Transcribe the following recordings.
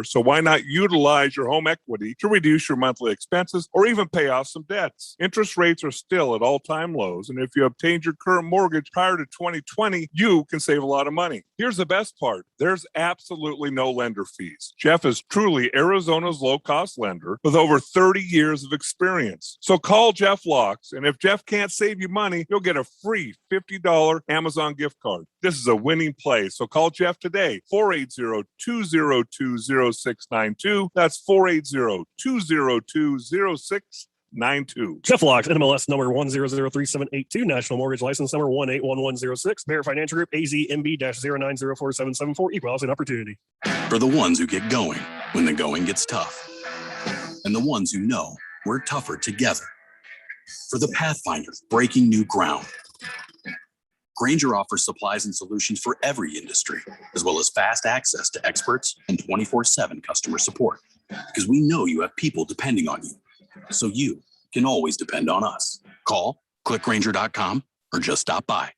So why not utilize your home equity to reduce your monthly expenses or even pay off some debts? Interest rates are still at all-time lows, and if you obtained your current mortgage prior to 2020, you can save a lot of money. Here's the best part. There's absolutely no lender fees. Jeff is truly Arizona's low-cost lender with over 30 years of experience. So call Jeff Locks, and if Jeff can't save you money, you'll get a free $50 Amazon gift card. This is a winning play, so call Jeff today, 480-202-0692. That's 480-202-0692. Jeff Locks, NMLS number 1003782, National Mortgage License number 181106, Bear Financial Group, AZMB-09047774, Equal Housing Opportunity. For the ones who get going when the going gets tough, and the ones who know we're tougher together. For the Pathfinders breaking new ground. Grainger offers supplies and solutions for every industry, as well as fast access to experts and 24/7 customer support. Because we know you have people depending on you, so you can always depend on us. Call, click Grainger.com, or just stop by.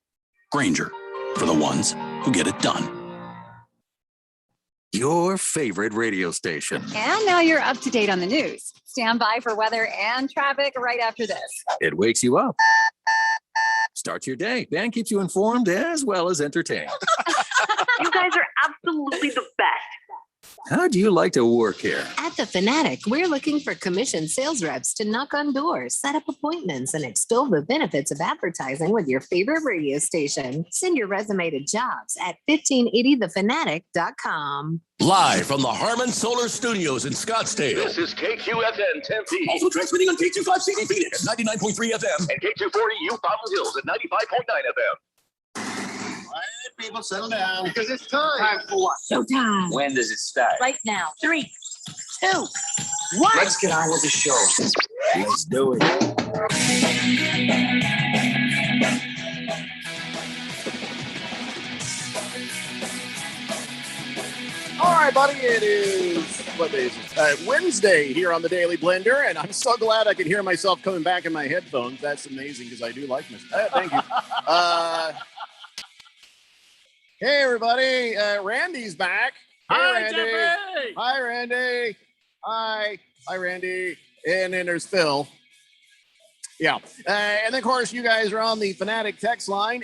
Grainger, for the ones who get it done. Your favorite radio station. And now you're up to date on the news. Stand by for weather and traffic right after this. It wakes you up, starts your day, and keeps you informed as well as entertained. You guys are absolutely the best. How do you like to work here? At The Fanatic, we're looking for commissioned sales reps to knock on doors, set up appointments, and extol the benefits of advertising with your favorite radio station. Send your resume to jobs at 1580thefanatic.com. Live from the Harmon Solar Studios in Scottsdale. This is KQFN Tempe. Also transmitting on K25CD Phoenix at 99.3 FM. And K240 U Fountain Hills at 95.9 FM. All right, people, settle down. Because it's time. Time for what? Showtime. When does it start? Right now. 3, 2, 1. Let's get on with the show. Let's do it. All right, buddy, it is, what day is it? Wednesday here on the Daily Blender, and I'm so glad I could hear myself coming back in my headphones. That's amazing because I do like myself. Thank you. Hey, everybody. Randy's back. Hey, Hi, Randy. Jeffrey. Hi, Randy. Hi, Randy. And then there's Phil. Yeah. And then, of course, you guys are on the Fanatic text line,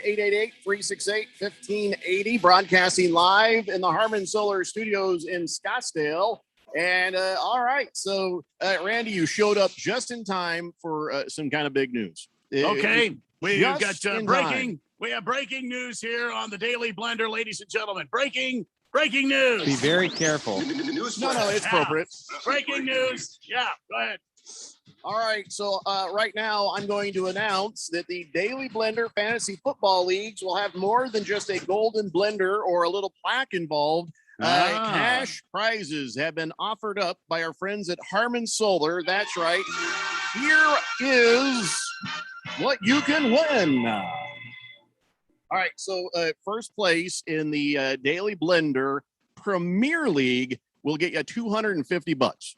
888-368-1580, broadcasting live in the Harmon Solar Studios in Scottsdale. And all right. So, Randy, you showed up just in time for some kind of big news. Okay. We've got breaking. We have breaking news here on the Daily Blender, ladies and gentlemen. Breaking news. Be very careful. No, it's appropriate. Breaking news. Yeah, go ahead. All right, so right now I'm going to announce that the Daily Blender Fantasy Football Leagues will have more than just a golden blender or a little plaque involved. Cash prizes have been offered up by our friends at Harmon Solar. That's right. Here is what you can win. All right, so first place in the Daily Blender Premier League will get you $250.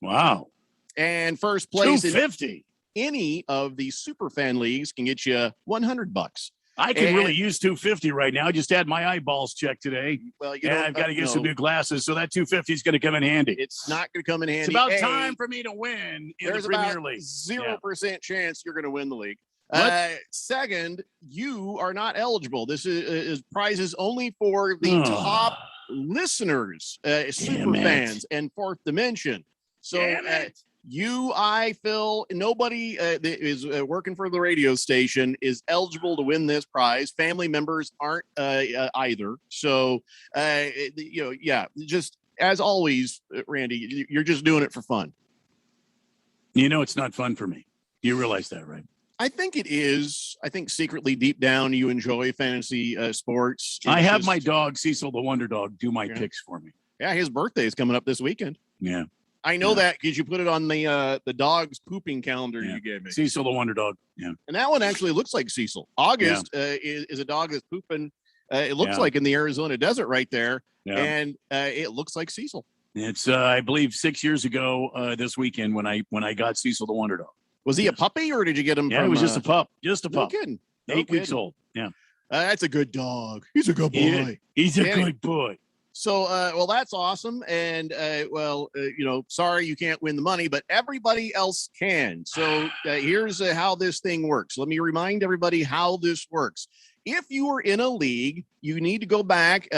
Wow. And first place $250 in any of the super fan leagues can get you $100. I can really use $250 right now. I just had my eyeballs checked today. Well, I've got to get some new glasses, so that $250 is going to come in handy. It's not going to come in handy. It's about time for me to win in the Premier League. 0% chance you're going to win the league. Second, you are not eligible. This is prizes only for the top listeners, super fans, and Fourth Dimension. So Phil, nobody that is working for the radio station is eligible to win this prize. Family members aren't either. So, just as always, Randy, you're just doing it for fun. You know, it's not fun for me. You realize that, right? I think it is. I think secretly deep down you enjoy fantasy sports. I have my dog, Cecil the Wonder Dog, do my picks for me. Yeah, his birthday is coming up this weekend. Yeah. I know that because you put it on the dog's pooping calendar you gave me. Cecil the Wonder Dog. Yeah. And that one actually looks like Cecil. August is a dog that's pooping. It looks like in the Arizona desert right there. Yeah. And it looks like Cecil. It's I believe 6 years ago this weekend when I got Cecil the Wonder Dog. Was he a puppy or did you get him? Yeah, from, it was just a pup. Just a pup. No kidding. 8 weeks old. Yeah. That's a good dog. He's a good boy. He's a good boy. So, well, that's awesome. And, sorry you can't win the money, but everybody else can. So here's how this thing works. Let me remind everybody how this works. If you are in a league, you need to go back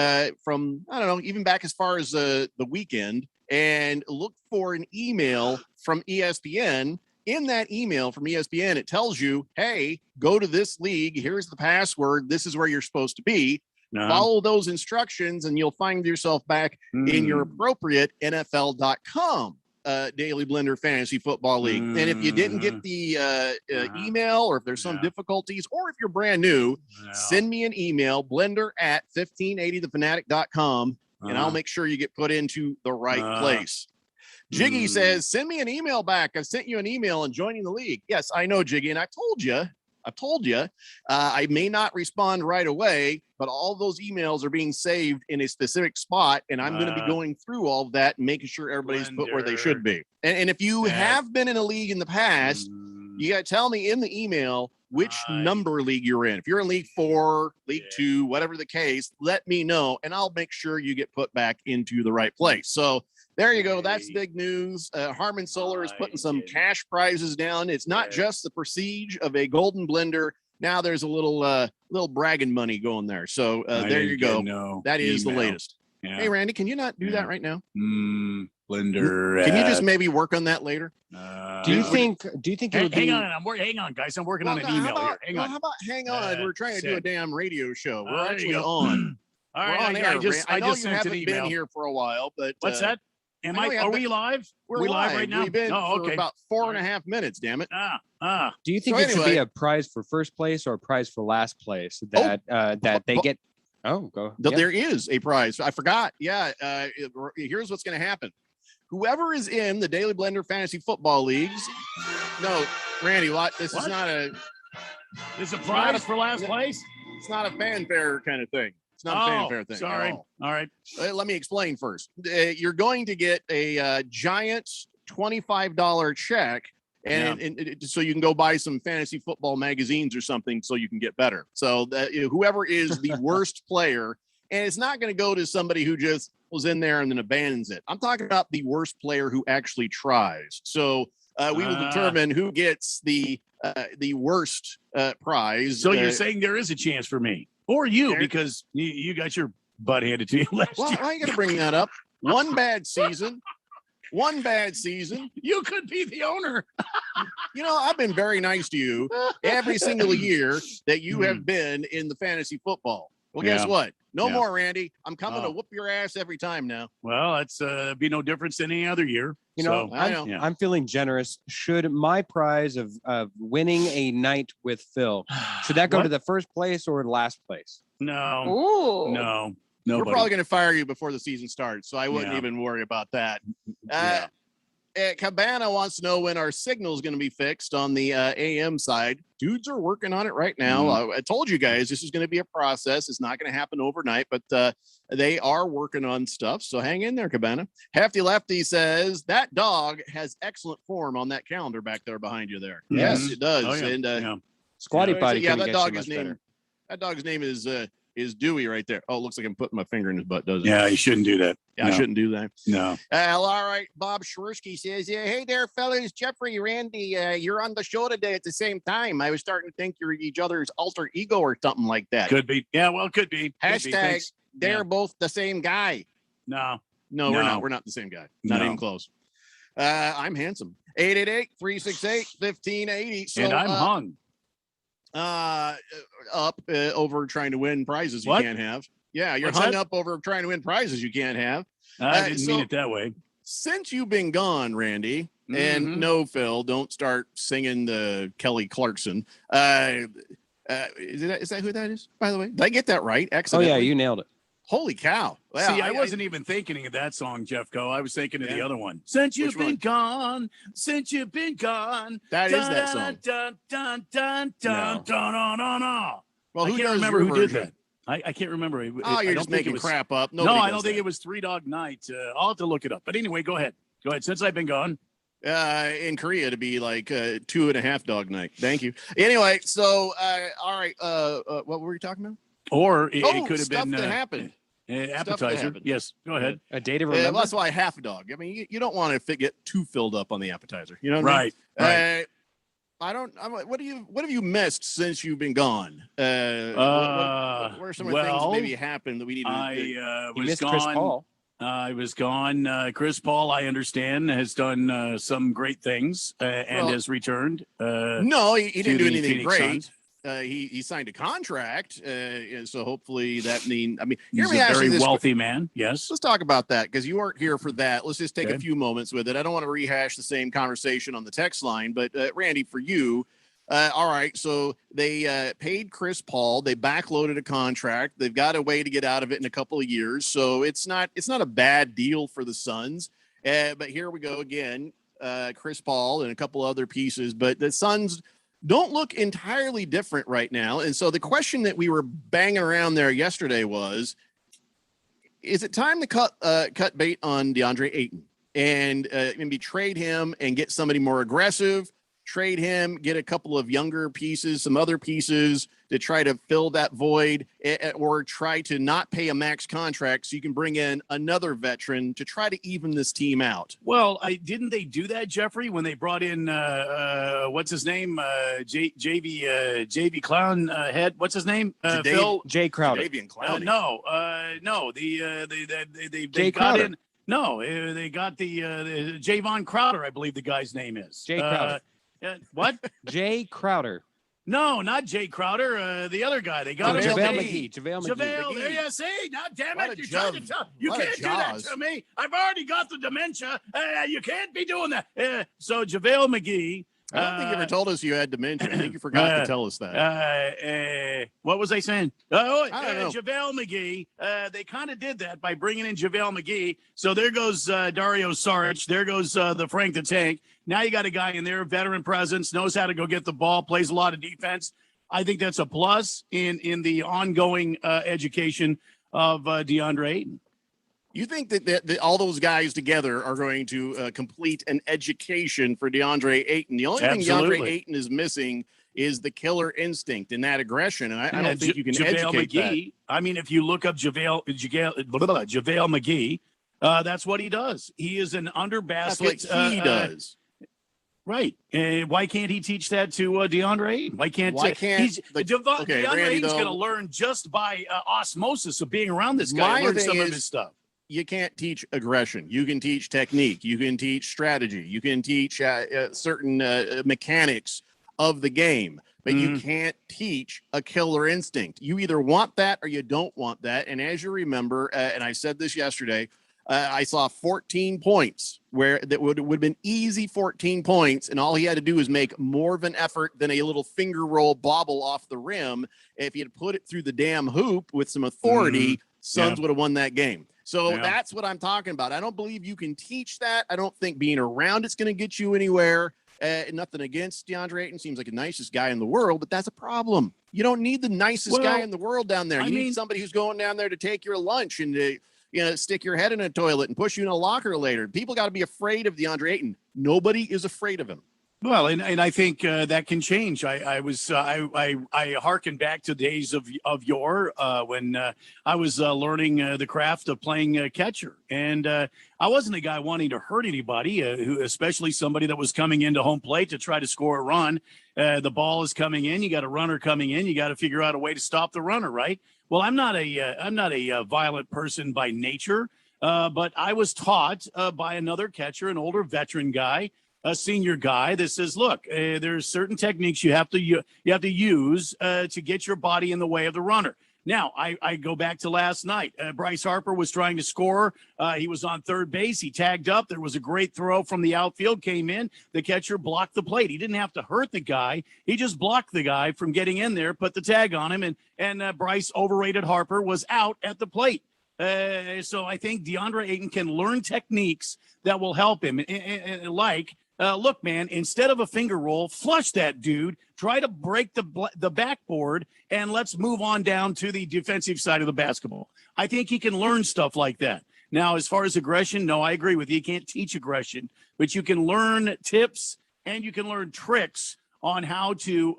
from, I don't know, even back as far as the weekend and look for an email from ESPN. In that email from ESPN, it tells you, hey, go to this league. Here's the password. This is where you're supposed to be. Follow those instructions and you'll find yourself back in your appropriate NFL.com Daily Blender Fantasy Football League. And if you didn't get the email, or if there's some difficulties, or if you're brand new, send me an email, blender@1580thefanatic.com, and I'll make sure you get put into the right place. Jiggy says, send me an email back. I've sent you an email and joining the league. Yes, I know, Jiggy, and I've told you, I may not respond right away, but all those emails are being saved in a specific spot, and I'm going to be going through all of that and making sure everybody's put where they should be. And if you have been in a league in the past, you got to tell me in the email which number league you're in. If you're in League 4, League 2, whatever the case, let me know, and I'll make sure you get put back into the right place. So there you go. That's big news. Harman Solar is putting some cash prizes down. It's not just the prestige of a golden blender. Now there's a little bragging money going there. So there you go. That is the latest. Yeah. Hey, Randy, can you not do that right now? Blender. Can you just maybe work on that later? Do you think it would be... Hang on, guys. I'm working on an email here. Hang on. How about hang on? We're trying to do a damn radio show. We're there actually you go. on. All right. We're on air. I know just you sent haven't an email. been here for a while, but what's that? Are we live? We're live right now? We've been for okay. about 4.5 minutes, damn it. Do you think it should be a prize for first place or a prize for last place that they get? Oh, go. There is a prize. I forgot. Yeah. Here's what's going to happen. Whoever is in the Daily Blender Fantasy Football Leagues. No, Randy, this is not a. This is a prize for last place? It's not a fanfare kind of thing. It's not a fanfare thing. Sorry. All right. Let me explain first. You're going to get a giant $25 check, and so you can go buy some fantasy football magazines or something so you can get better. So whoever is the worst player, and it's not going to go to somebody who just was in there and then abandons it. I'm talking about the worst player who actually tries. So we will determine who gets the worst prize. So you're saying there is a chance for me or you because you got your butt handed to you last year. Why are you going to bring that up? One bad season. You could be the owner. I've been very nice to you every single year that you have been in the fantasy football. Well, guess what? No more, Randy. I'm coming to whoop your ass every time now. Well, that's be no difference than any other year. I'm feeling generous. Should my prize of winning a night with Phil, should that go to the first place or last place? No. Ooh. No. We're probably going to fire you before the season starts, so I wouldn't even worry about that. Cabana wants to know when our signal is going to be fixed on the AM side. Dudes are working on it right now. I told you guys this is going to be a process. It's not going to happen overnight, but they are working on stuff. So hang in there, Cabana. Hefty Lefty says that dog has excellent form on that calendar back there behind you there. Mm-hmm. Yes, it does. Oh, yeah. And Squatty Potty. Yeah, that dog's name. That dog's name is Dewey right there. Oh, it looks like I'm putting my finger in his butt, doesn't it? Yeah, you shouldn't do that. Yeah, I shouldn't do that. No. All right. Bob Schwersky says, hey there, fellas. Jeffrey, Randy, you're on the show today at the same time. I was starting to think you're each other's alter ego or something like that. Could be. Yeah, well, could be. Hashtag, they're both the same guy. No, we're not. We're not the same guy. Not even close. I'm handsome. 888-368-1580. So, and I'm hung. Up over trying to win prizes you can't have. Yeah, you're hung up over trying to win prizes you can't have. I didn't mean it that way. Since you've been gone, Randy, and no, Phil, don't start singing the Kelly Clarkson. Is that who that is, by the way? Did I get that right? Accidentally? Oh, yeah, you nailed it. Holy cow. See, I wasn't even thinking of that song, Jeffco. I was thinking of the other one. Since you've been gone. That is that song. Well, I can't remember who did that. I can't remember. You're just making crap up. No, I don't think it was Three Dog Night. I'll have to look it up. But anyway, go ahead. Since I've been gone. In Korea to be like 2.5 dog night. Thank you. Anyway, so all right. What were we talking about? Or it could have been that happened. Appetizer. happen. Yes, go ahead. A day to Well, remember. that's why half a dog. I mean, you don't want to get too filled up on the appetizer. You know what Right. I mean? Right. What have you missed since you've been gone? What are some of the things that maybe happened that we need to? I You was missed gone. Chris Paul. I was gone. Chris Paul, I understand, has done some great things and Well, has returned. No, he to didn't do the anything Phoenix great. Suns. He signed a contract, and so hopefully that mean. I mean, He's let me a ask you very this. wealthy man. Yes. Let's talk about that because you weren't here for that. Let's just take a Okay. few moments with it. I don't want to rehash the same conversation on the text line, but Randy, for you, all right. So they paid Chris Paul. They backloaded a contract. They've got a way to get out of it in a couple of years. So it's not a bad deal for the Suns. But here we go again. Chris Paul and a couple other pieces, but the Suns don't look entirely different right now. And so the question that we were banging around there yesterday was, is it time to cut bait on DeAndre Ayton and maybe trade him and get somebody more aggressive, trade him, get a couple of younger pieces, some other pieces to try to fill that void, or try to not pay a max contract so you can bring in another veteran to try to even this team out? Well, didn't they do that, Jeffrey, when they brought in what's his name, JV Clown head? What's his name? Phil Jay Crowder. Davian Clowney. No. They Jay got Crowder. in. No, they got the Javon Crowder, I believe the guy's name is. Jay Crowder. What? Jay Crowder. No, not Jay Crowder. The other guy. They got him. JaVale today. McGee. JaVale McGee. JaVale, there you see. Now, damn What it, a you tried to jaws. tell. You What a can't do that jaws. to me. I've already got the dementia. You can't be doing that. So JaVale McGee. I don't think you ever told us you had dementia. I think you forgot to tell us that. What was I saying? Oh, I don't know. JaVale McGee. They kind of did that by bringing in JaVale McGee. So there goes Dario Saric. There goes the Frank the Tank. Now you got a guy in there, veteran presence, knows how to go get the ball, plays a lot of defense. I think that's a plus in the ongoing education of DeAndre Ayton. You think that all those guys together are going to complete an education for DeAndre Ayton? The only thing Absolutely. DeAndre Ayton is missing is the killer instinct and that aggression, and I don't think you can JaVale educate McGee. I mean, if you look up JaVale McGee, that's what he does. He is an under That's basket. what he does. Right. Why can't he teach that to DeAndre Ayton? Why can't okay, DeAndre Randy, Ayton's though, going to learn just by osmosis of being around this guy, my learn thing some of is- his stuff. you can't teach aggression. You can teach technique. You can teach strategy. You can teach certain mechanics of the game, but you can't teach a killer instinct. You either want that or you don't want that. And as you remember, and I said this yesterday, I saw 14 points where that would have been easy 14 points. And all he had to do was make more of an effort than a little finger roll bobble off the rim. If he had put it through the damn hoop with some authority, Suns would have won that game. So that's what I'm talking about. I don't believe you can teach that. I don't think being around it's going to get you anywhere. Nothing against DeAndre Ayton. Seems like the nicest guy in the world, but that's a problem. You don't need the nicest guy in the world down there. You need somebody who's going down there to take your lunch and to stick your head in a toilet and push you in a locker later. People got to be afraid of DeAndre Ayton. Nobody is afraid of him. Well, and I think that can change. I hearken back to days of yore when I was learning the craft of playing catcher, and I wasn't a guy wanting to hurt anybody, especially somebody that was coming into home plate to try to score a run. The ball is coming in, you got a runner coming in, you got to figure out a way to stop the runner, right? Well, I'm not a violent person by nature, but I was taught by another catcher, an older veteran guy, a senior guy that says, look, there's certain techniques you have to use to get your body in the way of the runner. Now, I go back to last night. Bryce Harper was trying to score. He was on third base. He tagged up. There was a great throw from the outfield, came in. The catcher blocked the plate. He didn't have to hurt the guy. He just blocked the guy from getting in there, put the tag on him, and Bryce overrated Harper, was out at the plate. So I think DeAndre Ayton can learn techniques that will help him. Look, man, instead of a finger roll, flush that dude, try to break the backboard, and let's move on down to the defensive side of the basketball. I think he can learn stuff like that. Now, as far as aggression, no, I agree with you. You can't teach aggression, but you can learn tips and you can learn tricks on how to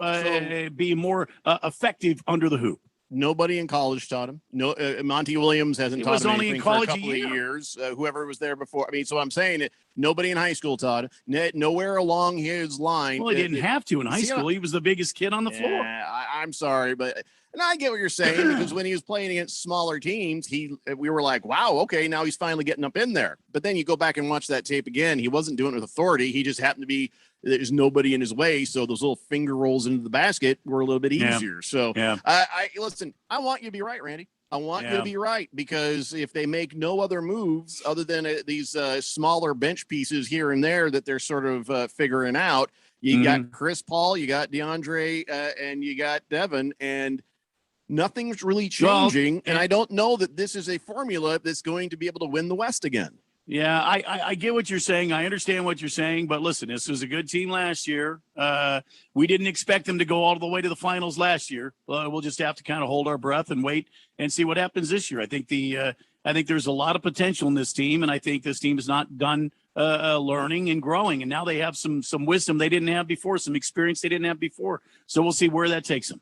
be more effective under the hoop. Nobody in college taught him. No, Monty Williams hasn't It taught was him only in anything for a college a couple of year. years. Whoever was there before. I mean, so I'm saying it. Nobody in high school taught him. Nowhere along his line. Well, he didn't have to in high see, school. He was the biggest kid on the floor. I'm sorry, but and I get what you're saying because when he was playing against smaller teams, we were like, wow, okay, now he's finally getting up in there. But then you go back and watch that tape again. He wasn't doing it with authority. He just happened to be there's nobody in his way, so those little finger rolls into the basket were a little bit easier. So I listen. I want you to be right, Randy. I want you to be right because if they make no other moves other than these smaller bench pieces here and there that they're sort of figuring out, you got Chris Paul, you got DeAndre, and you got Devin, and nothing's really changing. And I don't know that this is a formula that's going to be able to win the West again. Yeah, I get what you're saying. I understand what you're saying. But listen, this was a good team last year. We didn't expect them to go all the way to the finals last year. We'll just have to kind of hold our breath and wait and see what happens this year. I think there's a lot of potential in this team, and I think this team is not done learning and growing. And now they have some wisdom they didn't have before, some experience they didn't have before. So we'll see where that takes them.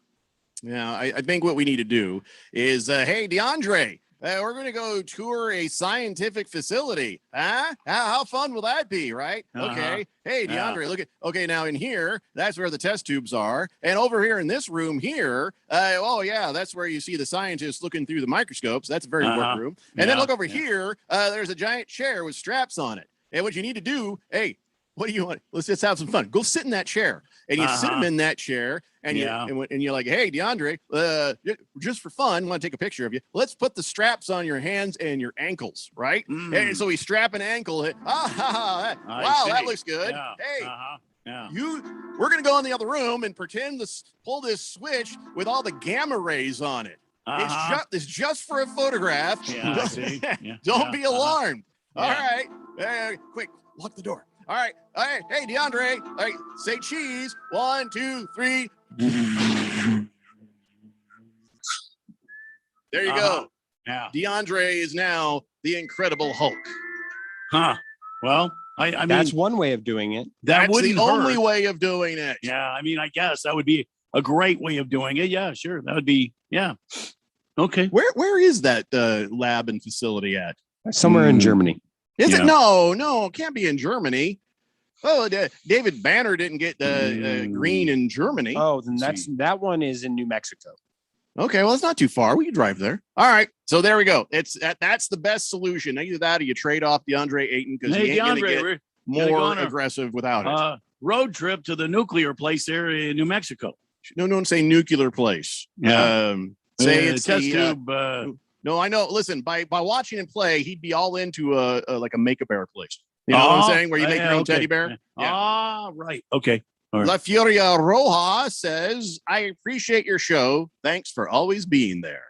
Yeah, I think what we need to do is, hey, DeAndre, we're going to go tour a scientific facility. Huh? How fun will that be, right? Okay. Hey, DeAndre, look at, okay, now in here, that's where the test tubes are. And over here in this room here, oh, yeah, that's where you see the scientists looking through the microscopes. That's a very important room. And then look over here, there's a giant chair with straps on it. And what you need to do, hey, what do you want? Let's just have some fun. Go sit in that chair. And you sit him in that chair, and you're like, hey, DeAndre, just for fun, want to take a picture of you. Let's put the straps on your hands and your ankles, right? And so we strap an ankle. Wow, that looks good. Hey, we're gonna go in the other room and pretend to pull this switch with all the gamma rays on it. It's just for a photograph. Don't be alarmed. All right, quick, lock the door. All right. Hey, DeAndre. All right. Say cheese. 1, 2, 3. There you go. Yeah. DeAndre is now the Incredible Hulk. Well, I mean, that's one way of doing it. That's the only way of doing it. Yeah. I mean, I guess that would be a great way of doing it. Yeah, sure. That would be, Okay. Where is that lab and facility at? Somewhere in Germany. Is it? No, it can't be in Germany. Oh, David Banner didn't get green in Germany. Oh, then that one is in New Mexico. Okay, well, it's not too far. We can drive there. All right, so there we go. That's the best solution. Either that or you trade off DeAndre Ayton because he ain't going to get more aggressive without it. Road trip to the nuclear place there in New Mexico. No, don't say nuclear place. Say it's test tube. No, I know. Listen, by watching him play, he'd be all into like a Make-A-Bear place. You know what I'm saying? Where you make your own teddy bear? Yeah. Right. Okay. Right. La Furia Roja says, I appreciate your show. Thanks for always being there.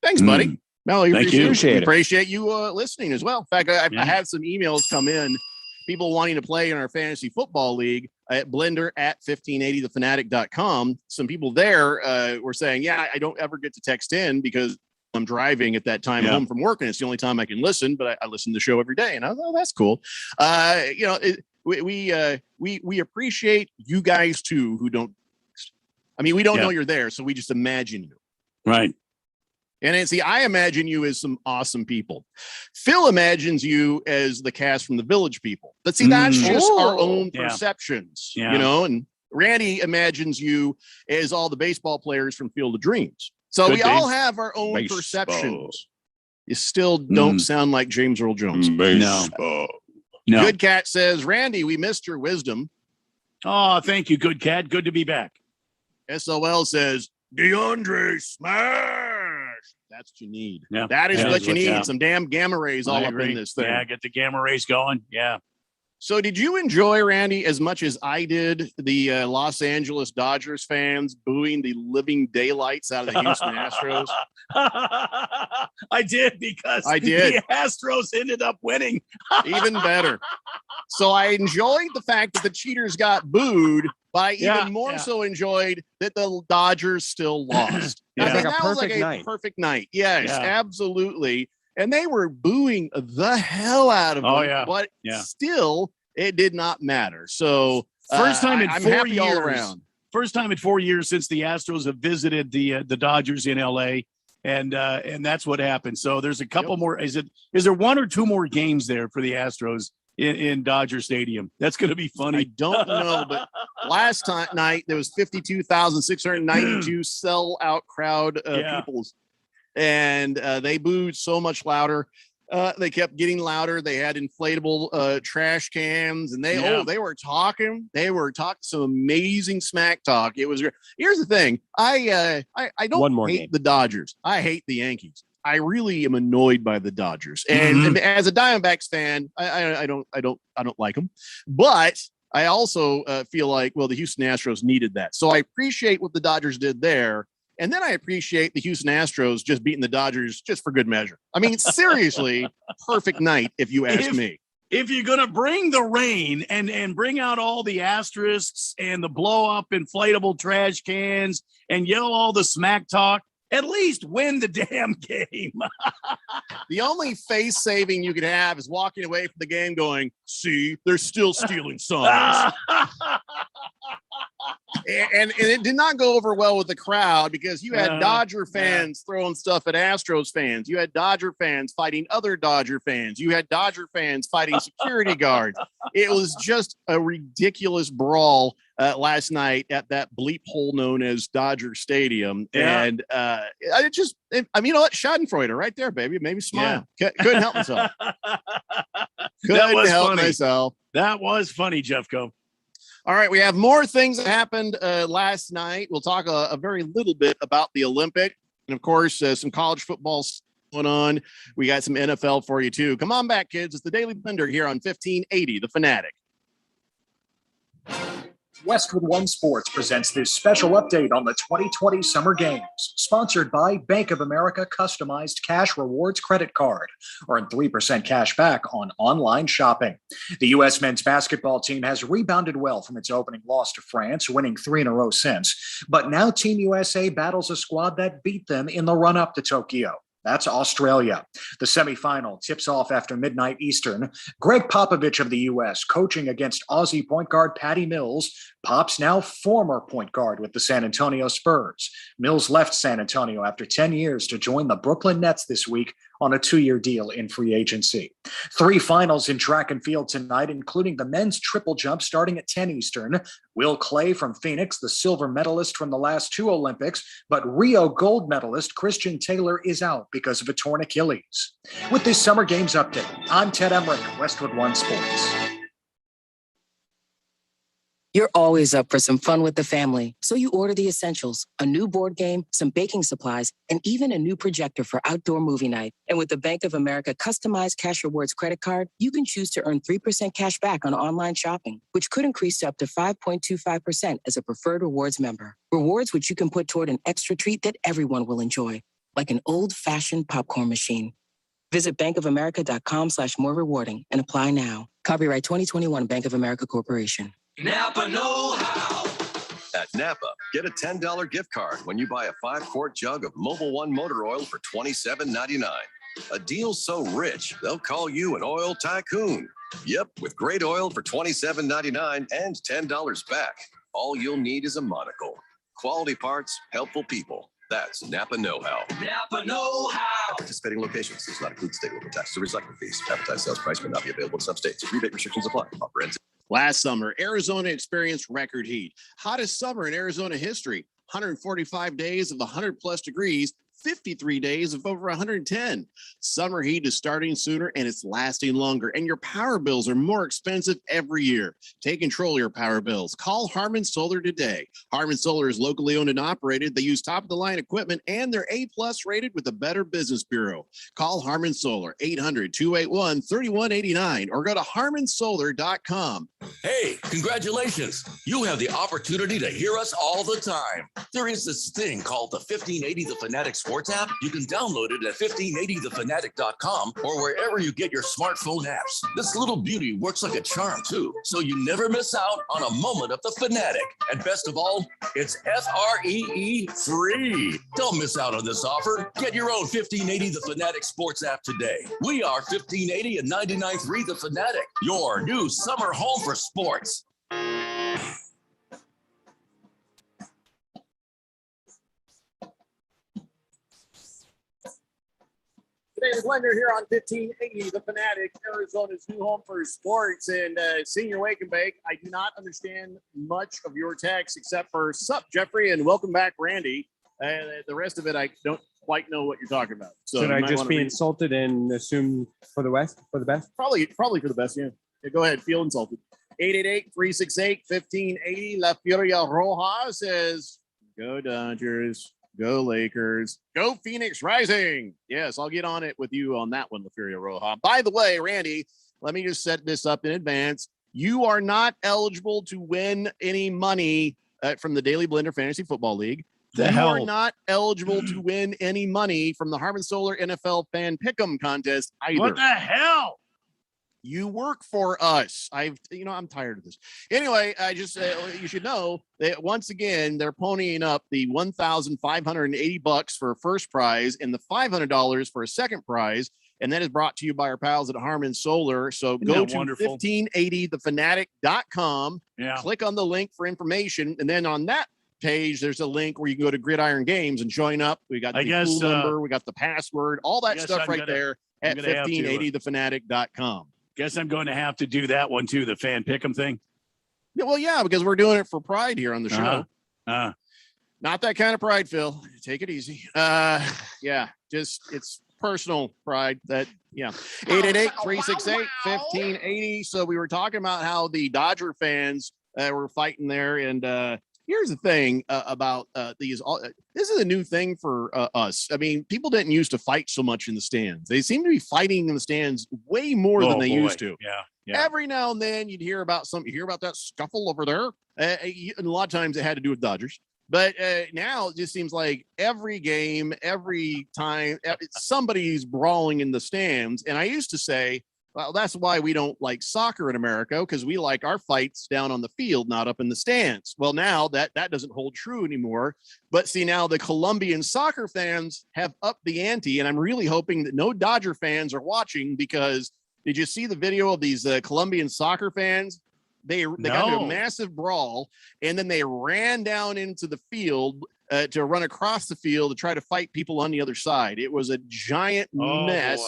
Thanks, buddy. Well, we appreciate you listening as well. In fact, I had some emails come in, people wanting to play in our fantasy football league at blender at 1580thefanatic.com. Some people there were saying, I don't ever get to text in because I'm driving at that time home from work, and it's the only time I can listen. But I listen to the show every day, and I was, that's cool. We appreciate you guys too, who don't. I mean, we don't know you're there, so we just imagine you, right? And see, I imagine you as some awesome people. Phil imagines you as the cast from The Village People. But see, that's just our own perceptions, you know. And Randy imagines you as all the baseball players from Field of Dreams. So we all have our own perceptions. You still don't sound like James Earl Jones. No. Good Cat says, Randy, we missed your wisdom. Oh, thank you, Good Cat. Good to be back. SOL says, DeAndre smash. That's what you need. Yeah. That is what you need. Some damn gamma rays all up in this thing. Yeah, get the gamma rays going. Yeah. So did you enjoy, Randy, as much as I did, the Los Angeles Dodgers fans booing the living daylights out of the Houston Astros? I did because the Astros ended up winning. Even better. So I enjoyed the fact that the cheaters got booed, but I even more so enjoyed that the Dodgers still lost. It's like a that was like a perfect night. Yes, absolutely. And they were booing the hell out of them, but still, it did not matter. So first time in I'm 4 happy years. all around. first time in 4 years since the Astros have visited the Dodgers in LA. And that's what happened. So there's a couple more. Is there one or two more games there for the Astros in Dodger Stadium? That's going to be funny. I don't know, but last night there was 52,692 sell-out crowd people, and they booed so much louder. They kept getting louder. They had inflatable trash cans, and they were talking. They were talking some amazing smack talk. It was. Here's the thing. I don't hate the Dodgers. I hate the Yankees. I really am annoyed by the Dodgers, and as a Diamondbacks fan, I don't like them. But I also feel like, well, the Houston Astros needed that, so I appreciate what the Dodgers did there. And then I appreciate the Houston Astros just beating the Dodgers just for good measure. I mean, seriously, perfect night, if you ask me. If you're going to bring the rain and bring out all the asterisks and the blow up inflatable trash cans and yell all the smack talk, at least win the damn game. The only face saving you could have is walking away from the game going, see, they're still stealing signs. And it did not go over well with the crowd because you had Dodger fans throwing stuff at Astros fans. You had Dodger fans fighting other Dodger fans. You had Dodger fans fighting security guards. It was just a ridiculous brawl last night at that bleep hole known as Dodger Stadium. Yeah. And you know what? Schadenfreude right there, baby. Made me smile. Yeah. Couldn't help myself. Couldn't help myself. That was funny, Jeffco. All right, we have more things that happened last night. We'll talk a very little bit about the Olympic. And, of course, some college football going on. We got some NFL for you, too. Come on back, kids. It's the Daily Blender here on 1580, The Fanatic. Westwood One Sports presents this special update on the 2020 Summer Games, sponsored by Bank of America Customized Cash Rewards Credit Card. Earn 3% cash back on online shopping. The U.S. men's basketball team has rebounded well from its opening loss to France, winning 3 in a row since. But now Team USA battles a squad that beat them in the run-up to Tokyo. That's Australia. The semifinal tips off after midnight Eastern. Greg Popovich of the U.S. coaching against Aussie point guard Patty Mills. Pop's now former point guard with the San Antonio Spurs. Mills left San Antonio after 10 years to join the Brooklyn Nets this week on a 2-year deal in free agency. 3 finals in track and field tonight, including the men's triple jump starting at 10 Eastern. Will Clay from Phoenix, the silver medalist from the last 2 Olympics, but Rio gold medalist Christian Taylor is out because of a torn Achilles. With this Summer Games update, I'm Ted Emmerich, Westwood One Sports. You're always up for some fun with the family, so you order the essentials, a new board game, some baking supplies, and even a new projector for outdoor movie night. And with the Bank of America Customized Cash Rewards Credit Card, you can choose to earn 3% cash back on online shopping, which could increase to up to 5.25% as a preferred rewards member. Rewards which you can put toward an extra treat that everyone will enjoy, like an old-fashioned popcorn machine. Visit bankofamerica.com/more rewarding and apply now. Copyright 2021 Bank of America Corporation. Napa know-how. At Napa, get a $10 gift card when you buy a 5-quart jug of Mobil 1 motor oil for $27.99. A deal so rich, they'll call you an oil tycoon. Yep, with great oil for $27.99 and $10 back. All you'll need is a monocle. Quality parts, helpful people. That's Napa know-how. Napa know-how. Participating locations does not include state local taxes or recycling fees. Advertised sales price may not be available in some states. Rebate restrictions apply. Offer ends. Last summer, Arizona experienced record heat. Hottest summer in Arizona history. 145 days of 100+ degrees, 53 days of over 110. Summer heat is starting sooner and it's lasting longer. And your power bills are more expensive every year. Take control of your power bills. Call Harmon Solar today. Harmon Solar is locally owned and operated. They use top-of-the-line equipment and they're A+ rated with the Better Business Bureau. Call Harmon Solar, 800-281-3189 or go to harmonsolar.com. Hey, congratulations. You have the opportunity to hear us all the time. There is this thing called the 1580 The Fanatic Sports app. You can download it at 1580thefanatic.com or wherever you get your smartphone apps. This little beauty works like a charm too, so you never miss out on a moment of the Fanatic. And best of all, it's FREE free. Don't miss out on this offer. Get your own 1580 The Fanatic Sports app today. We are 1580 and 99.3 The Fanatic, your new summer home for sports. Daily Blender here on 1580, the Fanatic, Arizona's new home for sports. And Senior Wake and Bake, I do not understand much of your text except for sup, Jeffrey, and welcome back, Randy. The rest of it, I don't quite know what you're talking about. So Should you I might just wanna be read- insulted and assume for the best? Probably for the best, yeah. Go ahead, feel insulted. 888-368-1580. La Furia Roja says, go Dodgers, go Lakers, go Phoenix Rising. Yes, I'll get on it with you on that one, La Furia Roja. By the way, Randy, let me just set this up in advance. You are not eligible to win any money from the Daily Blender Fantasy Football League. The you hell? are not eligible to win any money from the Harmon Solar NFL Fan Pick'em contest either. What the hell? You work for us. I'm tired of this. Anyway, I just, you should know that once again, they're ponying up the $1,580 for a first prize and the $500 for a second prize. And that is brought to you by our pals at Harmon Solar. So go to 1580thefanatic.com, click on the link for information. And then on that page, there's a link where you can go to Gridiron Games and join up. We got the pool number, we got the password, all that stuff there at 1580thefanatic.com. Guess I'm going to have to do that one too, the fan pick'em thing. Yeah, well, yeah, because we're doing it for pride here on the show. Not that kind of pride, Phil. Take it easy. Just it's personal pride. 888-368-1580. So we were talking about how the Dodger fans were fighting there, and here's the thing about these. This is a new thing for us. I mean, people didn't used to fight so much in the stands. They seem to be fighting in the stands way more than they used to. Yeah. Every now and then you'd hear about that scuffle over there. And a lot of times it had to do with Dodgers. But now it just seems like every game, every time, somebody's brawling in the stands. And I used to say, well, that's why we don't like soccer in America, because we like our fights down on the field, not up in the stands. Well, now that doesn't hold true anymore. But see, now the Colombian soccer fans have upped the ante, and I'm really hoping that no Dodger fans are watching, because did you see the video of these Colombian soccer fans? They got into a massive brawl, and then they ran down into the field to run across the field to try to fight people on the other side. It was a giant mess.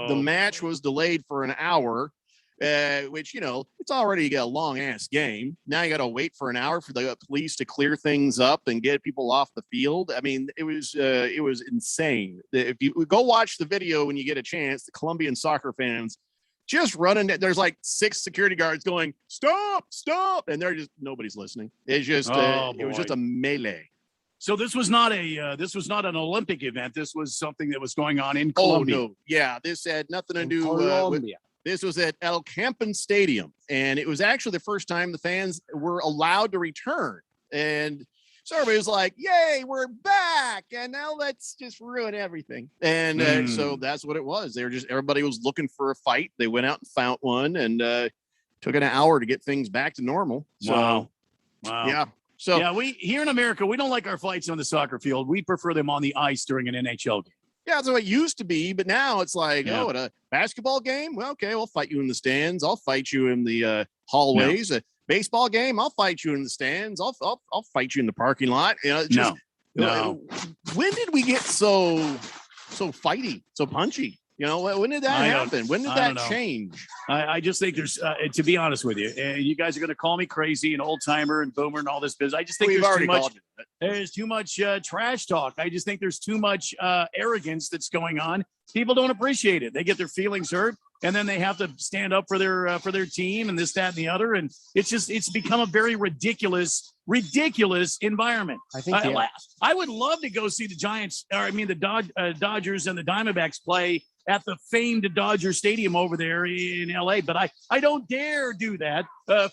The match was delayed for an hour, which, it's already a long ass game. Now you got to wait for an hour for the police to clear things up and get people off the field. I mean, it was insane. If you go watch the video when you get a chance, the Colombian soccer fans just running. There's like 6 security guards going, stop, and nobody's listening. It's just it was just a melee. So this was not an Olympic event. This was something that was going on in Colombia. Oh no, yeah, this had nothing to do with. This was at El Campen Stadium, and it was actually the first time the fans were allowed to return. And so everybody was like, "Yay, we're back!" And now let's just ruin everything. And so that's what it was. Everybody was looking for a fight. They went out and found one, and took an hour to get things back to normal. So, wow. Yeah. So yeah, we here in America, we don't like our fights on the soccer field. We prefer them on the ice during an NHL game. Yeah, that's what it used to be, but now it's like, at a basketball game, well, okay, I'll fight you in the stands. I'll fight you in the hallways. A baseball game, I'll fight you in the stands. I'll fight you in the parking lot. No. When did we get so fighty, so punchy? When did that happen? When did that change? I just think there's, to be honest with you, you guys are going to call me crazy and old timer and boomer and all this business. I just think there's too much trash talk. I just think there's too much arrogance that's going on. People don't appreciate it. They get their feelings hurt, and then they have to stand up for their team and this, that, and the other. And it's become a very ridiculous environment. I think I would love to go see the Dodgers and the Diamondbacks play at the famed Dodger Stadium over there in LA, but I don't dare do that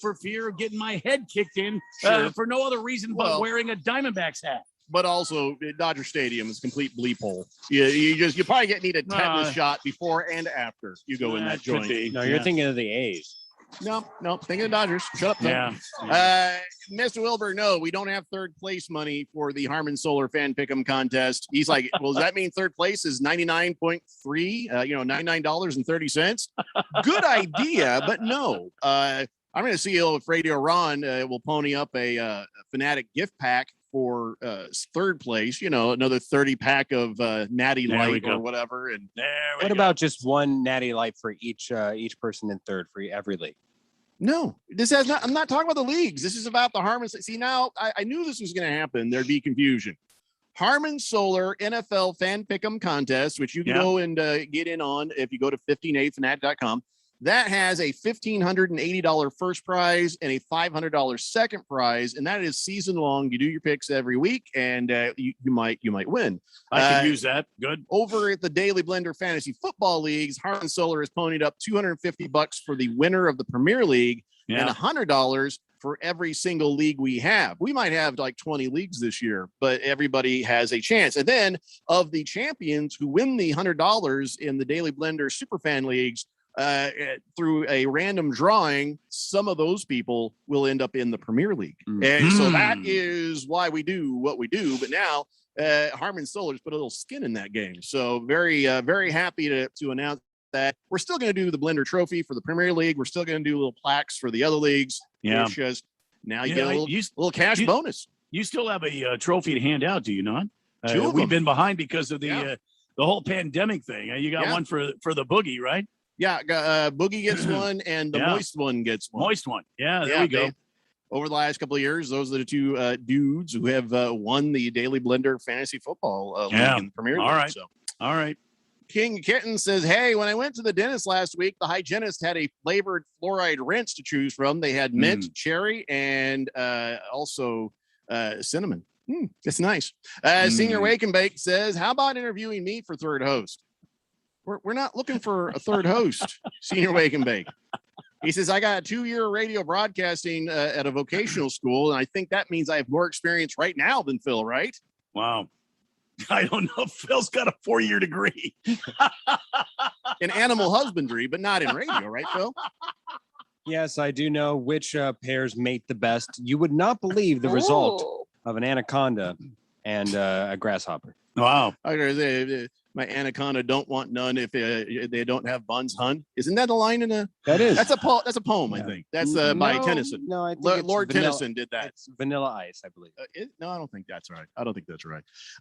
for fear of getting my head kicked in for no other reason but wearing a Diamondbacks hat. But also, Dodger Stadium is a complete bleep hole. You probably need a tetanus shot before and after you go in that joint. No, you're thinking of the A's. No, thinking of Dodgers. Shut up. Yeah. Mr. Wilbur, no, we don't have third place money for the Harmon Solar Fan Pick'em contest. He's like, well, does that mean third place is 99.3? $99.30. Good idea, but no. I'm going to see if Radio Ron will pony up a Fanatic gift pack for third place, another 30 pack of Natty There we Light go. or whatever. And What about just one natty light for each person in third for every league? no, I'm not talking about the leagues. This is about the Harmon. See, now I knew this was going to happen. There'd be confusion. Harmon Solar NFL Fan Pick'em Contest, which you can go and get in on if you go to 1580fanatic.com. That has a $1,580 first prize and a $500 second prize, and that is season long. You do your picks every week, and you might win. I can use that. Good. Over at the Daily Blender Fantasy Football Leagues, Harmon Solar has ponied up $250 for the winner of the Premier League and $100 for every single league we have. We might have like 20 leagues this year, but everybody has a chance. And then of the champions who win the $100 in the Daily Blender Superfan Leagues, through a random drawing, some of those people will end up in the Premier League. And so that is why we do what we do. But now Harmon Solar's put a little skin in that game. So very, very happy to announce that we're still going to do the Blender Trophy for the Premier League. We're still going to do little plaques for the other leagues. Yeah. It's just now you get a little cash bonus. You still have a trophy to hand out, do you not? Two of we've them. been behind because of the whole pandemic thing. You got one for the boogie, right? Yeah, Boogie gets one, and the Moist one gets one. Moist one. Yeah, there we go. Over the last couple of years, those are the two dudes who have won the Daily Blender Fantasy Football League in the Premier League. All right. So. All right. King Kitten says, hey, when I went to the dentist last week, the hygienist had a flavored fluoride rinse to choose from. They had mint, cherry, and also cinnamon. That's nice. Senior Wake and Bake says, how about interviewing me for third host? We're not looking for a third host, Senior Wake and Bake. He says, I got a 2-year radio broadcasting at a vocational school, and I think that means I have more experience right now than Phil, right? Wow. I don't know. Phil's got a 4-year degree in animal husbandry, but not in radio, right, Phil? Yes, I do know which pairs mate the best. You would not believe the result of an anaconda and a grasshopper. Wow. My anaconda don't want none if they don't have buns, hun. Isn't that a line in a? That is. That's a poem. I think that's by Tennyson. No, I think Lord Tennyson did that. It's Vanilla Ice, I believe. No, I don't think that's right.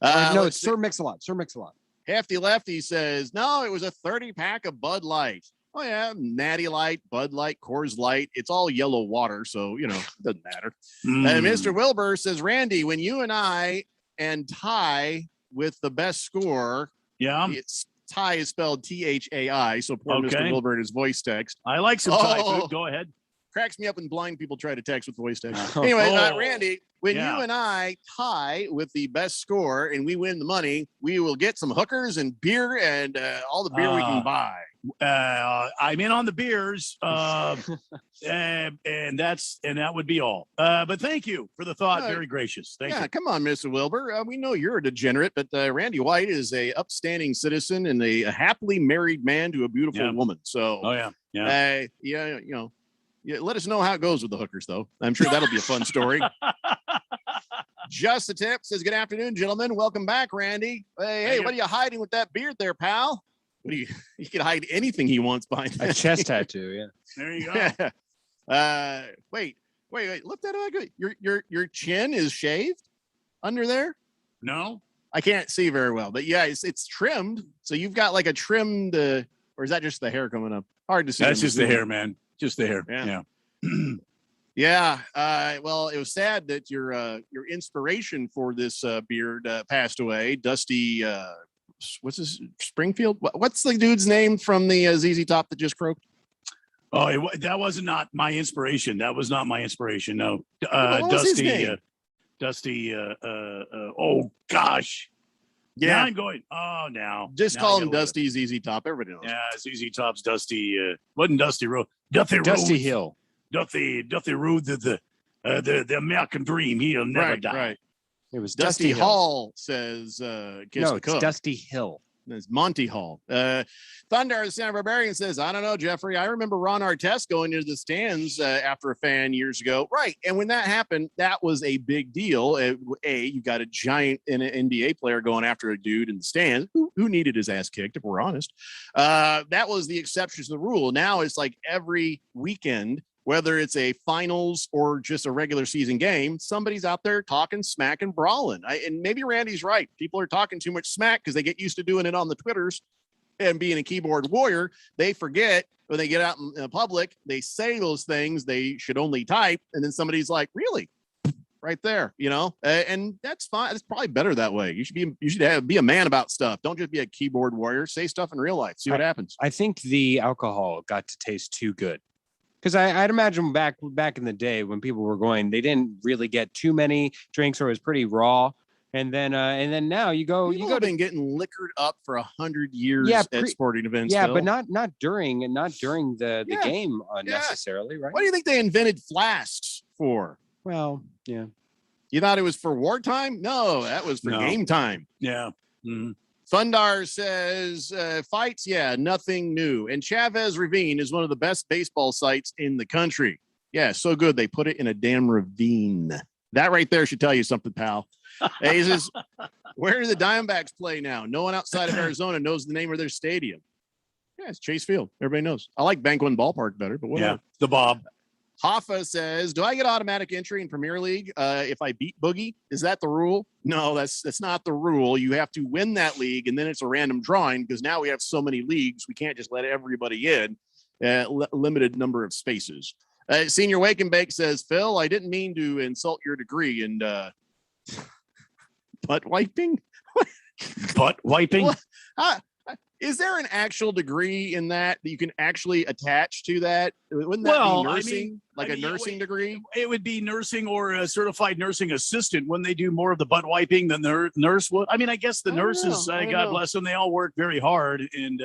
No, it's Sir Mix-a-Lot. Sir Mix-a-Lot. Hefty Lefty says no. It was a 30 pack of Bud Light. Oh yeah, Natty Light, Bud Light, Coors Light. It's all yellow water, so it doesn't matter. And Mr. Wilbur says, Randy, when you and I and Ty with the best score. Yeah. It's Thai is spelled Thai. So poor Mr. Wilbur in his voice text. I like some Thai food. Go ahead. Cracks me up when blind people try to text with voice text. Anyway, Randy, when you and I tie with the best score and we win the money, we will get some hookers and beer and all the beer we can buy. I'm in on the beers, and that would be all. But thank you for the thought. Very gracious. Thank you. Come on, Mr. Wilbur. We know you're a degenerate, but Randy White is a upstanding citizen and a happily married man to a beautiful woman. So, let us know how it goes with the hookers, though. I'm sure that'll be a fun story. Just a Tip says, good afternoon, gentlemen. Welcome back, Randy. Hey, what are you hiding with that beard there, pal? What do you can hide anything he wants behind that. A chest tattoo, yeah. There you go. Wait. Look that up. Your chin is shaved under there? No. I can't see very well, but yeah, it's trimmed. So you've got like a trimmed, or is that just the hair coming up? Hard to see. That's just the hair, man. Just the hair. Yeah. Yeah. Well, it was sad that your inspiration for this beard passed away. Dusty, what's his Springfield? What's the dude's name from the ZZ Top that just croaked? Oh, that was not my inspiration. That was not my inspiration. No. Dusty. Oh gosh. Yeah, now I'm going. Oh, now just call him Dusty ZZ Top. Everybody knows. Yeah, ZZ Top's Dusty. Wasn't Dusty Road? Dusty Hill. Dusty Road. The American Dream. He'll never die. Right. It was Dusty Hall says. No, it's Dusty Hill. It's Monty Hall. Thunder Santa Barbarian says, I don't know, Jeffrey. I remember Ron Artest going into the stands after a fan years ago. Right. And when that happened, that was a big deal. You got a giant NBA player going after a dude in the stands who needed his ass kicked, if we're honest. That was the exception to the rule. Now it's like every weekend whether it's a finals or just a regular season game, somebody's out there talking smack and brawling. And maybe Randy's right. People are talking too much smack because they get used to doing it on the Twitters and being a keyboard warrior. They forget when they get out in public, they say those things they should only type. And then somebody's like, really? Right there, and that's fine. It's probably better that way. You should be a man about stuff. Don't just be a keyboard warrior. Say stuff in real life. See what happens. I think the alcohol got to taste too good. Because I'd imagine back in the day when people were going, they didn't really get too many drinks, or it was pretty raw. And then now People have been getting liquored up for 100 years at sporting events. Yeah, Phil. but not during the game necessarily, right? What do you think they invented flasks for? Well, yeah. You thought it was for wartime? No, that was for game time. Yeah. Mm-hmm. Fundar says fights, nothing new. And Chavez Ravine is one of the best baseball sites in the country. Yeah, so good they put it in a damn ravine. That right there should tell you something, pal. Hey, he says, where do the Diamondbacks play now? No one outside of Arizona knows the name of their stadium. Yeah, it's Chase Field. Everybody knows. I like Bank One Ballpark better, but whatever. Yeah, the Bob. Hoffa says, do I get automatic entry in Premier League if I beat Boogie? Is that the rule? No, that's not the rule. You have to win that league, and then it's a random drawing because now we have so many leagues. We can't just let everybody in. Limited number of spaces. Senior Wake and Bake says, Phil, I didn't mean to insult your degree in butt wiping. Butt wiping? Is there an actual degree in that you can actually attach to that? Wouldn't that be nursing? A nursing degree? It would be nursing or a certified nursing assistant when they do more of the butt wiping than the nurse would. I mean, I guess the nurses, God bless them, they all work very hard and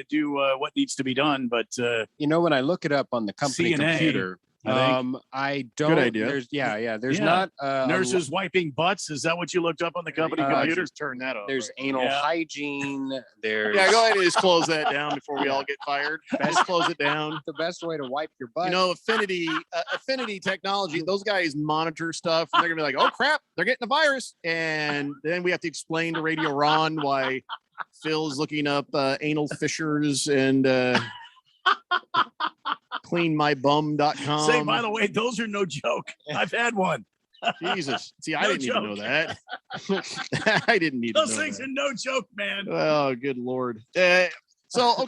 do what needs to be done. But, when I look it up on the company CNA, computer, I don't. Good idea. There's not nurses wiping butts. Is that what you looked up on the company computer? Just turn that over. There's anal hygiene. There's go ahead and just close that down before we all get fired. Just close it down. The best way to wipe your butt. Affinity technology. Those guys monitor stuff. And they're gonna be like, oh crap, they're getting a virus, and then we have to explain to Radio Ron why Phil's looking up anal fissures and. cleanmybum.com. Say, by the way, those are no joke. I've had one. Jesus. See, I didn't even know that. I didn't need those to know things that. are no joke, man. Oh, good Lord. So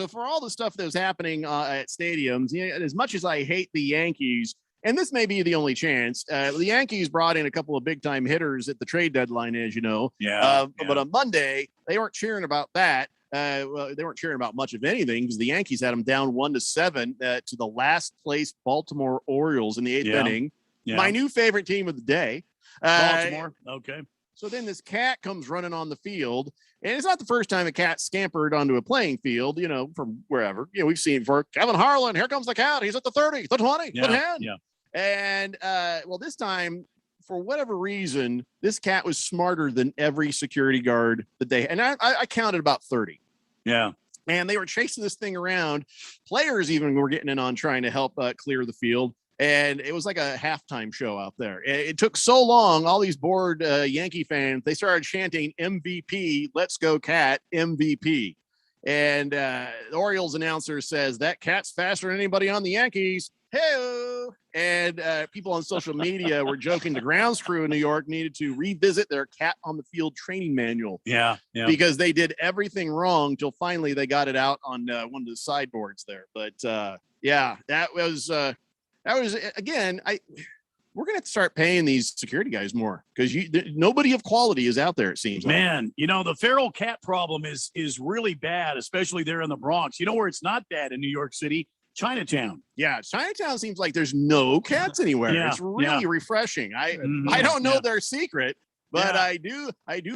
for all the stuff that was happening at stadiums, as much as I hate the Yankees, and this may be the only chance, the Yankees brought in a couple of big time hitters at the trade deadline, as you know. But on Monday, they weren't cheering about that. They weren't cheering about much of anything because the Yankees had them down 1-7 to the last place Baltimore Orioles in the eighth inning. Yeah. My new favorite team of the day. Baltimore. Okay. So then this cat comes running on the field, and it's not the first time a cat scampered onto a playing field, from wherever. We've seen for Kevin Harlan. Here comes the cat. He's at the 30, the 20, the 10. Yeah. And this time, for whatever reason, this cat was smarter than every security guard that they. And I counted about 30. Yeah. And they were chasing this thing around. Players even were getting in on trying to help clear the field. And it was like a halftime show out there. It took so long. All these bored Yankee fans, they started chanting MVP, let's go cat, MVP. And the Orioles announcer says that cat's faster than anybody on the Yankees. Hey, and people on social media were joking the grounds crew in New York needed to revisit their cat on the field training manual. Yeah. Because they did everything wrong till finally they got it out on one of the sideboards there. But that was again. We're gonna have to start paying these security guys more because nobody of quality is out there. It seems. Man, the feral cat problem is really bad, especially there in the Bronx. You know where it's not bad in New York City. Chinatown. Yeah, Chinatown seems like there's no cats anywhere. Yeah, it's really refreshing. I don't know their secret, but I do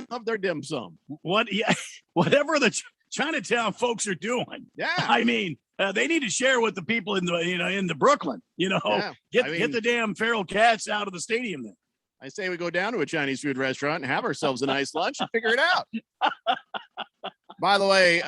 love their dim sum. Whatever the Chinatown folks are doing. Yeah. I mean, they need to share with the people in the Brooklyn, get the damn feral cats out of the stadium then. I say we go down to a Chinese food restaurant and have ourselves a nice lunch and figure it out. By the way,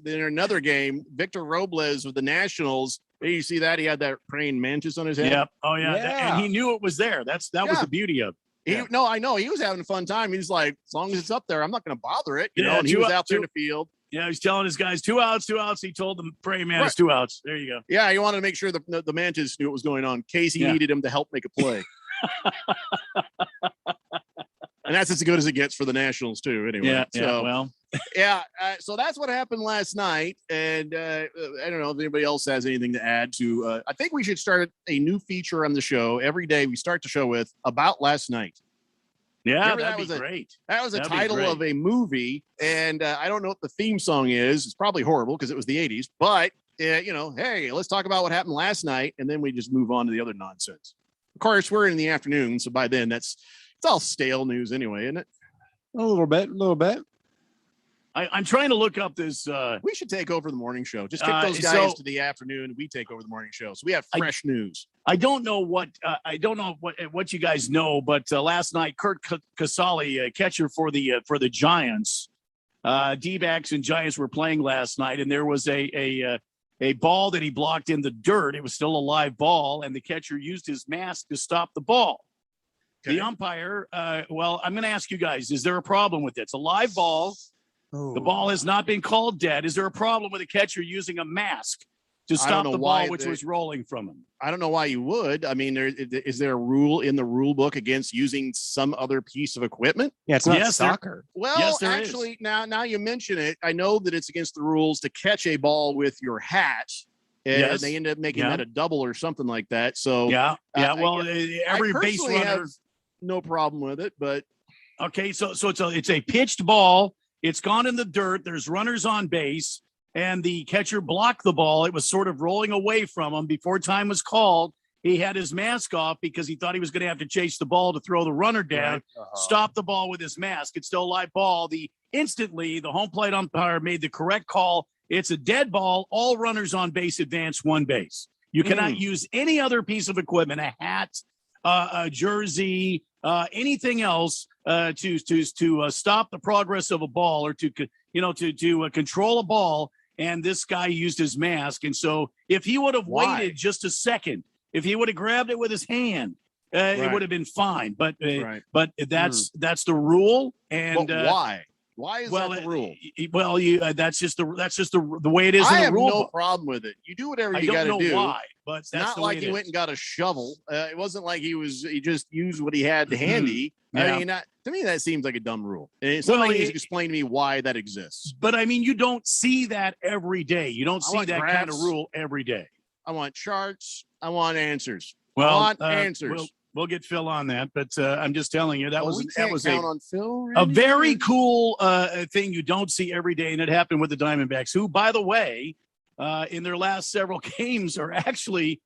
in another game, Victor Robles with the Nationals. Did you see that? He had that praying mantis on his head. Yep. Oh yeah. And he knew it was there. That was the beauty of it. No, I know. He was having a fun time. He's like, as long as it's up there, I'm not going to bother it. And he was out there in the field. Yeah, he's telling his guys 2 outs, 2 outs. He told them praying man, Right. it's 2 outs. There you go. Yeah, he wanted to make sure the Mantis knew what was going on in case he Yeah. needed him to help make a play. And that's as good as it gets for the Nationals too. Anyway, so that's what happened last night. And I don't know if anybody else has anything to add to. I think we should start a new feature on the show every day. We start the show with about last night. Yeah, Remember, that'd be great. That was a That'd be title great. of a movie, and I don't know what the theme song is. It's probably horrible because it was the '80s. But hey, let's talk about what happened last night, and then we just move on to the other nonsense. Of course, we're in the afternoon, so by then it's all stale news anyway, isn't it? A little bit. I'm trying to look up this. We should take over the morning show. Just kick those guys so- to the afternoon. We take over the morning show, so we have fresh news. I don't know what you guys know, but last night Kurt Casale, catcher for the Giants, D-backs and Giants were playing last night, and there was a ball that he blocked in the dirt. It was still a live ball, and the catcher used his mask to stop the ball. Okay. The umpire, I'm going to ask you guys: is there a problem with it? It's a live ball. The ball has not been called dead. Is there a problem with a catcher using a mask to I don't stop know the why ball which they- was rolling from him? I don't know why you would. I mean, is there a rule in the rule book against using some other piece of equipment? Yeah, it's not Yes, there- soccer. Well, Yes, there actually, now you mention it. I know that it's against the rules to catch a ball with your hat. And Yes. they end up making Yeah. that a double or something like that. So Yeah. Well, I every base personally runner. have no problem with it, but Okay, so it's a pitched ball. It's gone in the dirt. There's runners on base, and the catcher blocked the ball. It was sort of rolling away from him before time was called. He had his mask off because he thought he was going to have to chase the ball to throw the runner down. Stop the ball with his mask. It's still a live ball. Instantly, the home plate umpire made the correct call. It's a dead ball. All runners on base advance one base. You cannot use any other piece of equipment, a hat, a jersey, anything else to stop the progress of a ball or to control a ball. And this guy used his mask. And so if he would have Why? waited just a second, if he would have grabbed it with his hand, it Right. would have been fine. But Right. but that's the rule. And but why? Why is that the rule? That's just the way it is I in the have rule no book. problem with it. You do whatever I you got don't to know do. why, but It's that's not the way like it he is. went and got a shovel. It wasn't like he just used what he had handy. Yeah. I mean, to me, that seems like a dumb rule. And Well, somebody needs it- to explain to me why that exists. But I mean, you don't see that every day. You don't I see want that kind of graphs. rule every day. I want charts. I want answers. Well, I want answers. We'll get Phil on that, but I'm just telling you that Oh, was we that can't was count on Phil. a Randy? very cool thing you don't see every day, and it happened with the Diamondbacks, who, by the way, in their last several games are actually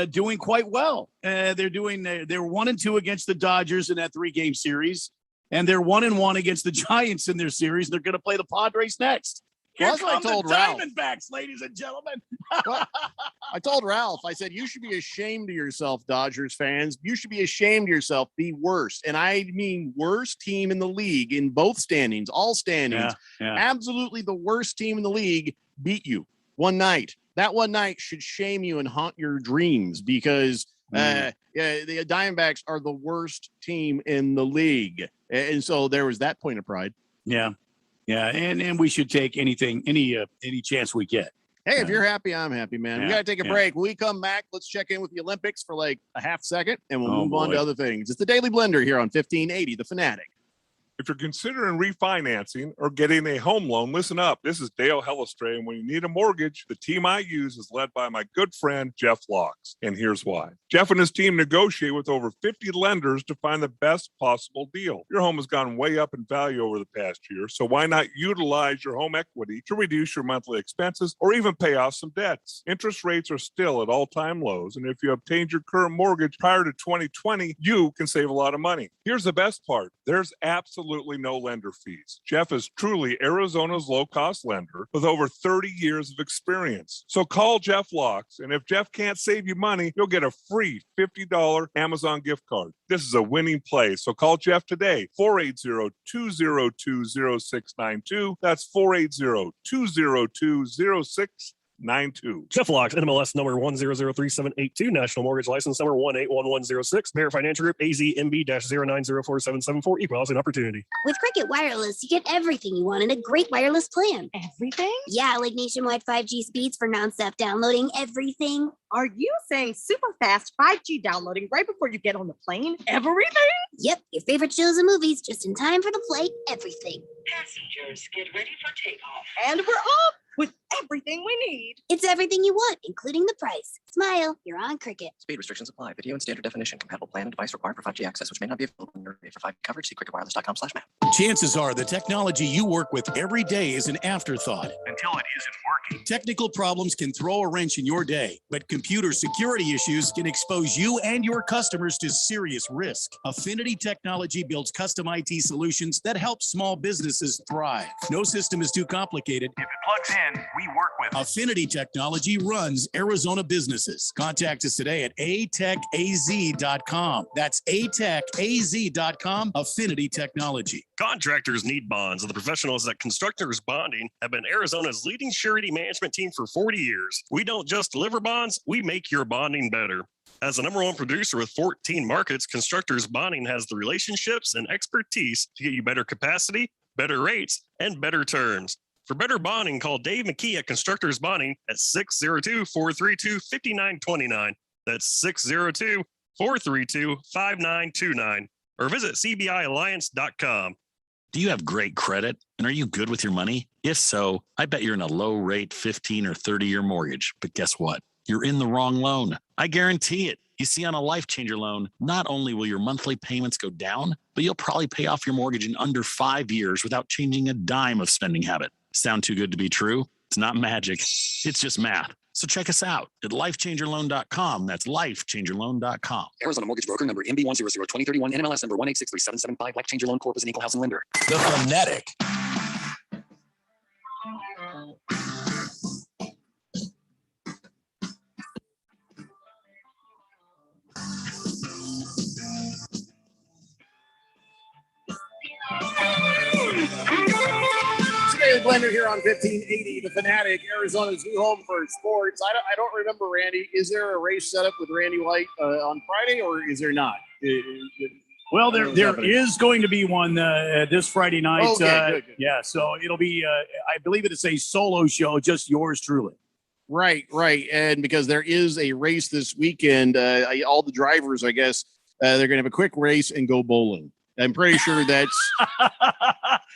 doing quite well. They're 1-2 against the Dodgers in that 3-game series, and they're 1-1 against the Giants in their series. They're going to play the Padres next. Here Well, that's what I come told the Ralph. Diamondbacks, ladies and gentlemen. Well, I told Ralph, I said, you should be ashamed of yourself, Dodgers fans. You should be ashamed of yourself. Be worst. And I mean worst team in the league in both standings, all standings. Yeah. Absolutely the worst team in the league beat you one night. That one night should shame you and haunt your dreams because the Diamondbacks are the worst team in the league. And so there was that point of pride. Yeah. Yeah, and we should take any chance we get. Hey, if you're happy, I'm happy, man. We Yeah, got to take a yeah. break. When we come back, let's check in with the Olympics for like a half second, and we'll Oh, move on boy. to other things. It's the Daily Blender here on 1580, The Fanatic. If you're considering refinancing or getting a home loan, listen up. This is Dale Hellestray, and when you need a mortgage, the team I use is led by my good friend, Jeff Locks. And here's why. Jeff and his team negotiate with over 50 lenders to find the best possible deal. Your home has gone way up in value over the past year, so why not utilize your home equity to reduce your monthly expenses or even pay off some debts? Interest rates are still at all-time lows, and if you obtained your current mortgage prior to 2020, you can save a lot of money. Here's the best part. There's absolutely no lender fees. Jeff is truly Arizona's low-cost lender with over 30 years of experience. So call Jeff Locks, and if Jeff can't save you money, you'll get a free $50 Amazon gift card. This is a winning play, so call Jeff today, 480-202-0692. That's 480-202-0692. Jeff Locks, NMLS number 1003782, National Mortgage License number 181106, Bear Financial Group, AZMB-09047774, Equal Housing Opportunity. With Cricket Wireless, you get everything you want in a great wireless plan. Everything? Yeah, like nationwide 5G speeds for nonstop downloading, everything. Are you saying super fast 5G downloading right before you get on the plane? Everything? Yep, your favorite shows and movies just in time for the flight, everything. Passengers, get ready for takeoff. And we're off with everything we need. It's everything you want, including the price. Smile, you're on Cricket. Speed restrictions apply. Video and standard definition. Compatible plan and device required for 5G access, which may not be available in your area for 5G coverage. See cricketwireless.com/map. Chances are the technology you work with every day is an afterthought. Until it isn't working. Technical problems can throw a wrench in your day, but computer security issues can expose you and your customers to serious risk. Affinity Technology builds custom IT solutions that help small businesses thrive. No system is too complicated. If it plugs in, we work with it. Affinity Technology runs Arizona businesses. Contact us today at atechaz.com. That's atechaz.com. Affinity Technology. Contractors need bonds, and the professionals at Constructors Bonding have been Arizona's leading surety management team for 40 years. We don't just deliver bonds, we make your bonding better. As the #1 producer with 14 markets, Constructors Bonding has the relationships and expertise to get you better capacity, better rates, and better terms. For better bonding, call Dave McKee at Constructors Bonding at 602-432-5929. That's 602-432-5929. Or visit cbialliance.com. Do you have great credit? And are you good with your money? If so, I bet you're in a low-rate 15 or 30-year mortgage. But guess what? You're in the wrong loan. I guarantee it. You see, on a Life Changer loan, not only will your monthly payments go down, but you'll probably pay off your mortgage in under 5 years without changing a dime of spending habit. Sound too good to be true? It's not magic. It's just math. So check us out at lifechangerloan.com. That's lifechangerloan.com. Arizona Mortgage Broker number MB1002031, NMLS number 1863775. Life Changer Loan Corp is an equal housing lender. The Phonetic. Daily Blender here on 1580, The Fanatic, Arizona's new home for sports. I don't remember, Randy. Is there a race set up with Randy White on Friday, or is there not? Well, there is going to be one this Friday night. Okay, good. Yeah, so it'll be, I believe it is a solo show, just yours truly. Right. And because there is a race this weekend, all the drivers, I guess, they're going to have a quick race and go bowling. I'm pretty sure that's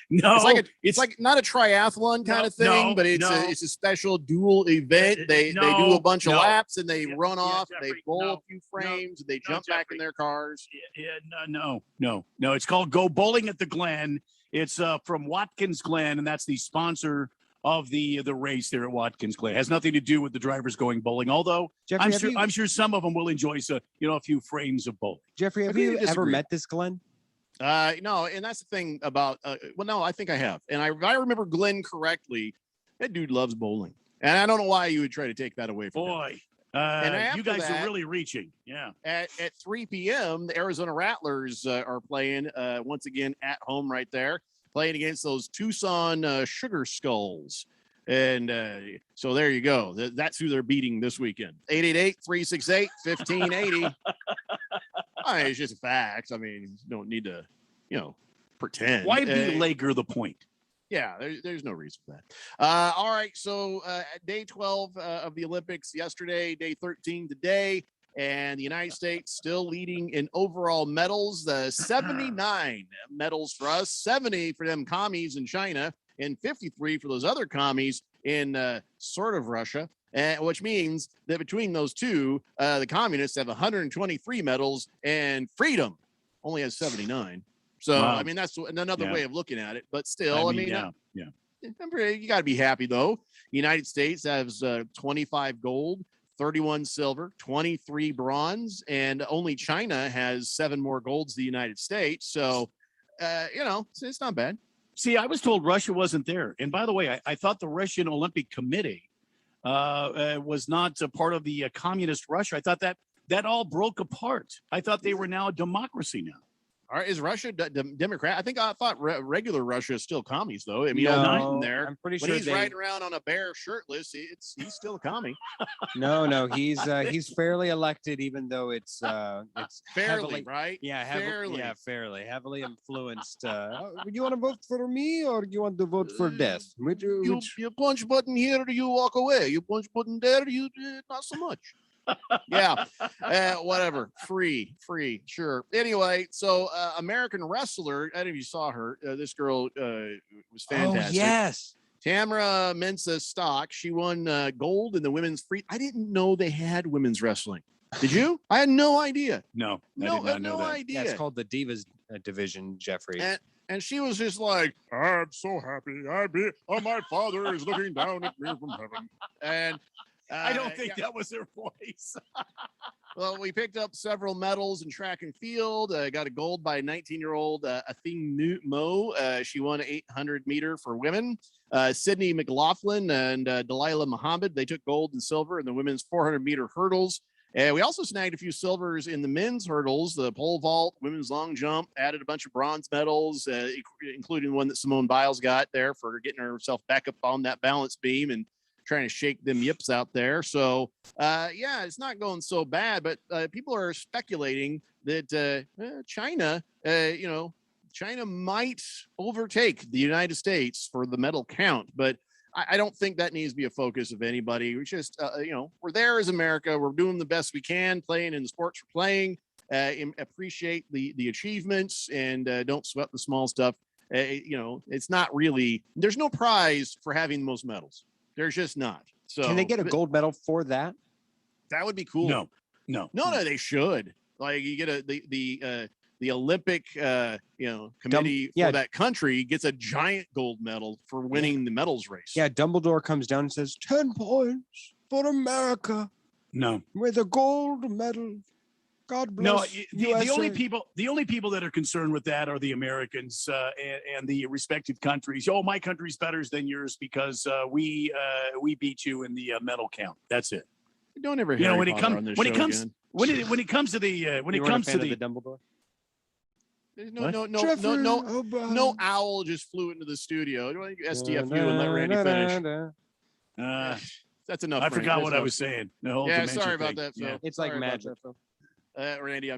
no. It's like not a triathlon kind of thing, but it's a special dual event. They do a bunch of laps and they run off. They bowl a few frames. They jump back in their cars. No. It's called Go Bowling at the Glen. It's from Watkins Glen, and that's the sponsor of the race there at Watkins Glen. It has nothing to do with the drivers going bowling. Although Jeffrey, I'm sure some of them will enjoy a few frames of bowling. Jeffrey, have you ever met this Glenn? No, and that's the thing about, no, I think I have. And if I remember Glenn correctly, that dude loves bowling. And I don't know why you would try to take that away from him. And you guys are really reaching. Yeah. At 3 p.m., the Arizona Rattlers are playing once again at home right there, playing against those Tucson Sugar Skulls. And so there you go. That's who they're beating this weekend. 888-368-1580. It's just a fact. I mean, you don't need to, pretend. Why belabor the point? Yeah, there's no reason for that. All right, so day 12 of the Olympics yesterday, day 13 today, and the United States still leading in overall medals. 79 medals for us, 70 for them commies in China, and 53 for those other commies in sort of Russia. Which means that between those two, the communists have 123 medals and freedom only has 79. So, wow. I mean, that's another way of looking at it. But still, you got to be happy, though. The United States has 25 gold, 31 silver, 23 bronze, and only China has 7 more golds than the United States. So, it's not bad. See, I was told Russia wasn't there. And by the way, I thought the Russian Olympic Committee was not a part of the communist Russia. I thought that all broke apart. I thought they were now a democracy now. All right, is Russia Democrat? I thought regular Russia is still commies, though. I mean, No, Biden there. I'm pretty when sure he's riding around on a bear shirtless, he's still a commie. No, he's fairly elected, even though it's Fairly, heavily, right? Yeah, fairly heavily influenced. You want to vote for me or you want to vote for death? You punch button here, you walk away. You punch button there, you not so much. Yeah, whatever. Free, sure. Anyway, so American wrestler. I don't know if you saw her. This girl was fantastic. Oh yes, Tamara Mensah Stock. She won gold in the women's free. I didn't know they had women's wrestling. Did you? I had no idea. No, I no, did not know no that. idea. Yeah, it's called the Divas division, Jeffrey. And she was just like, I'm so happy. My father is looking down at me from heaven. And I don't think that was her voice. Well, we picked up several medals in track and field. Got a gold by 19-year-old Athene Mo. She won 800 meter for women. Sydney McLaughlin and Delilah Muhammad, they took gold and silver in the women's 400 meter hurdles. And we also snagged a few silvers in the men's hurdles, the pole vault, women's long jump, added a bunch of bronze medals, including one that Simone Biles got there for getting herself back up on that balance beam and trying to shake them yips out there. So, yeah, it's not going so bad, but people are speculating that China, China might overtake the United States for the medal count, but I don't think that needs to be a focus of anybody. We just, we're there as America. We're doing the best we can, playing in the sports we're playing, appreciate the achievements and don't sweat the small stuff. It's not really, there's no prize for having the most medals. There's just not. So can they get a gold medal for that? That would be cool. No, they should. Like you get the Olympic, committee for that country gets a giant gold medal for winning the medals race. Yeah, Dumbledore comes down and says 10 points for America. No, with a gold medal. God bless. No, the only people that are concerned with that are the Americans and the respective countries. Oh, my country's better than yours because we beat you in the medal count. That's it. Don't ever. When it comes to the Dumbledore. No owl just flew into the studio. STFU and let Randy finish. That's enough. I forgot what I was saying. Sorry about that, Phil. Yeah. It's like magic. Randy,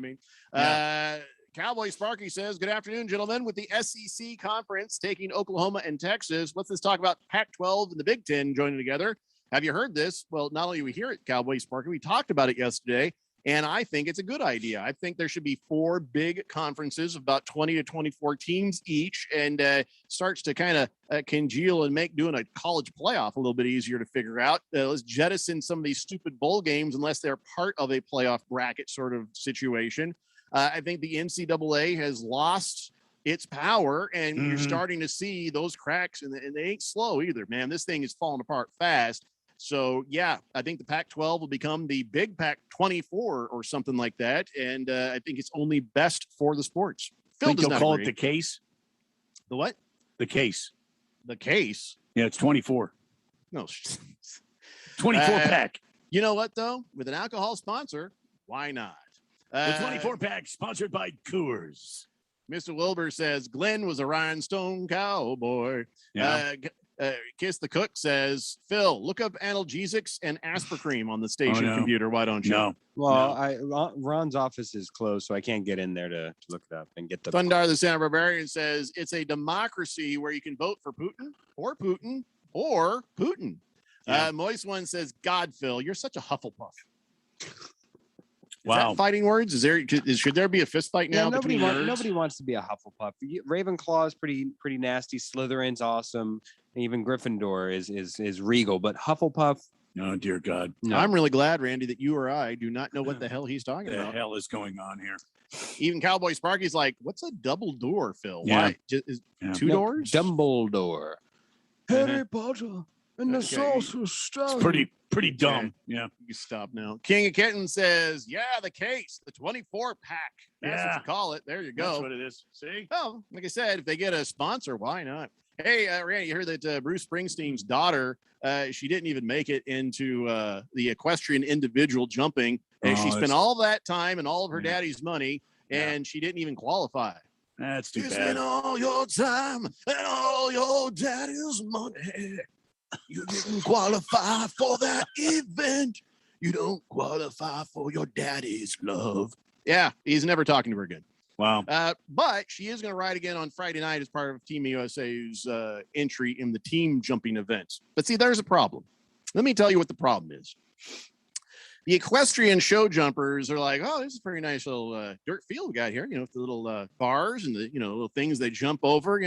Cowboy Sparky says, good afternoon, gentlemen. With the SEC conference taking Oklahoma and Texas, let's talk about Pac-12 and the Big Ten joining together. Have you heard this? Well, not only we hear it, Cowboy Sparky, we talked about it yesterday, and I think it's a good idea. I think there should be 4 big conferences of about 20 to 24 teams each, and starts to kind of congeal and make doing a college playoff a little bit easier to figure out. Let's jettison some of these stupid bowl games unless they're part of a playoff bracket sort of situation. I think the NCAA has lost its power, and you're starting to see those cracks, and they ain't slow either, man. This thing is falling apart fast. So, yeah, I think the Pac-12 will become the big Pac-24 or something like that. And I think it's only best for the sports. Phil does not call it the case. The what? The case. The case? Yeah, it's 24. No. 24 pack. You know what, though? With an alcohol sponsor, why not? The 24 pack sponsored by Coors. Mr. Wilbur says Glenn was a rhinestone cowboy. Yeah. Kiss the Cook says, Phil, look up analgesics and Aspercream on the station computer. Why don't you? No. Well, Ron's office is closed, so I can't get in there to look it up and get the. Thundar the Santa Barbarian says it's a democracy where you can vote for Putin or Putin or Putin. Yeah. Moist One says, God, Phil, you're such a Hufflepuff. Is Wow. that fighting words? Should there be a fist fight now? Nobody wants to be a Hufflepuff. Ravenclaw is pretty nasty. Slytherin's awesome. Even Gryffindor is regal, but Hufflepuff. Oh dear God! No. I'm really glad, Randy, that you or I do not know what the hell he's talking about. What the hell is going on here? Even Cowboy Sparky's like, "What's a double door, Phil? Yeah. Why? Two doors? Dumbledore. Harry Potter and the Sorcerer's Stone." It's pretty dumb. Yeah. You stop now. King of Kitten says, yeah, the case, the 24 pack. That's what you call it. There you go. That's what it is. See? Oh, like I said, if they get a sponsor, why not? Hey, Randy, you heard that Bruce Springsteen's daughter, she didn't even make it into the equestrian individual jumping. And she spent all that time and all of her daddy's money and she didn't even qualify. That's too You bad. spend all your time and all your daddy's money. You didn't qualify for that event. You don't qualify for your daddy's love. Yeah, he's never talking to her again. Wow. But she is going to ride again on Friday night as part of Team USA's entry in the team jumping events. But see, there's a problem. Let me tell you what the problem is. The equestrian show jumpers are like, oh, this is a pretty nice little dirt field we got here, with the little bars and the, little things they jump over,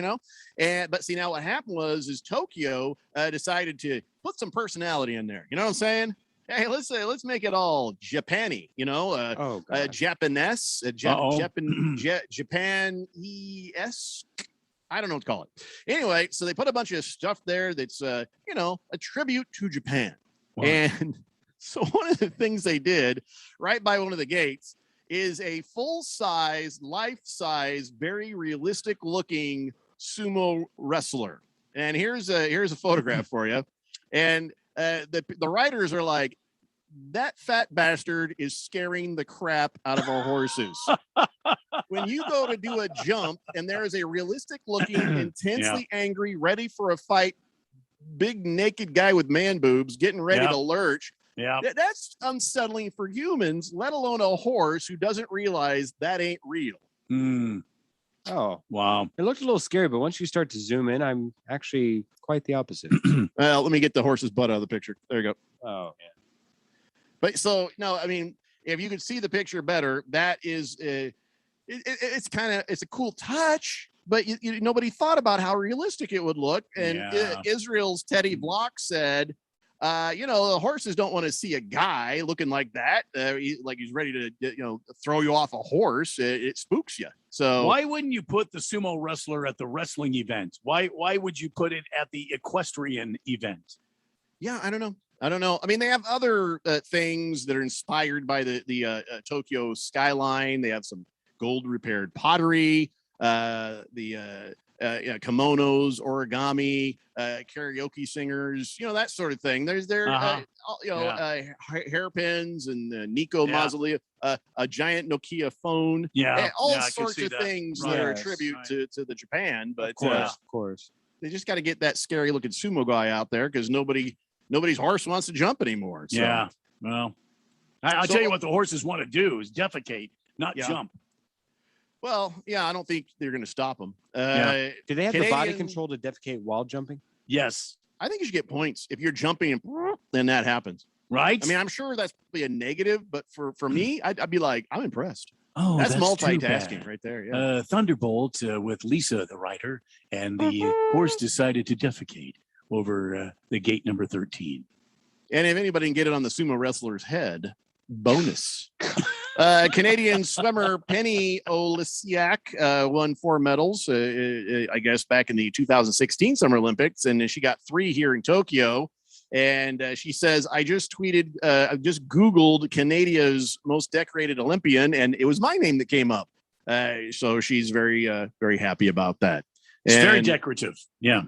but see, now what happened is Tokyo decided to put some personality in there. You know what I'm saying? Hey, let's make it all Japan-y, Japanese, Japan-esque. I don't know what to call it. Anyway, so they put a bunch of stuff there that's, a tribute to Japan. Wow. And so one of the things they did right by one of the gates is a full-size, life-size, very realistic-looking sumo wrestler. And here's a photograph for you. And the riders are like, that fat bastard is scaring the crap out of our horses. When you go to do a jump and there is a realistic-looking, intensely angry, ready for a fight, big naked guy with man boobs getting ready to lurch. Yeah, that's unsettling for humans, let alone a horse who doesn't realize that ain't real. Oh, wow. It looked a little scary, but once you start to zoom in, I'm actually quite the opposite. Well, let me get the horse's butt out of the picture. There you go. Oh, yeah. But so, no, I mean, if you could see the picture better, that is, it's a cool touch, but nobody thought about how realistic it would look. And Israel's Teddy Block said, the horses don't want to see a guy looking like that, like he's ready to, throw you off a horse. It spooks you. So why wouldn't you put the sumo wrestler at the wrestling event? Why would you put it at the equestrian event? Yeah, I don't know. I mean, they have other things that are inspired by the Tokyo skyline. They have some gold repaired pottery, kimonos, origami, karaoke singers, that sort of thing. There's hairpins and Nico mausoleum, a giant Nokia phone, all sorts of things that are a tribute to the Japan. But of course, they just got to get that scary looking sumo guy out there because nobody's horse wants to jump anymore. So. Yeah, well, I'll tell you what the horses want to do is defecate, not jump. Well, yeah, I don't think they're going to stop them. Do they have the body control to defecate while jumping? Yes. I think you should get points. If you're jumping, and then that happens. Right? I mean, I'm sure that's probably a negative, but for me, I'd be like, I'm impressed. Oh, that's multitasking bad. right there. Yeah. Thunderbolt with Lisa, the writer, and the horse decided to defecate over the gate number 13. And if anybody can get it on the sumo wrestler's head, bonus. Canadian swimmer Penny Olesiak won 4 medals, I guess, back in the 2016 Summer Olympics, and she got 3 here in Tokyo. And she says, I just Googled Canada's most decorated Olympian, and it was my name that came up. So she's very, very happy about that. It's very decorative. Yeah.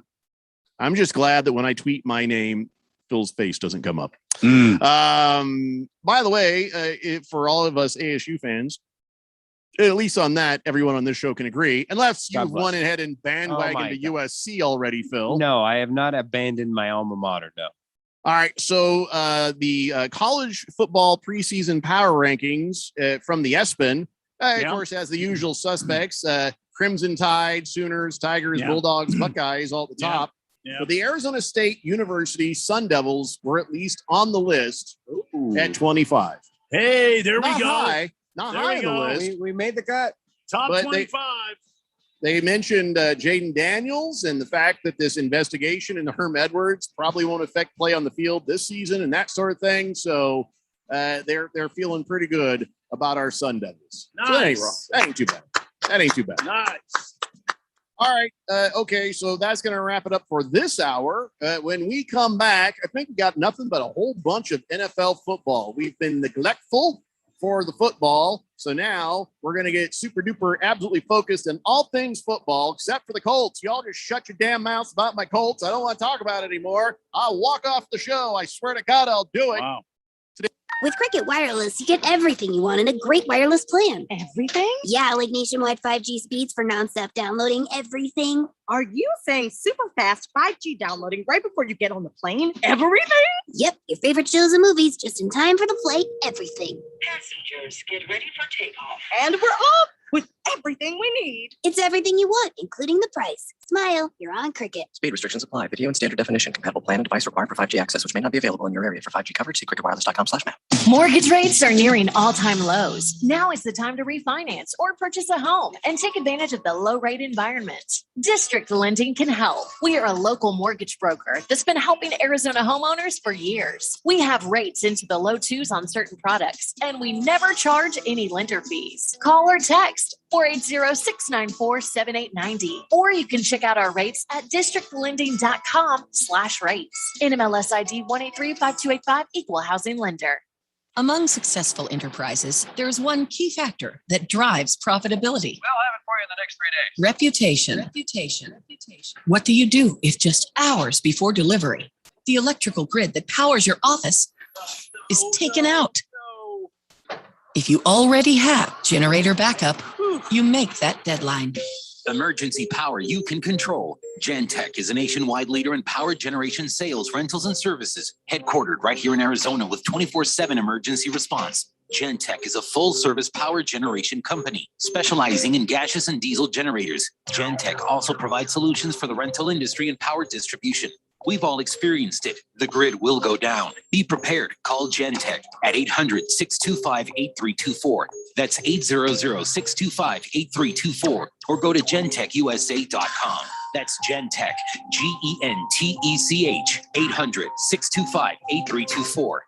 I'm just glad that when I tweet my name, Phil's face doesn't come up. By the way, for all of us ASU fans, at least on that, everyone on this show can agree, unless you've went ahead and bandwagoned to USC already, Phil. No, I have not abandoned my alma mater. No. All right. So the college football preseason power rankings from the ESPN, of course, has the usual suspects, Crimson Tide, Sooners, Tigers, Bulldogs, Buckeyes, all at the top. Yeah. But the Arizona State University Sun Devils were at least on the list at 25. Hey, there we go. Not high on the list. We made the cut. Top 25. They mentioned Jaden Daniels and the fact that this investigation into Herm Edwards probably won't affect play on the field this season and that sort of thing. So they're feeling pretty good about our Sun Devils. Nice. So that ain't too bad. That ain't too bad. Nice. All right. Okay. So that's going to wrap it up for this hour. When we come back, I think we got nothing but a whole bunch of NFL football. We've been neglectful for the football. So now we're going to get super duper absolutely focused on all things football, except for the Colts. Y'all just shut your damn mouths about my Colts. I don't want to talk about it anymore. I'll walk off the show. I swear to God, I'll do it. Wow. Today. With Cricket Wireless, you get everything you want in a great wireless plan. Everything? Yeah, like nationwide 5G speeds for nonstop downloading, everything. Are you saying super fast 5G downloading right before you get on the plane? Everything? Yep, your favorite shows and movies just in time for the flight, everything. Passengers, get ready for takeoff. And we're off with everything we need. It's everything you want, including the price. Smile, you're on Cricket. Speed restrictions apply. Video and standard definition. Compatible plan and device required for 5G access, which may not be available in your area. For 5G coverage, see cricketwireless.com/map. Mortgage rates are nearing all-time lows. Now is the time to refinance or purchase a home and take advantage of the low-rate environment. District Lending can help. We are a local mortgage broker that's been helping Arizona homeowners for years. We have rates into the low twos on certain products, and we never charge any lender fees. Call or text 480-694-7890, or you can check out our rates at districtlending.com/rates. NMLS ID 1835285, Equal Housing Lender. Among successful enterprises, there's one key factor that drives profitability. We'll have it for you in the next 3 days. Reputation. What do you do if just hours before delivery, the electrical grid that powers your office is taken out? If you already have generator backup, you make that deadline. Emergency power you can control. Gentech is a nationwide leader in power generation sales, rentals, and services. Headquartered right here in Arizona with 24/7 emergency response. Gentech is a full-service power generation company specializing in gaseous and diesel generators. Gentech also provides solutions for the rental industry and power distribution. We've all experienced it. The grid will go down. Be prepared. Call Gentech at 800-625-8324. That's 800-625-8324. Or go to gentechusa.com. That's Gentech, Gentech, 800-625-8324.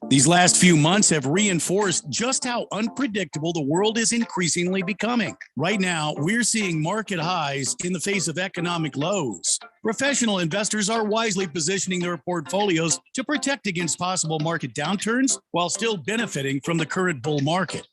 These last few months have reinforced just how unpredictable the world is increasingly becoming. Right now, we're seeing market highs in the face of economic lows. Professional investors are wisely positioning their portfolios to protect against possible market downturns while still benefiting from the current bull market.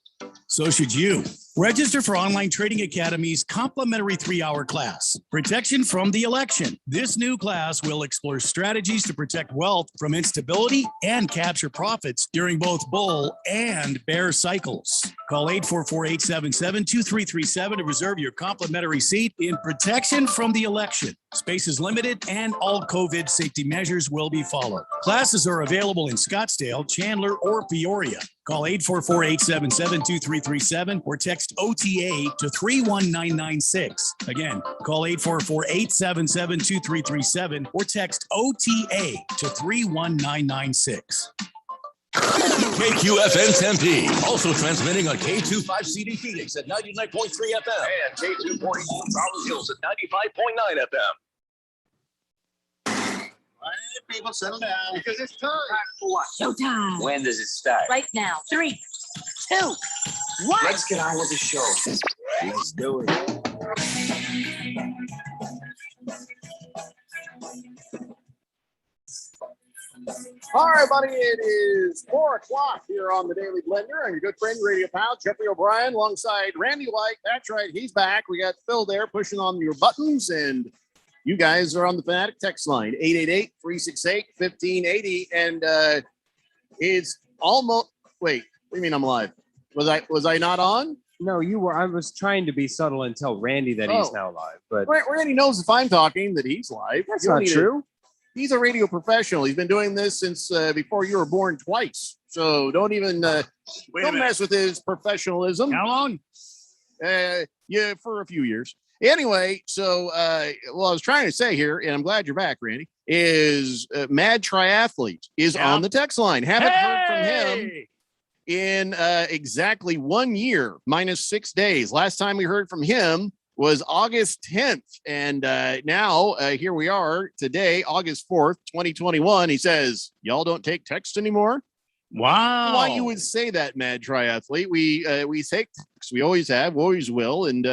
So should you. Register for Online Trading Academy's complimentary 3-hour class, Protection from the Election. This new class will explore strategies to protect wealth from instability and capture profits during both bull and bear cycles. Call 844-877-2337 to reserve your complimentary seat in Protection from the Election. Space is limited and all COVID safety measures will be followed. Classes are available in Scottsdale, Chandler, or Peoria. Call 844-877-2337 or text OTA to 31996. Again, call 844-877-2337 or text OTA to 31996. KQFN Tempe, also transmitting on K25CD Phoenix at 99.3 FM And K242 Charles Hills at 95.9 FM. All right, people, settle down. Because it's time. Showtime. When does it start? Right now. 3, 2, 1. Let's get on with the show. Let's do it. All right, buddy, it is 4 o'clock here on the Daily Blender. I'm your good friend, Radio Pal, Jeffrey O'Brien, alongside Randy White. That's right, he's back. We got Phil there pushing on your buttons, and you guys are on the Fanatic text line, 888-368-1580. And it's almost, wait, what do you mean I'm live? Was I not on? No, you were. I was trying to be subtle and tell Randy that he's now live, but Randy knows if I'm talking that he's live. That's not true. He's a radio professional. He's been doing this since before you were born twice. So don't even don't mess with his professionalism. How long? Yeah, for a few years. Anyway, so I was trying to say here, and I'm glad you're back, Randy, is Mad Triathlete is on the text line. Haven't heard from him in exactly 1 year, minus 6 days. Last time we heard from him was August 10th. And now here we are today, August 4th, 2021. He says, y'all don't take text anymore. Wow. Why you would say that, Mad Triathlete? We take text. We always have, always will. And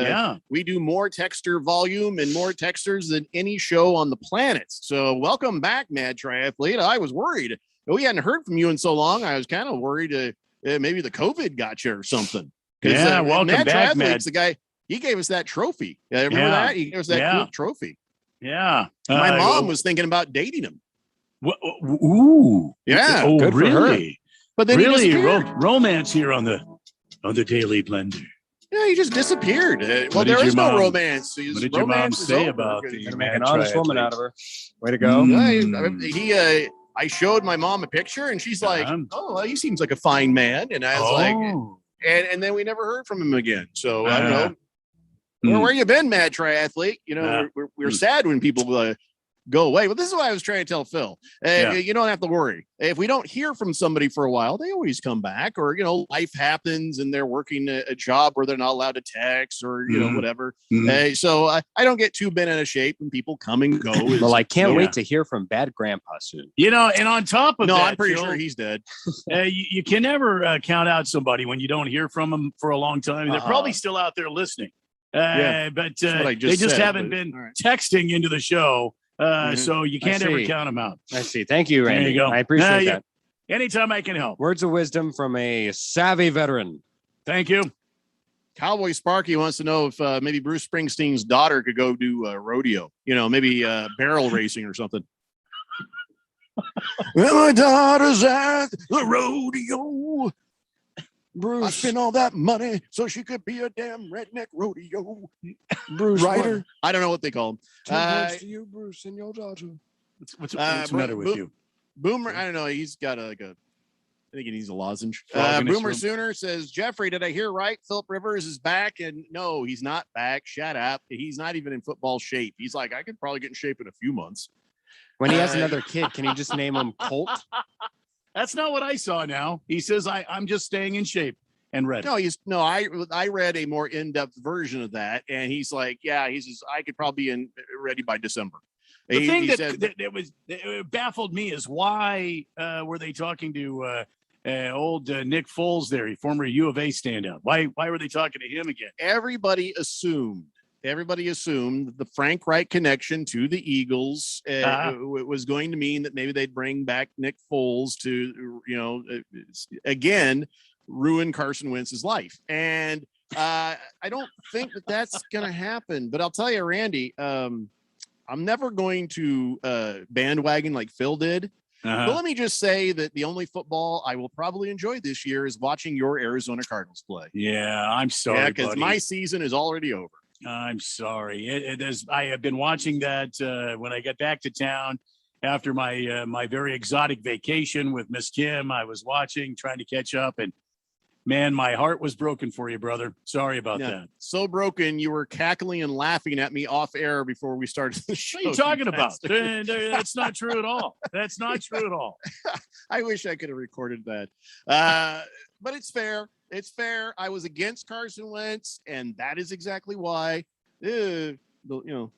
we do more texter volume and more texters than any show on the planet. So welcome back, Mad Triathlete. I was worried. We hadn't heard from you in so long. I was kind of worried maybe the COVID got you or something. Yeah, welcome Mad back, Triathlete's Mad. the guy. He gave us that trophy. Remember that? He gave us that cool trophy. Yeah. My mom was thinking about dating him. Ooh. Yeah. Oh, good for really? But then really he disappeared. romance here on the Daily Blender. Yeah, he just disappeared. Well, did there your is no mom- romance. What did your mom say about the Gonna make an honest woman out of her. Way to go. I showed my mom a picture, and she's like, "Oh, well, he seems like a fine man." And I was like, and then we never heard from him again. So I don't know. Where you been, mad triathlete? You know, we're sad when people go away. But this is what I was trying to tell Phil. You don't have to worry. If we don't hear from somebody for a while, they always come back. Or, life happens and they're working a job where they're not allowed to text or, whatever. So I don't get too bent out of shape when people come and go. Well, I can't wait to hear from Bad Grandpa soon. And on top of that, I'm pretty Phil, sure he's dead. you can never count out somebody when you don't hear from them for a long time. They're probably still out there listening. But they just haven't been texting into the show. So you can't ever count them out. I see. Thank you, Randy. There you go. I appreciate that. Anytime I can help. Words of wisdom from a savvy veteran. Thank you. Cowboy Sparky wants to know if maybe Bruce Springsteen's daughter could go do rodeo. Maybe barrel racing or something. Well, my daughter's at the rodeo. Bruce, I spent all that money so she could be a damn redneck rodeo. Bruce Rider. I don't know what they call him. To you, Bruce, and your daughter. What's the matter with you? Boomer, I don't know. He's got I think he needs a lozenge. Frog in his Boomer room. Sooner says, Jeffrey, did I hear right? Philip Rivers is back. And no, he's not back. Shut up. He's not even in football shape. He's like, I could probably get in shape in a few months. When he has another kid, can you just name him Colt? That's not what I saw now. He says, I'm just staying in shape and ready. No, I read a more in-depth version of that. And he's like, yeah, he says, I could probably be ready by December. The thing that baffled me is why were they talking to old Nick Foles there, former U of A standout? Why were they talking to him again? Everybody assumed the Frank Reich connection to the Eagles was going to mean that maybe they'd bring back Nick Foles to, again, ruin Carson Wentz's life. And I don't think that that's going to happen. But I'll tell you, Randy, I'm never going to bandwagon like Phil did. But let me just say that the only football I will probably enjoy this year is watching your Arizona Cardinals play. Yeah, I'm sorry, because my season is already over. I'm sorry. It is. I have been watching that when I get back to town after my very exotic vacation with Miss Kim. I was watching, trying to catch up, and man, my heart was broken for you, brother. Sorry about that. So broken, you were cackling and laughing at me off air before we started the show. What are you talking about? That's not true at all. That's not true at all. I wish I could have recorded that. But it's fair. It's fair. I was against Carson Wentz, and that is exactly why. The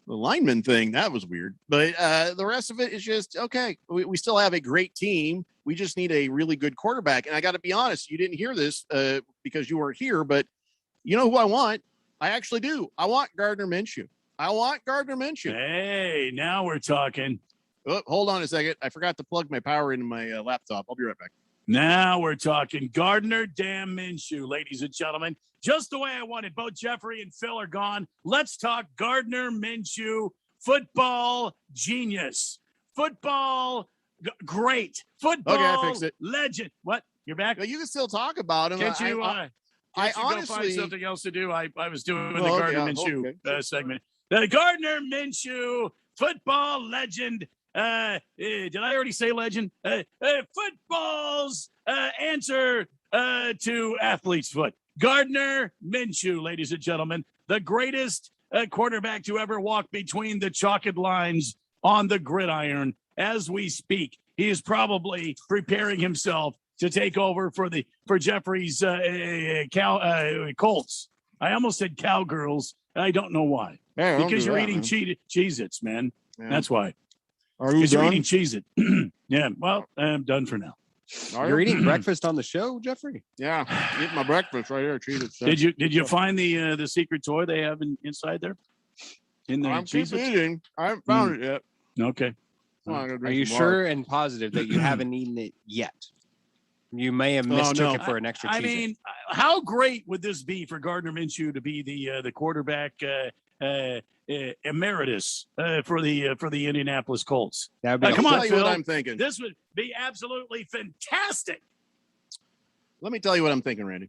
lineman thing, that was weird. But the rest of it is just, okay, we still have a great team. We just need a really good quarterback. And I got to be honest, you didn't hear this because you weren't here, but you know who I want? I actually do. I want Gardner Minshew. Hey, now we're talking. Oh, hold on a second. I forgot to plug my power into my laptop. I'll be right back. Now we're talking Gardner damn Minshew, ladies and gentlemen. Just the way I wanted. Both Jeffrey and Phil are gone. Let's talk Gardner Minshew, football genius, football great, football okay, I fixed it. Legend. What? You're back? You can still talk about him. Can't you? I honestly go find something else to do. I was doing the Gardner Minshew segment. The Gardner Minshew, football legend. Did I already say legend? Football's answer to athlete's foot. Gardner Minshew, ladies and gentlemen, the greatest quarterback to ever walk between the chalked lines on the gridiron. As we speak, he is probably preparing himself to take over for Jeffrey's Colts. I almost said Cowgirls. I don't know why. Yeah, because you're eating Cheez-Its, man. Yeah. That's why. Are you Because you're done? eating Cheez-It. Yeah, well, I'm done for now. You're eating breakfast on the show, Jeffrey? Yeah, eat my breakfast right here. Cheez-Its. Did you find the secret toy they have inside there? In the I'm keep Cheez-Its? eating. I haven't found it yet. Okay. Are you sure and positive that you haven't eaten it yet? You may have mistook it for an extra I Cheez-It. mean, how great would this be for Gardner Minshew to be the quarterback emeritus for the Indianapolis Colts? That would be come on, tell you Phil. what I'm thinking. This would be absolutely fantastic. Let me tell you what I'm thinking, Randy.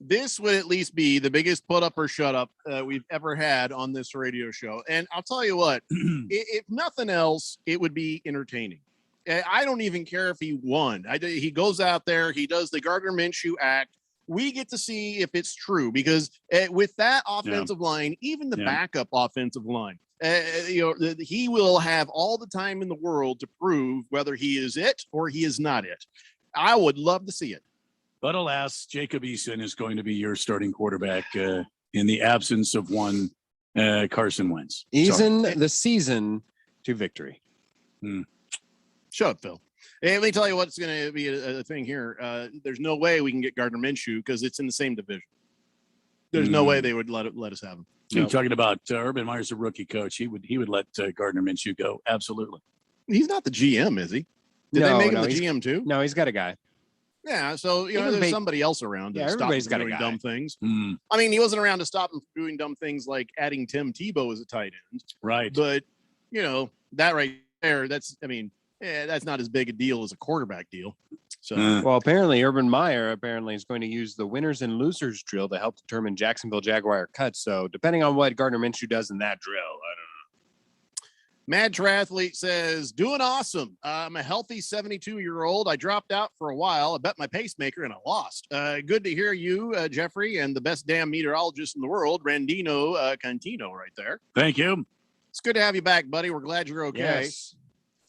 This would at least be the biggest put up or shut up we've ever had on this radio show. And I'll tell you what, if nothing else, it would be entertaining. I don't even care if he won. He goes out there, he does the Gardner Minshew act. We get to see if it's true because with that offensive line, even the backup offensive line, he will have all the time in the world to prove whether he is it or he is not it. I would love to see it. But alas, Jacob Eason is going to be your starting quarterback in the absence of one Carson Wentz. Eason the season to victory. Shut up, Phil. Hey, let me tell you what's going to be a thing here. There's no way we can get Gardner Minshew because it's in the same division. There's no way they would let us have him. You're talking about Urban Meyer's a rookie coach. He would let Gardner Minshew go. Absolutely. He's not the GM, is he? Did they make him the GM too? No, he's got a guy. Yeah, so there's somebody else around. Yeah, to stop everybody's him got from a doing guy. dumb things. I mean, he wasn't around to stop him from doing dumb things like adding Tim Tebow as a tight end. Right. But that right there, that's not as big a deal as a quarterback deal. So well, apparently Urban Meyer is going to use the winners and losers drill to help determine Jacksonville Jaguar cuts. So depending on what Gardner Minshew does in that drill, I don't know. Mad Triathlete says, doing awesome. I'm a healthy 72-year-old. I dropped out for a while. I bet my pacemaker and I lost. Good to hear you, Jeffrey, and the best damn meteorologist in the world, Randino Cantino right there. Thank you. It's good to have you back, buddy. We're glad you're okay. Yes.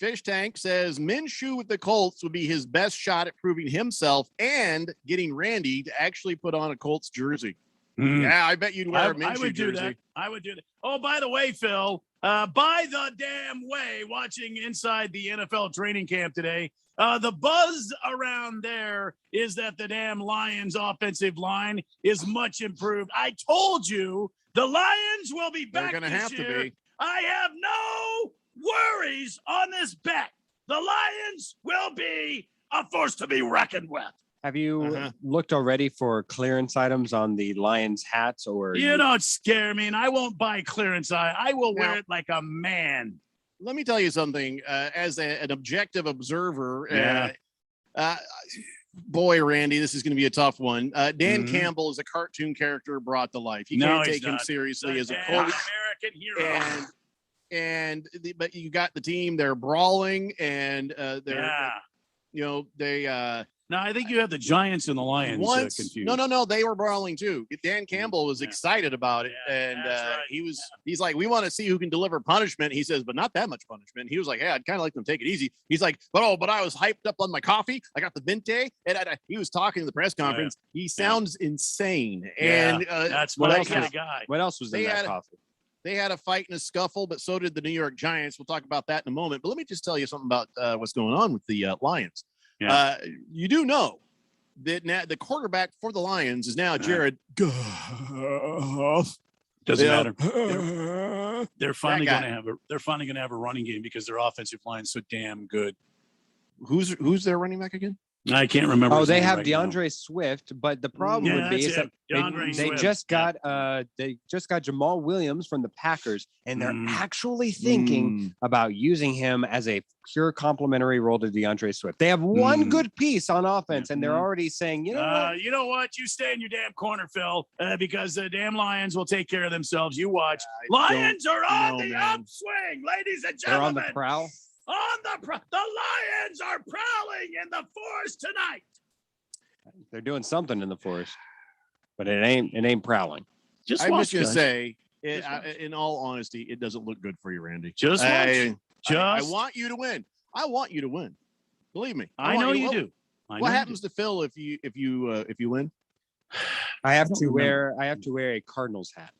Fish Tank says Minshew with the Colts would be his best shot at proving himself and getting Randy to actually put on a Colts jersey. Yeah, I bet you'd wear a Minshew I would do jersey. that. I would do that. Oh, by the way, Phil, by the damn way, watching inside the NFL training camp today, the buzz around there is that the damn Lions offensive line is much improved. I told you the Lions will be back. They're going to have to be. I have no worries on this bet. The Lions will be a force to be reckoned with. Have you looked already for clearance items on the Lions hats or You don't scare me, and I won't buy clearance. I will wear Now- it like a man. Let me tell you something. As an objective observer, boy, Randy, this is going to be a tough one. Dan Campbell is a cartoon character brought to life. You No, can't he's take him not. seriously as a Damn coach. American hero. But you got the team. They're brawling, and No, I think you have the Giants and the Lions confused. No, they were brawling too. Dan Campbell was excited about it, and he's like, we want to see who can deliver punishment. He says, but not that much punishment. He was like, hey, I'd kind of like them to take it easy. He's like, but I was hyped up on my coffee. I got the Vente, and he was talking in the press conference. He sounds insane, and that's what my else kind was- of guy. What else was in that coffee? They had a fight and a scuffle, but so did the New York Giants. We'll talk about that in a moment. But let me just tell you something about what's going on with the Lions. Yeah. You do know that now the quarterback for the Lions is now Jared Goff. Doesn't Yeah. matter. They're finally That going guy. to have a running game because their offensive line's so damn good. Who's their running back again? I can't remember. Oh, his they name have right now. DeAndre Swift, but the problem Yeah, would be that's is that it. DeAndre they Swift. just got Jamal Williams from the Packers, and they're actually thinking about using him as a pure complementary role to DeAndre Swift. They have one good piece on offense, and they're already saying, you know what? You stay in your damn corner, Phil, because the damn Lions will take care of themselves. You watch. Lions are on the upswing, ladies and they're on gentlemen. the prowl. The Lions are prowling in the forest tonight. They're doing something in the forest, but it ain't prowling. I'm just gonna say, in all honesty, it doesn't look good for you, Randy. I want you to win. I want you to win. Believe me. I want know you What- do. I know What you happens to Phil if you win? I have to wear a Cardinals hat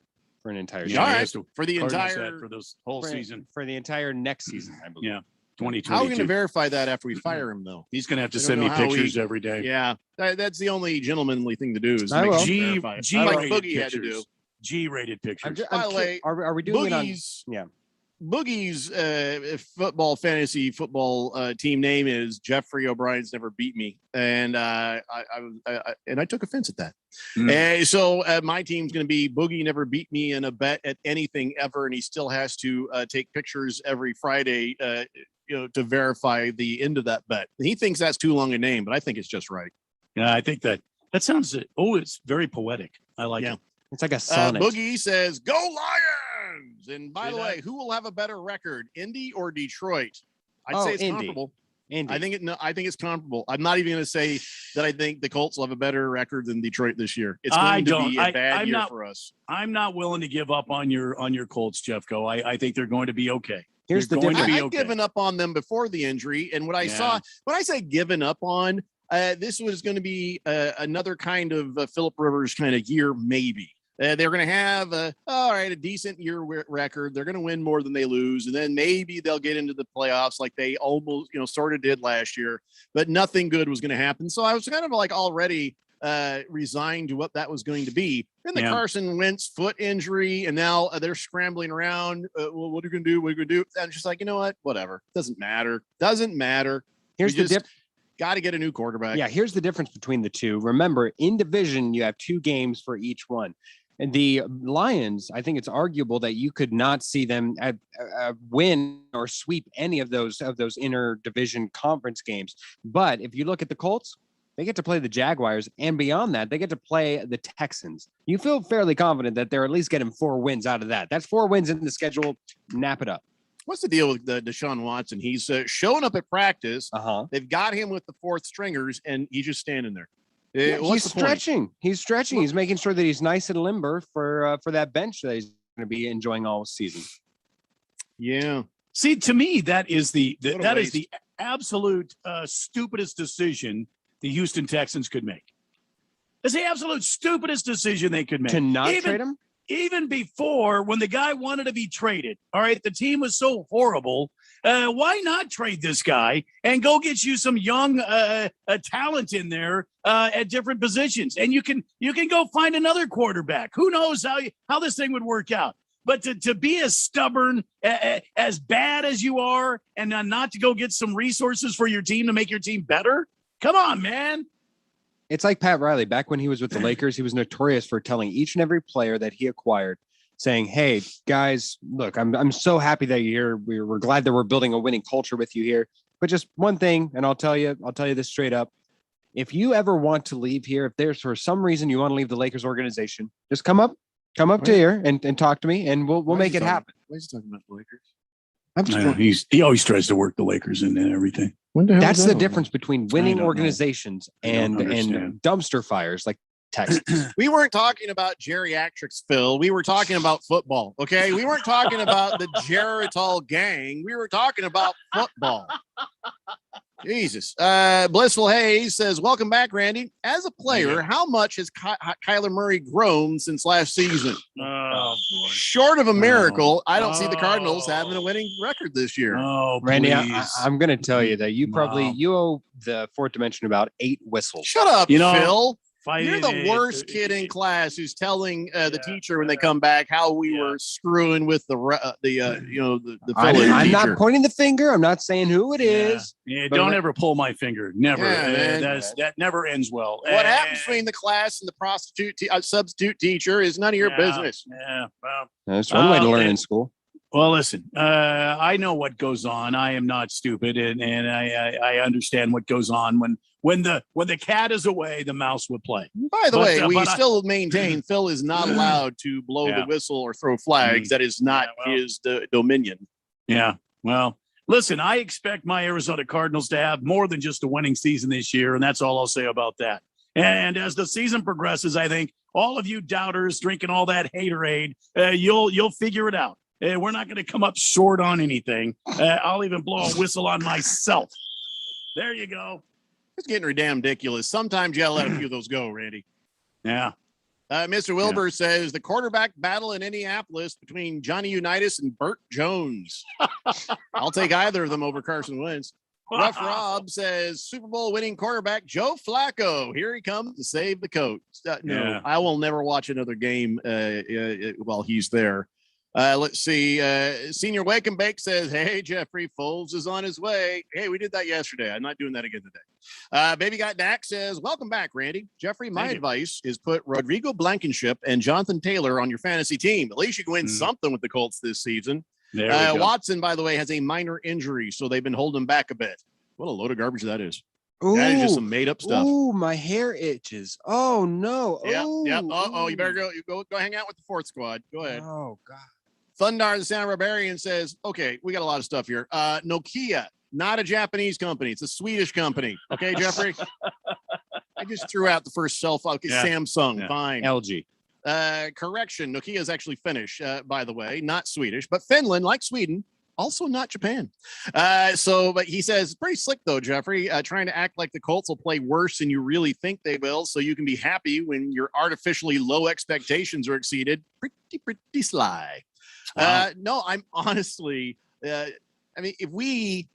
for an entire Yeah, season. all right. For the Cardinals entire hat for this whole For- season. for the entire next season, I believe. Yeah. 2022. How are we going to verify that after we fire him, though? He's going to have to I don't send me know how pictures every day. Yeah, that's the only gentlemanly thing to do is I make will. sure you verify it. Like Boogie had to do. G-rated pictures. By the way, are we doing Boogie's, it on? Yeah. Boogie's fantasy football team name is Jeffrey O'Brien's Never Beat Me, and I took offense at that. So my team's going to be Boogie Never Beat Me in a bet at anything ever, and he still has to take pictures every Friday, to verify the end of that bet. He thinks that's too long a name, but I think it's just right. Yeah, I think that sounds. It's very poetic. I like it. It's like a sonnet. Boogie says, "Go Lions!" And by the way, who will have a better record, Indy or Detroit? I'd say it's Indy. comparable. Indy. I think it's comparable. I'm not even going to say that I think the Colts will have a better record than Detroit this year. It's going to be a bad year for us. I'm not willing to give up on your Colts, Jeffco. I think they're going to be okay. Here's the difference. I've given up on them before the injury, and what I saw when I say given up on, this was going to be another kind of Phillip Rivers kind of year, maybe. They're going to have a decent year record. They're going to win more than they lose, and then maybe they'll get into the playoffs like they almost, sort of did last year. But nothing good was going to happen. So I was kind of like already resigned to what that was going to be. Then the Carson Wentz foot injury, and now they're scrambling around. Well, what are you going to do? What are you going to do? And I'm just like, you know what? Whatever. Doesn't matter. Here's the difference. Got to get a new quarterback. Yeah, here's the difference between the two. Remember, in division, you have 2 games for each one. And the Lions, I think it's arguable that you could not see them win or sweep any of those inter-division conference games. But if you look at the Colts, they get to play the Jaguars, and beyond that, they get to play the Texans. You feel fairly confident that they're at least getting 4 wins out of that. That's 4 wins in the schedule. Nap it up. What's the deal with Deshaun Watson? He's showing up at practice. They've got him with the 4th stringers, and he's just standing there. He's stretching. He's stretching. He's making sure that he's nice and limber for that bench that he's going to be enjoying all season. Yeah. See, to me, that is the absolute stupidest decision the Houston Texans could make. It's the absolute stupidest decision they could make. To not trade him? Even before, when the guy wanted to be traded, all right, the team was so horrible. Why not trade this guy and go get you some young talent in there at different positions? And you can go find another quarterback. Who knows how this thing would work out? But to be as stubborn, as bad as you are, and not to go get some resources for your team to make your team better? Come on, man. It's like Pat Riley. Back when he was with the Lakers, he was notorious for telling each and every player that he acquired, saying, "Hey, guys, look, I'm so happy that you're here. We're glad that we're building a winning culture with you here. But just one thing, and I'll tell you this straight up. If you ever want to leave here, if there's for some reason you want to leave the Lakers organization, just come up to here and talk to me, and we'll make it happen." Why is he talking about the Lakers? He always tries to work the Lakers and everything. That's the difference between winning organizations and dumpster fires like Texas. We weren't talking about geriatrics, Phil. We were talking about football. Okay. We weren't talking about the Geritol gang. We were talking about football. Jesus. Blissful Hayes says, "Welcome back, Randy. As a player, how much has Kyler Murray grown since last season?" Oh, boy. Short of a miracle, I don't see the Cardinals having a winning record this year. Oh, Randy, I'm going to tell you that you owe the 4th dimension about 8 whistles. Shut up, Phil. fight You're the worst kid in class who's telling the teacher when they come back how we were screwing with the I'm not pointing the finger. I'm not saying who it is. Yeah, don't ever pull my finger. Never. That never ends well. What happens between the class and the prostitute substitute teacher is none of your business. Yeah, well, that's one way to learn in school. Well, listen, I know what goes on. I am not stupid, and I understand what goes on when the cat is away, the mouse will play. By the way, we still maintain Phil is not allowed to blow the whistle or throw flags. That is not his dominion. Yeah. Well, listen, I expect my Arizona Cardinals to have more than just a winning season this year, and that's all I'll say about that. And as the season progresses, I think all of you doubters drinking all that haterade, you'll figure it out. We're not going to come up short on anything. I'll even blow a whistle on myself. There you go. It's getting ridiculous. Sometimes you got to let a few of those go, Randy. Yeah. Mr. Wilbur says the quarterback battle in Indianapolis between Johnny Unitas and Burt Jones. I'll take either of them over Carson Wentz. Rough Rob says Super Bowl winning quarterback Joe Flacco. Here he comes to save the coach. No, I will never watch another game while he's there. Let's see. Senior Wake and Bake says, "Hey, Jeffrey, Foles is on his way." Hey, we did that yesterday. I'm not doing that again today. Baby Got Dak says, "Welcome back, Randy. Jeffrey, my advice is put Rodrigo Blankenship and Jonathan Taylor on your fantasy team. At least you can win something with the Colts this season." There we go. Watson, by the way, has a minor injury, so they've been holding him back a bit. What a load of garbage that is. That is just some made up stuff. Ooh, my hair itches. Oh no. Yep. Ooh, Uh-oh, you ooh. better go hang out with the fourth squad. Go ahead. Oh God. Thundar the Santa Barbarian says, okay, we got a lot of stuff here. Nokia, not a Japanese company. It's a Swedish company. Okay, Jeffrey? I just threw out the first cell phone. Okay, Yeah. Samsung, Yeah. fine. LG. Correction, Nokia is actually Finnish, by the way, not Swedish, but Finland, like Sweden, also not Japan. But he says, pretty slick though, Jeffrey, trying to act like the Colts will play worse than you really think they will, so you can be happy when your artificially low expectations are exceeded. Pretty sly. Wow. No, I'm honestly, if we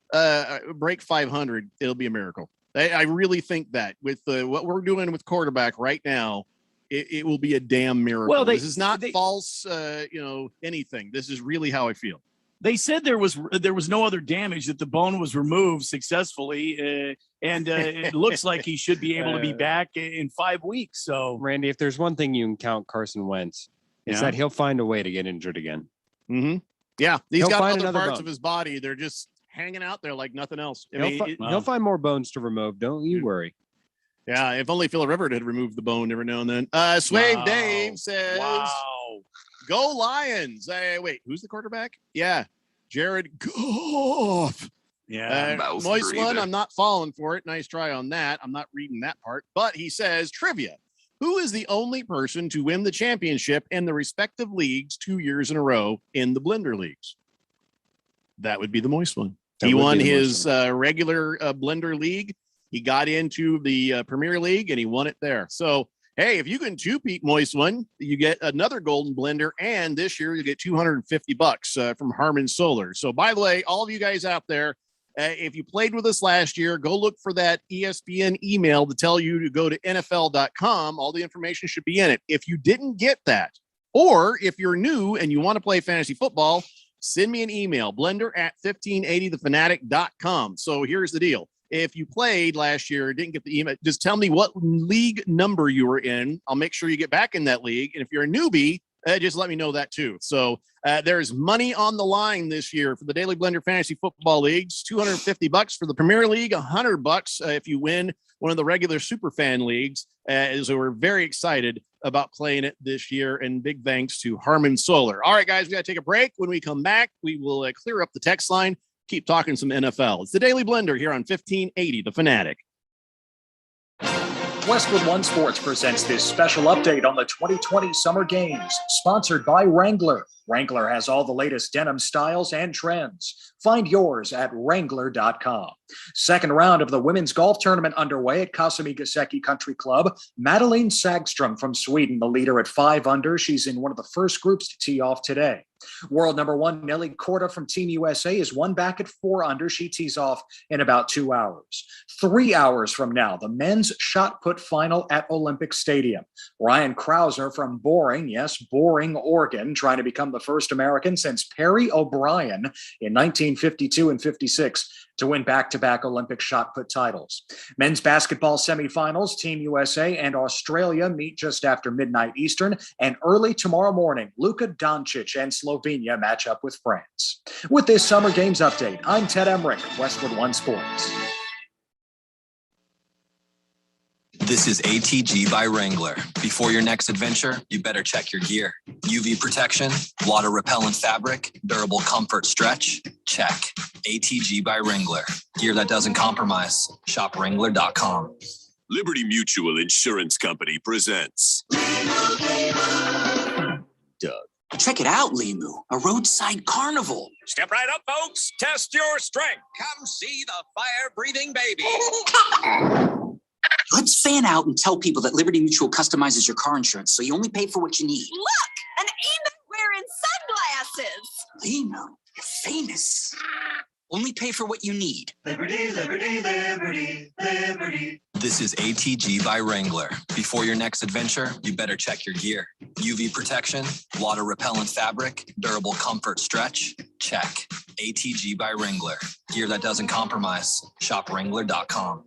break 500, it'll be a miracle. I really think that with what we're doing with quarterback right now, it will be a damn miracle. Well, this is not false, anything. This is really how I feel. They said there was no other damage, that the bone was removed successfully, and it looks like he should be able to be back in 5 weeks. So, Randy, if there's one thing you can count Carson Wentz, it's Yeah. that he'll find a way to get injured again. Mm-hmm. Yeah, he's He'll got find other another parts bone. of his body. They're just hanging out there like nothing else. He'll find more bones to remove. Don't you worry. Yeah, if only Phil Rivers had removed the bone every now and then. Swave Wow. Dave says, wow. Go Lions. Wait, who's the quarterback? Yeah, Jared Goff. Yeah. Mouth Moist one, breather. I'm not falling for it. Nice try on that. I'm not reading that part. But he says, trivia. Who is the only person to win the championship in the respective leagues 2 years in a row in the Blender leagues? That would be the Moist one. That He would be won the his Moist regular Blender league. He got into the Premier League and he won it there. So, hey, if you can two-peat Moist one, you get another golden blender. And this year you get $250 from Harman Solar. So, by the way, all of you guys out there, if you played with us last year, go look for that ESPN email to tell you to go to NFL.com. All the information should be in it. If you didn't get that, or if you're new and you want to play fantasy football, send me an email, blender@1580thefanatic.com. So here's the deal. If you played last year, didn't get the email, just tell me what league number you were in. I'll make sure you get back in that league. And if you're a newbie, just let me know that too. So there's money on the line this year for the Daily Blender Fantasy Football Leagues. $250 for the Premier League, $100 if you win one of the regular super fan leagues. So we're very excited about playing it this year, and big thanks to Harman Solar. All right, guys, we got to take a break. When we come back, we will clear up the text line, keep talking some NFL. It's the Daily Blender here on 1580 The Fanatic. Westwood One Sports presents this special update on the 2020 Summer Games, sponsored by Wrangler. Wrangler has all the latest denim styles and trends. Find yours at Wrangler.com. Second round of the women's golf tournament underway at Kasamigaseki Country Club. Madeline Sagstrom from Sweden, the leader at 5 under. She's in one of the first groups to tee off today. World number 1, Nelly Korda from Team USA is one back at 4 under. She tees off in about 2 hours. 3 hours from now, the men's shot put final at Olympic Stadium. Ryan Krauser from Boring, yes, Boring, Oregon, trying to become the first American since Perry O'Brien in 1952 and 56 to win back-to-back Olympic shot put titles. Men's basketball semifinals, Team USA and Australia meet just after midnight Eastern, and early tomorrow morning, Luka Doncic and Slovenia match up with France. With this Summer Games update, I'm Ted Emmerich, Westwood One Sports. This is ATG by Wrangler. Before your next adventure, you better check your gear. UV protection, water repellent fabric, durable comfort stretch, check. ATG by Wrangler. Gear that doesn't compromise. Shop Wrangler.com. Liberty Mutual Insurance Company presents. Doug. Check it out, Limu, a roadside carnival. Step right up, folks. Test your strength. Come see the fire-breathing baby. Let's fan out and tell people that Liberty Mutual customizes your car insurance, so you only pay for what you need. Look, an Emu wearing sunglasses. Limu, you're famous. Only pay for what you need. Liberty, liberty, liberty, liberty. This is ATG by Wrangler. Before your next adventure, you better check your gear. UV protection, water repellent fabric, durable comfort stretch, check. ATG by Wrangler. Gear that doesn't compromise. Shop Wrangler.com.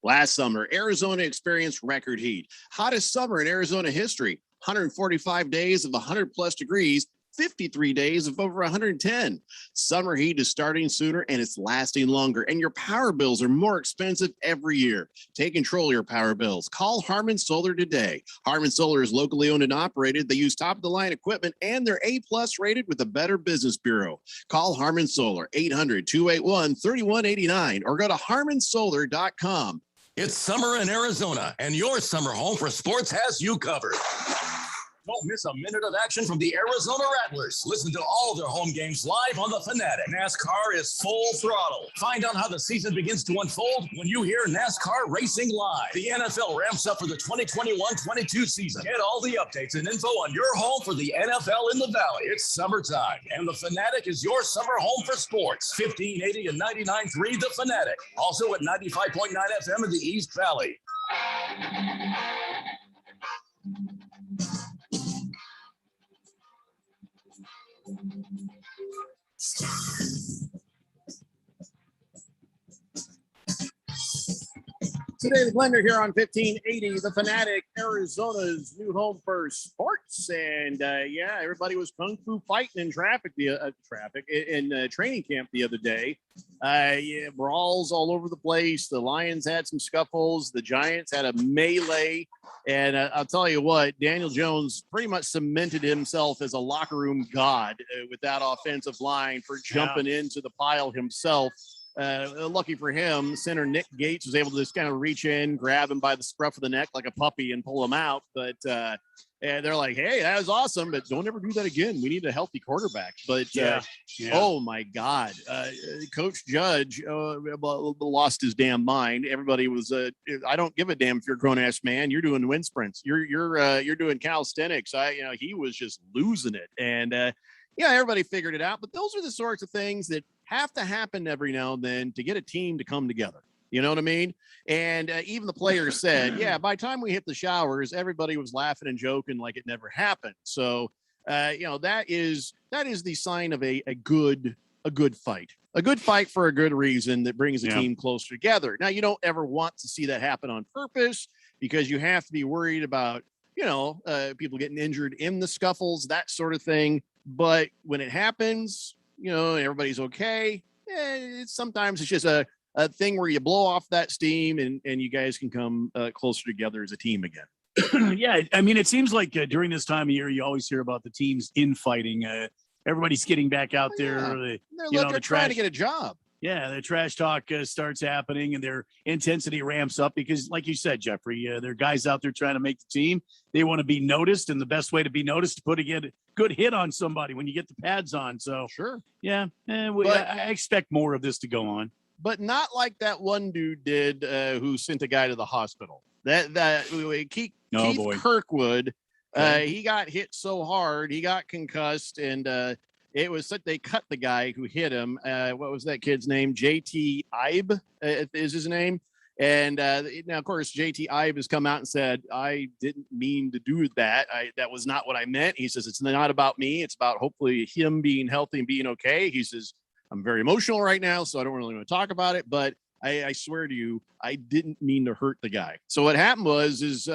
Last summer, Arizona experienced record heat. Hottest summer in Arizona history. 145 days of 100 plus degrees. 53 days of over 110. Summer heat is starting sooner and it's lasting longer, and your power bills are more expensive every year. Take control of your power bills. Call Harmon Solar today. Harmon Solar is locally owned and operated. They use top-of-the-line equipment, and they're A-plus rated with the Better Business Bureau. Call Harmon Solar, 800-281-3189, or go to harmonsolar.com. It's summer in Arizona, and your summer home for sports has you covered. Don't miss a minute of action from the Arizona Rattlers. Listen to all their home games live on the Fanatic. NASCAR is full throttle. Find out how the season begins to unfold when you hear NASCAR racing live. The NFL ramps up for the 2021-22 season. Get all the updates and info on your home for the NFL in the Valley. It's summertime, and the Fanatic is your summer home for sports. 1580 and 99.3 The Fanatic. Also at 95.9 FM in the East Valley. Today, the Blender here on 1580, The Fanatic, Arizona's new home for sports. And yeah, everybody was kung fu fighting in traffic in training camp the other day. Yeah, brawls all over the place. The Lions had some scuffles. The Giants had a melee. And I'll tell you what, Daniel Jones pretty much cemented himself as a locker room god with that offensive line for jumping into the pile himself. Lucky for him, center Nick Gates was able to just kind of reach in, grab him by the scruff of the neck like a puppy and pull him out. But and they're like, hey, that was awesome, but don't ever do that again. We need a healthy quarterback. But oh my God, Coach Judge lost his damn mind. Everybody was I don't give a damn if you're a grown ass man. You're doing wind sprints. You're doing calisthenics. He was just losing it. And everybody figured it out. But those are the sorts of things that have to happen every now and then to get a team to come together. You know what I mean? And even the players said, by the time we hit the showers, everybody was laughing and joking like it never happened. So, that is the sign of a good fight, for a good reason that brings a team closer together. Now, you don't ever want to see that happen on purpose because you have to be worried about, people getting injured in the scuffles, that sort of thing. But when it happens, everybody's okay. Sometimes it's just a thing where you blow off that steam and you guys can come closer together as a team again. Yeah, I mean, it seems like during this time of year, you always hear about the teams infighting. Everybody's getting back out there. They're trying to get a job. Yeah, the trash talk starts happening and their intensity ramps up because, like you said, Jeffrey, there are guys out there trying to make the team. They want to be noticed, and the best way to be noticed is to get a good hit on somebody when you get the pads on. So, sure. Yeah, I expect more of this to go on. But not like that one dude did who sent a guy to the hospital. Keith Kirkwood, he got hit so hard, he got concussed, and it was such they cut the guy who hit him. What was that kid's name? JT Ibe is his name. And now, of course, JT Ibe has come out and said, I didn't mean to do that. That was not what I meant. He says, it's not about me. It's about hopefully him being healthy and being okay. He says, I'm very emotional right now, so I don't really want to talk about it. But I swear to you, I didn't mean to hurt the guy. So what happened was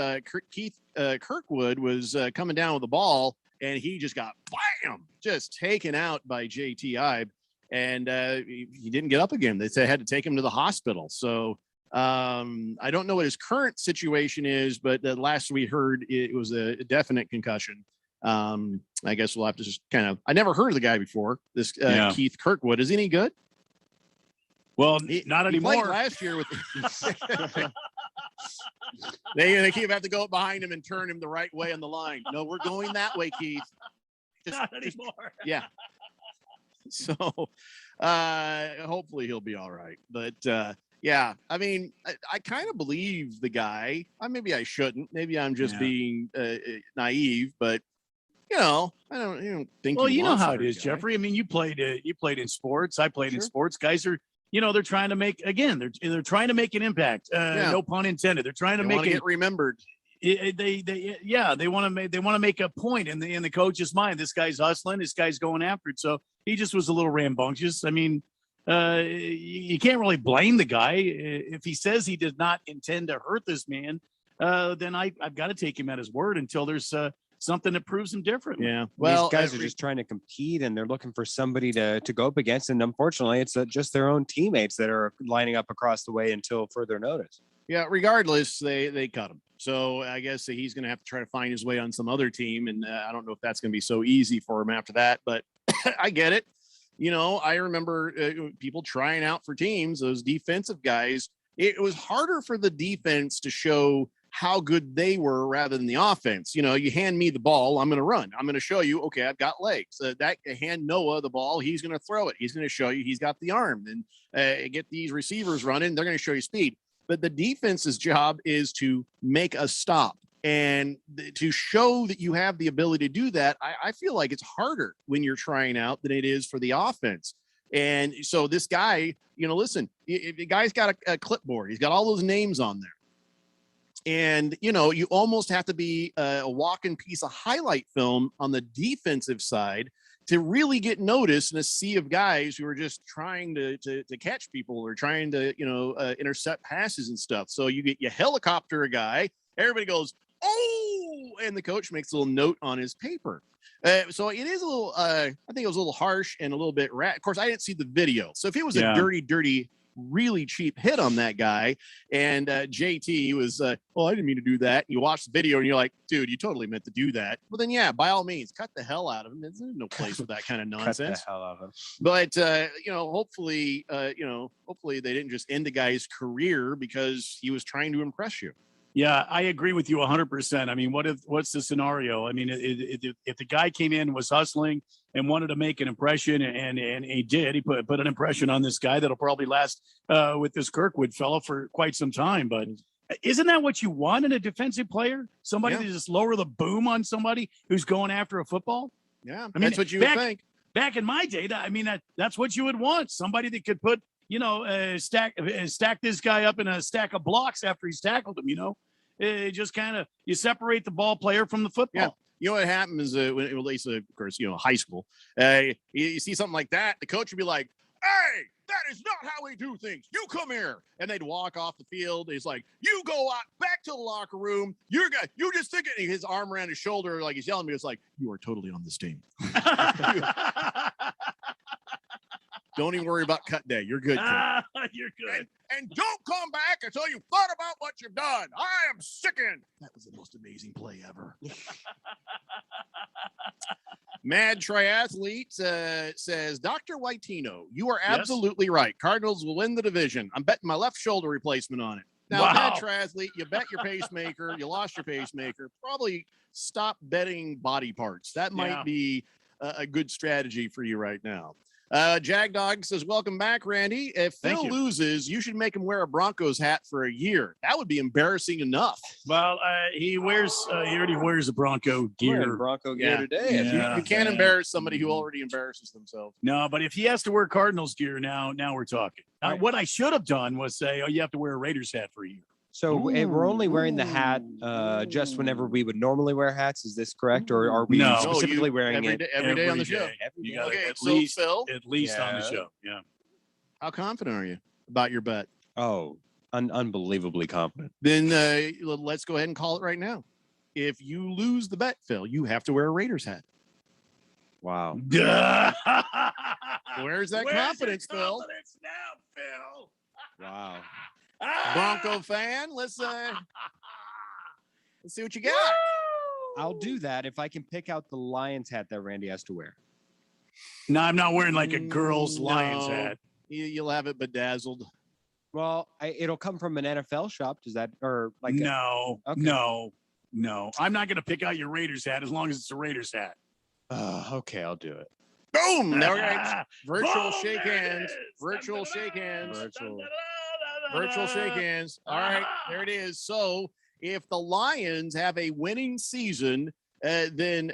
Keith Kirkwood was coming down with the ball, and he just got just taken out by JT Ibe, and he didn't get up again. They had to take him to the hospital. So I don't know what his current situation is, but the last we heard, it was a definite concussion. I guess we'll have to just I never heard of the guy before. This Keith Kirkwood, is he any good? Well, not anymore. He played last year with. They keep have to go up behind him and turn him the right way on the line. No, we're going that way, Keith. Not anymore. Yeah. So hopefully he'll be all right. But I mean, I kind of believe the guy. Maybe I shouldn't. Maybe I'm just being naive, but I don't think. Well, you know how it is, Jeffrey. I mean, you played in sports. I played in sports. Guys are, they're trying to make they're trying to make an impact. No pun intended. They're trying to get remembered. They want to make a point in the coach's mind. This guy's hustling. This guy's going after it. So he just was a little rambunctious. I mean, you can't really blame the guy if he says he did not intend to hurt this man. Then I've got to take him at his word until there's something that proves them different. Yeah. Well, these guys are just trying to compete, and they're looking for somebody to go up against. And unfortunately, it's just their own teammates that are lining up across the way until further notice. Yeah. Regardless, they cut him. So I guess he's going to have to try to find his way on some other team. And I don't know if that's going to be so easy for him after that, but I get it. You know, I remember people trying out for teams, those defensive guys. It was harder for the defense to show how good they were rather than the offense. You know, you hand me the ball, I'm going to run. I'm going to show you, okay, I've got legs. That hand Noah the ball, he's going to throw it. He's going to show you he's got the arm. And get these receivers running, they're going to show you speed. But the defense's job is to make a stop. And to show that you have the ability to do that, I feel like it's harder when you're trying out than it is for the offense. And so this guy, you know, listen, the guy's got a clipboard. He's got all those names on there. And, you know, you almost have to be a walking piece of highlight film on the defensive side to really get noticed in a sea of guys who are just trying to catch people or trying to, you know, intercept passes and stuff. So you helicopter a guy, everybody goes, oh, and the coach makes a little note on his paper. So it is a little, I think it was a little harsh and a little bit Of course, I didn't see the video. So if it was a dirty, really cheap hit on that guy, and JT was, I didn't mean to do that. You watch the video and you're like, dude, you totally meant to do that. Well, then, yeah, by all means, cut the hell out of him. There's no place for that kind of nonsense. Cut the hell out of him. But, you know, hopefully they didn't just end the guy's career because he was trying to impress you. Yeah, I agree with you 100%. I mean, what's the scenario? I mean, if the guy came in, was hustling and wanted to make an impression, and he did, he put an impression on this guy that'll probably last with this Kirkwood fellow for quite some time. But isn't that what you want in a defensive player? Somebody to just lower the boom on somebody who's going after a football? Yeah, I mean, that's what you would think. Back in my day, I mean, that's what you would want. Somebody that could put, you know, stack this guy up in a stack of blocks after he's tackled him, you know. Just kind of, you separate the ball player from the football. Yeah. You know what happens when it relates to, of course, you know, high school. You see something like that, the coach would be like, hey, that is not how we do things. You come here. And they'd walk off the field. He's like, you go out back to the locker room. You just think it. His arm around his shoulder, like he's yelling at me. It's like, you are totally on this team. Don't even worry about cut day. You're good. You're good. And don't come back until you've thought about what you've done. I am sickened. That was the most amazing play ever. Mad Triathlete says, Dr. Whitino, you are absolutely right. Cardinals will win the division. I'm betting my left shoulder replacement on it. Now, Mad Triathlete, you bet your pacemaker. You lost your pacemaker. Probably stop betting body parts. That might be a good strategy for you right now. Jagdog says, welcome back, Randy. If Phil loses, you should make him wear a Broncos hat for a year. That would be embarrassing enough. Well, he already wears the Bronco gear. Bronco gear today. You can't embarrass somebody who already embarrasses themselves. No, but if he has to wear Cardinals gear now we're talking. What I should have done was say, you have to wear a Raiders hat for a year. So we're only wearing the hat just whenever we would normally wear hats. Is this correct, or are we specifically wearing it every day on the show? You got okay, at least Phil, on the show. Yeah. How confident are you about your bet? Oh, unbelievably confident. Then let's go ahead and call it right now. If you lose the bet, Phil, you have to wear a Raiders hat. Wow. Where's that confidence, Phil? Now, Phil. Wow. Bronco fan, let's see what you got. I'll do that if I can pick out the Lions hat that Randy has to wear. No, I'm not wearing like a girl's Lions hat. You'll have it bedazzled. Well, it'll come from an NFL shop. Does that, or like no, no. I'm not going to pick out your Raiders hat as long as it's a Raiders hat. Okay, I'll do it. Boom! There we go. Virtual shake hands. Virtual shake hands. Virtual shake hands. All right, there it is. So if the Lions have a winning season, then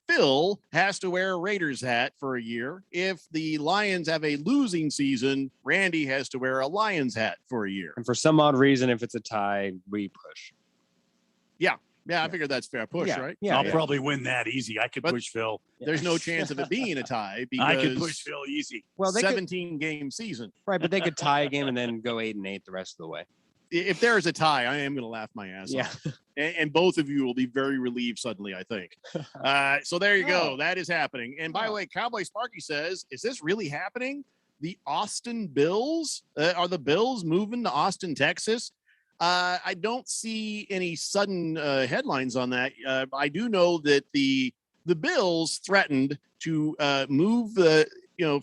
Phil has to wear a Raiders hat for a year. If the Lions have a losing season, Randy has to wear a Lions hat for a year. And for some odd reason, if it's a tie, we push. Yeah, I figured that's fair push, right? Yeah, I'll probably win that easy. I could push Phil. There's no chance of it being a tie because I could push Phil easy. Well, 17-game season. Right, but they could tie a game and then go 8-8 the rest of the way. if there is a tie, I am going to laugh my ass off. And both of you will be very relieved suddenly, I think. So there you go. That is happening. And by the way, Cowboy Sparky says, is this really happening? The Austin Bills? Are the Bills moving to Austin, Texas? I don't see any sudden headlines on that. I do know that the Bills threatened to move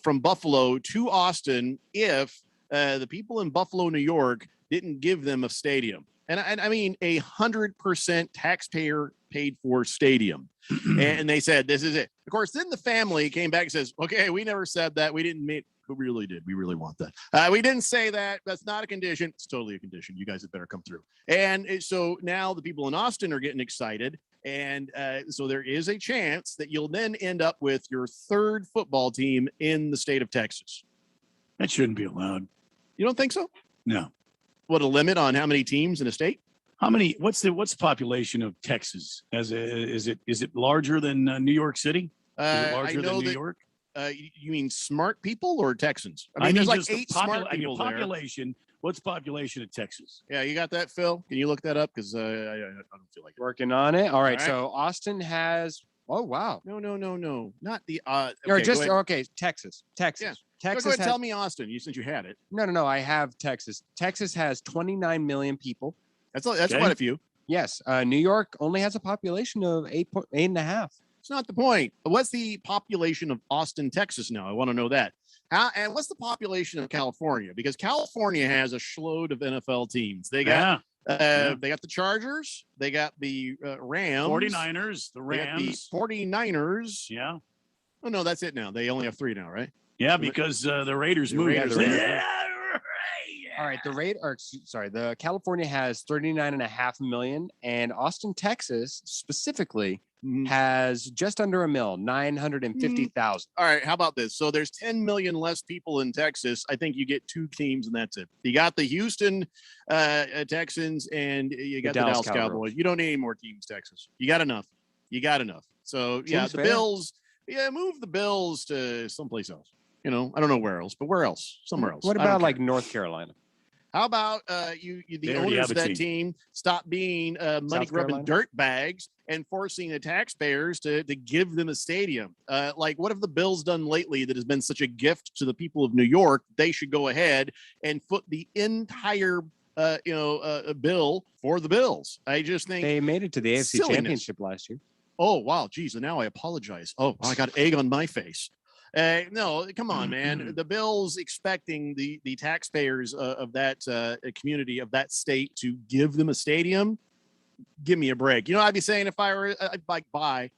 from Buffalo to Austin if the people in Buffalo, New York, didn't give them a stadium. And I mean 100% taxpayer paid for stadium. And they said, this is it. Of course, then the family came back and says, okay, we never said that. We didn't mean, we really did. We really want that. We didn't say that. That's not a condition. It's totally a condition. You guys had better come through. And so now the people in Austin are getting excited. And so there is a chance that you'll then end up with your third football team in the state of Texas. That shouldn't be allowed. You don't think so? No. What, a limit on how many teams in a state? How many? What's the population of Texas? Is it larger than New York City? Is it larger than New York? You mean smart people or Texans? I mean, there's like just 8 smart people there. Population. What's the population of Texas? Yeah, you got that, Phil? Can you look that up? Because I don't feel like it. Working on it. All right. All right. So Austin has. Oh wow. No. Not the. Or Okay, just go ahead. okay. Texas. Yeah. Texas. Go ahead, has, tell me Austin. Since you had it. No. I have Texas. Texas has 29 million people. That's Okay. quite a few. Yes. New York only has a population of 8.5. It's not the point. What's the population of Austin, Texas now? I want to know that. And what's the population of California? Because California has a shitload of NFL teams. They got they got the Chargers, they got the Rams, 49ers, the Rams, the 49ers. Yeah. Oh no, that's it now. They only have 3 now, right? Yeah, because the Raiders moved. All right, the California has 39.5 million, and Austin, Texas, specifically has just under a mil, 950,000. All right, how about this? So there's 10 million less people in Texas. I think you get 2 teams, and that's it. You got the Houston Texans, and you got the Dallas Cowboys. You don't need any more teams, Texas. You got enough. So yeah, Seems the fair. Bills. Yeah, move the Bills to someplace else. I don't know where else, but where else? Somewhere else. What I don't about care. like North Carolina? How about the They already owners have of a that team stop being money grubbing dirt bags and forcing the taxpayers to give them a stadium? Like, what have the Bills done lately that has been such a gift to the people of New York? They should go ahead and foot the entire bill for the Bills. I just think They made it to the AFC silliness. Championship last year. Oh wow, geez, and now I apologize. Oh, I got egg on my face. No, come on, man. The Bills expecting the taxpayers of that community, of that state, to give them a stadium. Give me a break. I'd be saying if I were like, bye,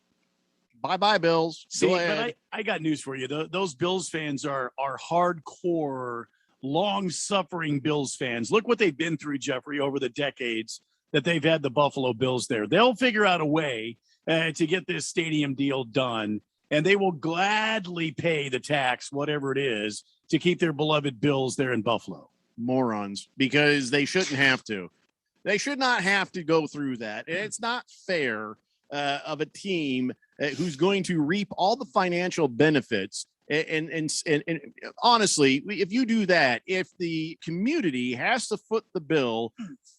Bills. See, Go but ahead. I got news for you. Those Bills fans are hardcore, long-suffering Bills fans. Look what they've been through, Jeffrey, over the decades that they've had the Buffalo Bills there. They'll figure out a way to get this stadium deal done, and they will gladly pay the tax, whatever it is, to keep their beloved Bills there in Buffalo. Morons, because they shouldn't have to. They should not have to go through that. It's not fair of a team who's going to reap all the financial benefits. And honestly, if you do that, if the community has to foot the bill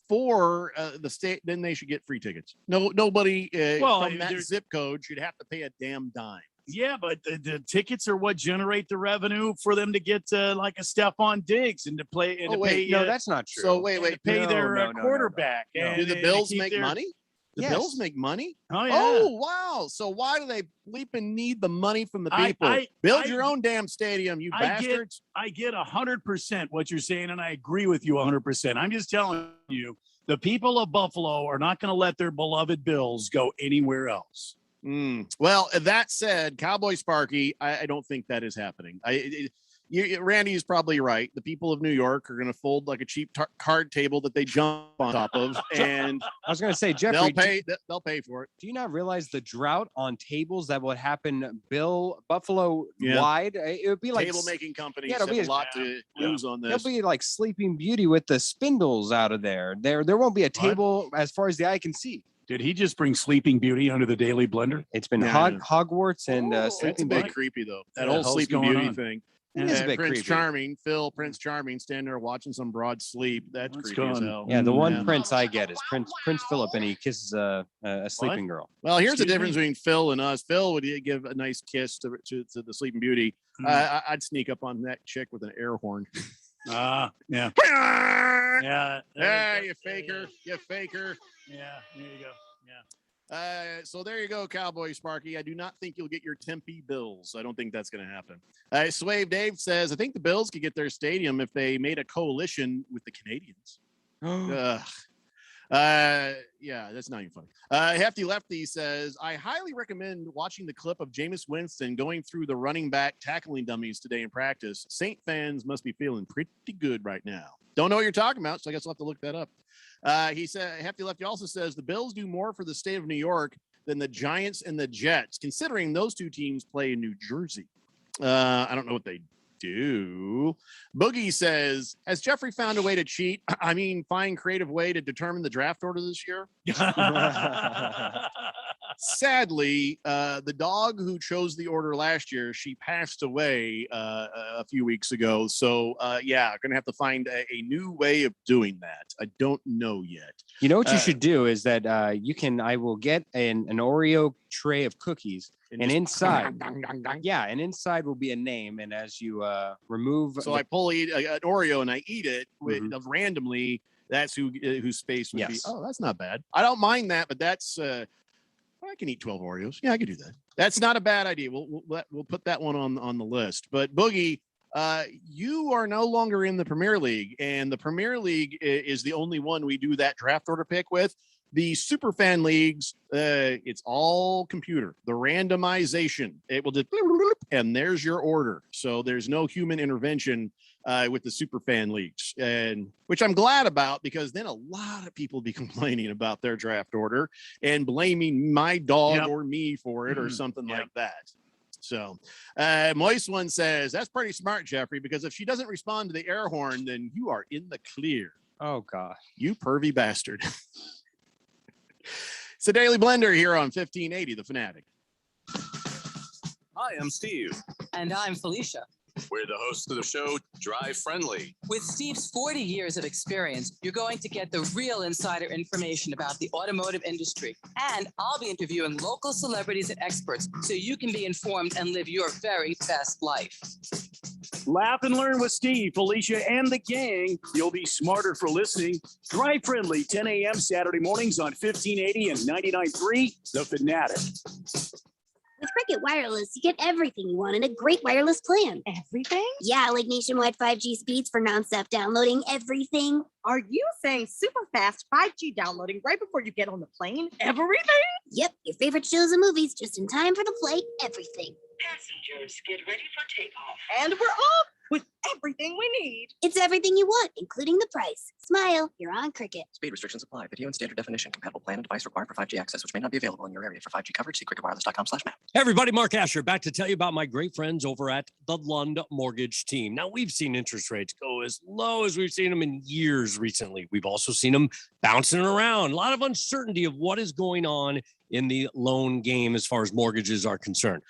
for the state, then they should get free tickets. Nobody from that zip code should have to pay a damn dime. Yeah, but the tickets are what generate the revenue for them to get like a Stephon Diggs and to play. And no, that's not true. So wait, to pay their quarterback. Do and- the and Bills keep make their- money? The Yes. Bills make money? Oh, yeah. Oh, wow. So why do they bleeping need the money from the people? I- Build your own damn stadium, you bastards. I get 100% what you're saying, and I agree with you 100%. I'm just telling you, the people of Buffalo are not going to let their beloved Bills go anywhere else. Well, that said, Cowboy Sparky, I don't think that is happening. Randy is probably right. The people of New York are going to fold like a cheap card table that they jump on top of, and I was going to say, Jeffrey, they'll pay for it. Do you not realize the drought on tables that would happen Buffalo Yeah. wide? It would be like Table making companies it'll have be a lot to lose on this. It'll be like Sleeping Beauty with the spindles out of there. There won't be a table as far as the eye can see. Did he just bring Sleeping Beauty under the Daily Blender? It's been Yeah. Hogwarts and That's a Sleeping bit Beauty. creepy though. That What the whole hell's Sleeping going Beauty on? thing. It is a bit Prince creepy. Charming, Prince Charming, standing there watching some broad sleep. That's What's creepy as going- hell. Yeah, the one Yeah. prince I get is Prince Philip, and he kisses a sleeping girl. Well, here's the Excuse difference me? between Phil and us. Phil would give a nice kiss to the Sleeping Beauty. I'd sneak up on that chick with an air horn. Yeah. Yeah. Hey, you faker. You faker. Yeah. There you go. Yeah. So there you go, Cowboy Sparky. I do not think you'll get your Tempe Bills. I don't think that's going to happen. Swave Dave says, I think the Bills could get their stadium if they made a coalition with the Canadians. Yeah, that's not even funny. Hefty Lefty says, I highly recommend watching the clip of Jameis Winston going through the running back tackling dummies today in practice. Saint fans must be feeling pretty good right now. Don't know what you're talking about, so I guess I'll have to look that up. He said, Hefty Lefty also says the Bills do more for the state of New York than the Giants and the Jets, considering those two teams play in New Jersey. I don't know what they do. Boogie says, has Jeffrey found a way to cheat? I mean, find creative way to determine the draft order this year? Sadly, the dog who chose the order last year, she passed away a few weeks ago. So, yeah, going to have to find a new way of doing that. I don't know yet. You know what you should do is that I will get an Oreo tray of cookies, and inside, and inside will be a name. And as you remove, so I pull an Oreo and I eat it randomly. That's whose space would be. Oh, that's not bad. I don't mind that, but that's I can eat 12 Oreos. Yeah, I can do that. That's not a bad idea. We'll put that one on the list. But Boogie, you are no longer in the Premier League, and the Premier League is the only one we do that draft order pick with. The super fan leagues, it's all computer. The randomization, it will just and there's your order. So there's no human intervention with the super fan leagues, and which I'm glad about, because then a lot of people be complaining about their draft order and blaming my dog or me for it or something like that. So Moist One says, that's pretty smart, Jeffrey, because if she doesn't respond to the air horn, then you are in the clear. Oh gosh, you pervy bastard. It's the Daily Blender here on 1580 The Fanatic. Hi, I'm Steve. And I'm Felicia. We're the hosts of the show, Drive Friendly. With Steve's 40 years of experience, you're going to get the real insider information about the automotive industry. And I'll be interviewing local celebrities and experts so you can be informed and live your very best life. Laugh and learn with Steve, Felicia, and the gang. You'll be smarter for listening. Drive Friendly, 10 a.m. Saturday mornings on 1580 and 99.3 The Fanatic. With Cricket Wireless, you get everything you want in a great wireless plan. Everything? Yeah, like nationwide 5G speeds for nonstop downloading, everything. Are you saying super fast 5G downloading right before you get on the plane? Everything? Yep, your favorite shows and movies just in time for the flight, everything. Passengers, get ready for takeoff. And we're off with everything we need. It's everything you want, including the price. Smile, you're on Cricket. Speed restrictions apply. Video and standard definition. Compatible plan and device required for 5G access, which may not be available in your area. For 5G coverage, see cricketwireless.com/map. Hey everybody, Mark Asher back to tell you about my great friends over at the Lund Mortgage Team. Now, we've seen interest rates go as low as we've seen them in years recently. We've also seen them bouncing around. A lot of uncertainty of what is going on in the loan game as far as mortgages are concerned.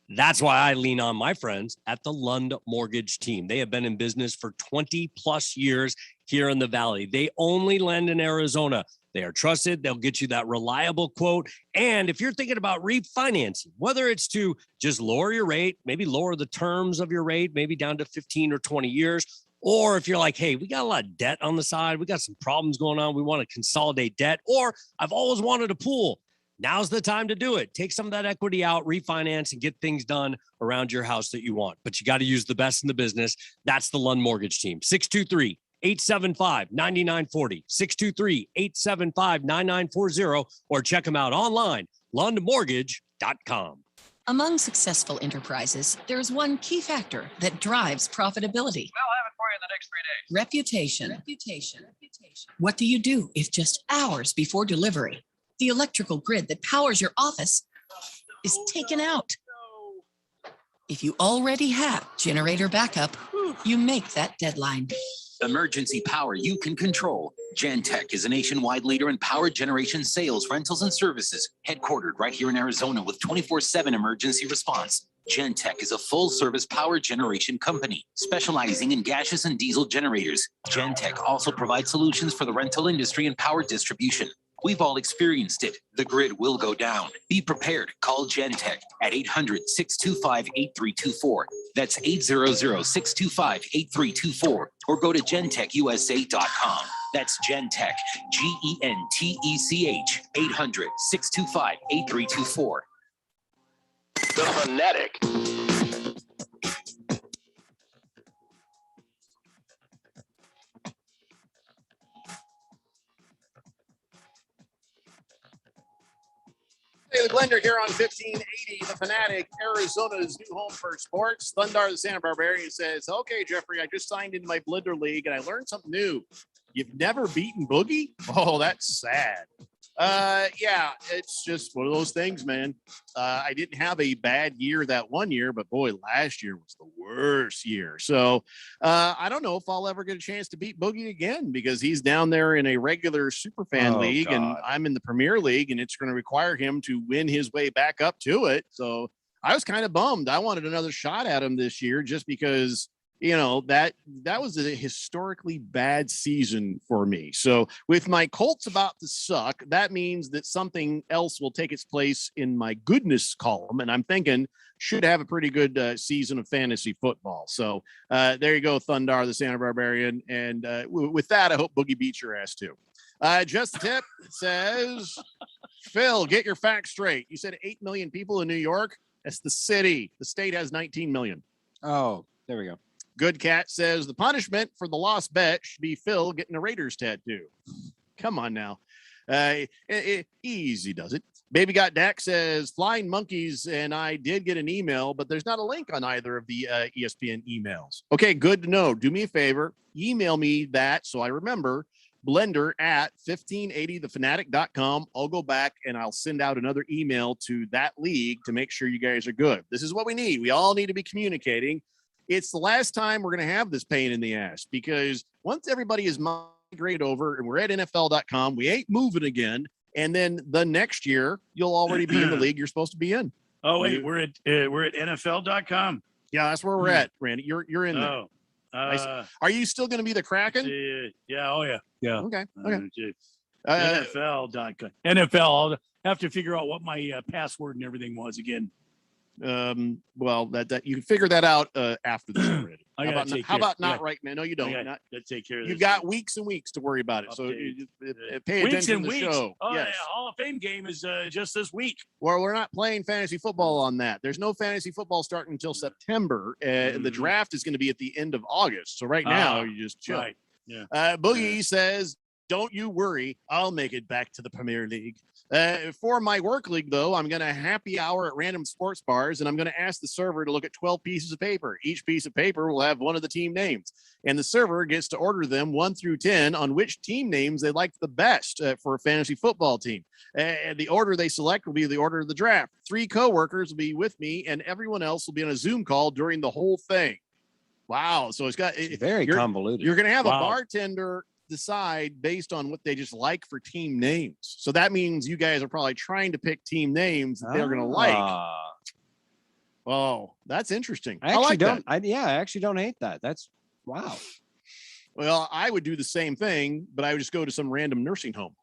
That's why I lean on my friends at the Lund Mortgage Team. They have been in business for 20 plus years here in the Valley. They only lend in Arizona. They are trusted. They'll get you that reliable quote. And if you're thinking about refinancing, whether it's to just lower your rate, maybe lower the terms of your rate, maybe down to 15 or 20 years, or if you're like, hey, we got a lot of debt on the side, we got some problems going on, we want to consolidate debt, or I've always wanted a pool. Now's the time to do it. Take some of that equity out, refinance, and get things done around your house that you want. But you got to use the best in the business. That's the Lund Mortgage Team. 623-875-9940. 623-875-9940. Or check them out online, lundmortgage.com. Among successful enterprises, there's one key factor that drives profitability. I'll have it for you in the next 3 days. Reputation. What do you do if just hours before delivery, the electrical grid that powers your office is taken out? If you already have generator backup, you make that deadline. Emergency power you can control. Gentech is a nationwide leader in power generation sales, rentals, and services, headquartered right here in Arizona with 24/7 emergency response. Gentech is a full-service power generation company specializing in gaseous and diesel generators. Gentech also provides solutions for the rental industry and power distribution. We've all experienced it. The grid will go down. Be prepared. Call Gentech at 800-625-8324. That's 800-625-8324. Or go to gentechusa.com. That's Gentech, Gentech, 800-625-8324. The Fanatic. Hey, the Blender here on 1580, The Fanatic, Arizona's new home for sports. Thundar, the Santa Barbarian, says, okay, Jeffrey, I just signed into my Blender League and I learned something new. You've never beaten Boogie? Oh, that's sad. Yeah, it's just one of those things, man. I didn't have a bad year that one year, but boy, last year was the worst year. So I don't know if I'll ever get a chance to beat Boogie again because he's down there in a regular Superfan league and I'm in the Premier League, and it's going to require him to win his way back up to it. So I was kind of bummed. I wanted another shot at him this year just because, you know, that was a historically bad season for me. So with my Colts about to suck, that means that something else will take its place in my goodness column. And I'm thinking should have a pretty good season of fantasy football. So there you go, Thundar, the Santa Barbarian. And with that, I hope Boogie beats your ass too. Just a tip says, Phil, get your facts straight. You said 8 million people in New York. That's the city. The state has 19 million. Oh, there we go. Good Cat says the punishment for the lost bet should be Phil getting a Raiders tattoo. Come on now. Easy does it. Baby Got Dak says Flying Monkeys and I did get an email, but there's not a link on either of the ESPN emails. Okay, good to know. Do me a favor. Email me that so I remember. Blender at 1580thefanatic.com. I'll go back and I'll send out another email to that league to make sure you guys are good. This is what we need. We all need to be communicating. It's the last time we're going to have this pain in the ass because once everybody is migrated over and we're at NFL.com, we ain't moving again. And then the next year, you'll already be in the league you're supposed to be in. Oh, wait, we're at NFL.com. Yeah, that's where we're at, Randy. You're in there. Are you still going to be the Kraken? Yeah. Oh, yeah. Yeah. Okay. NFL.com. NFL. I'll have to figure out what my password and everything was again. Well, that you can figure that out after this already. How about not right, man? No, you don't. Got to take care of this. You've got weeks and weeks to worry about it. So pay attention to the show. Oh, yes. Yeah, Hall of Fame game is just this week. Well, we're not playing fantasy football on that. There's no fantasy football starting until September. The draft is going to be at the end of August. So right now, you just chill. Right. Yeah. Boogie says, don't you worry. I'll make it back to the Premier League. For my work league, though, I'm going to happy hour at random sports bars, and I'm going to ask the server to look at 12 pieces of paper. Each piece of paper will have one of the team names, and the server gets to order them 1 through 10 on which team names they like the best for a fantasy football team. The order they select will be the order of the draft. 3 coworkers will be with me, and everyone else will be on a Zoom call during the whole thing. Wow. So it's very convoluted. You're going to have a bartender decide based on what they just like for team names. So that means you guys are probably trying to pick team names that they're going to like. Oh, that's interesting. I like that. I actually don't hate that. That's wow. Well, I would do the same thing, but I would just go to some random nursing home.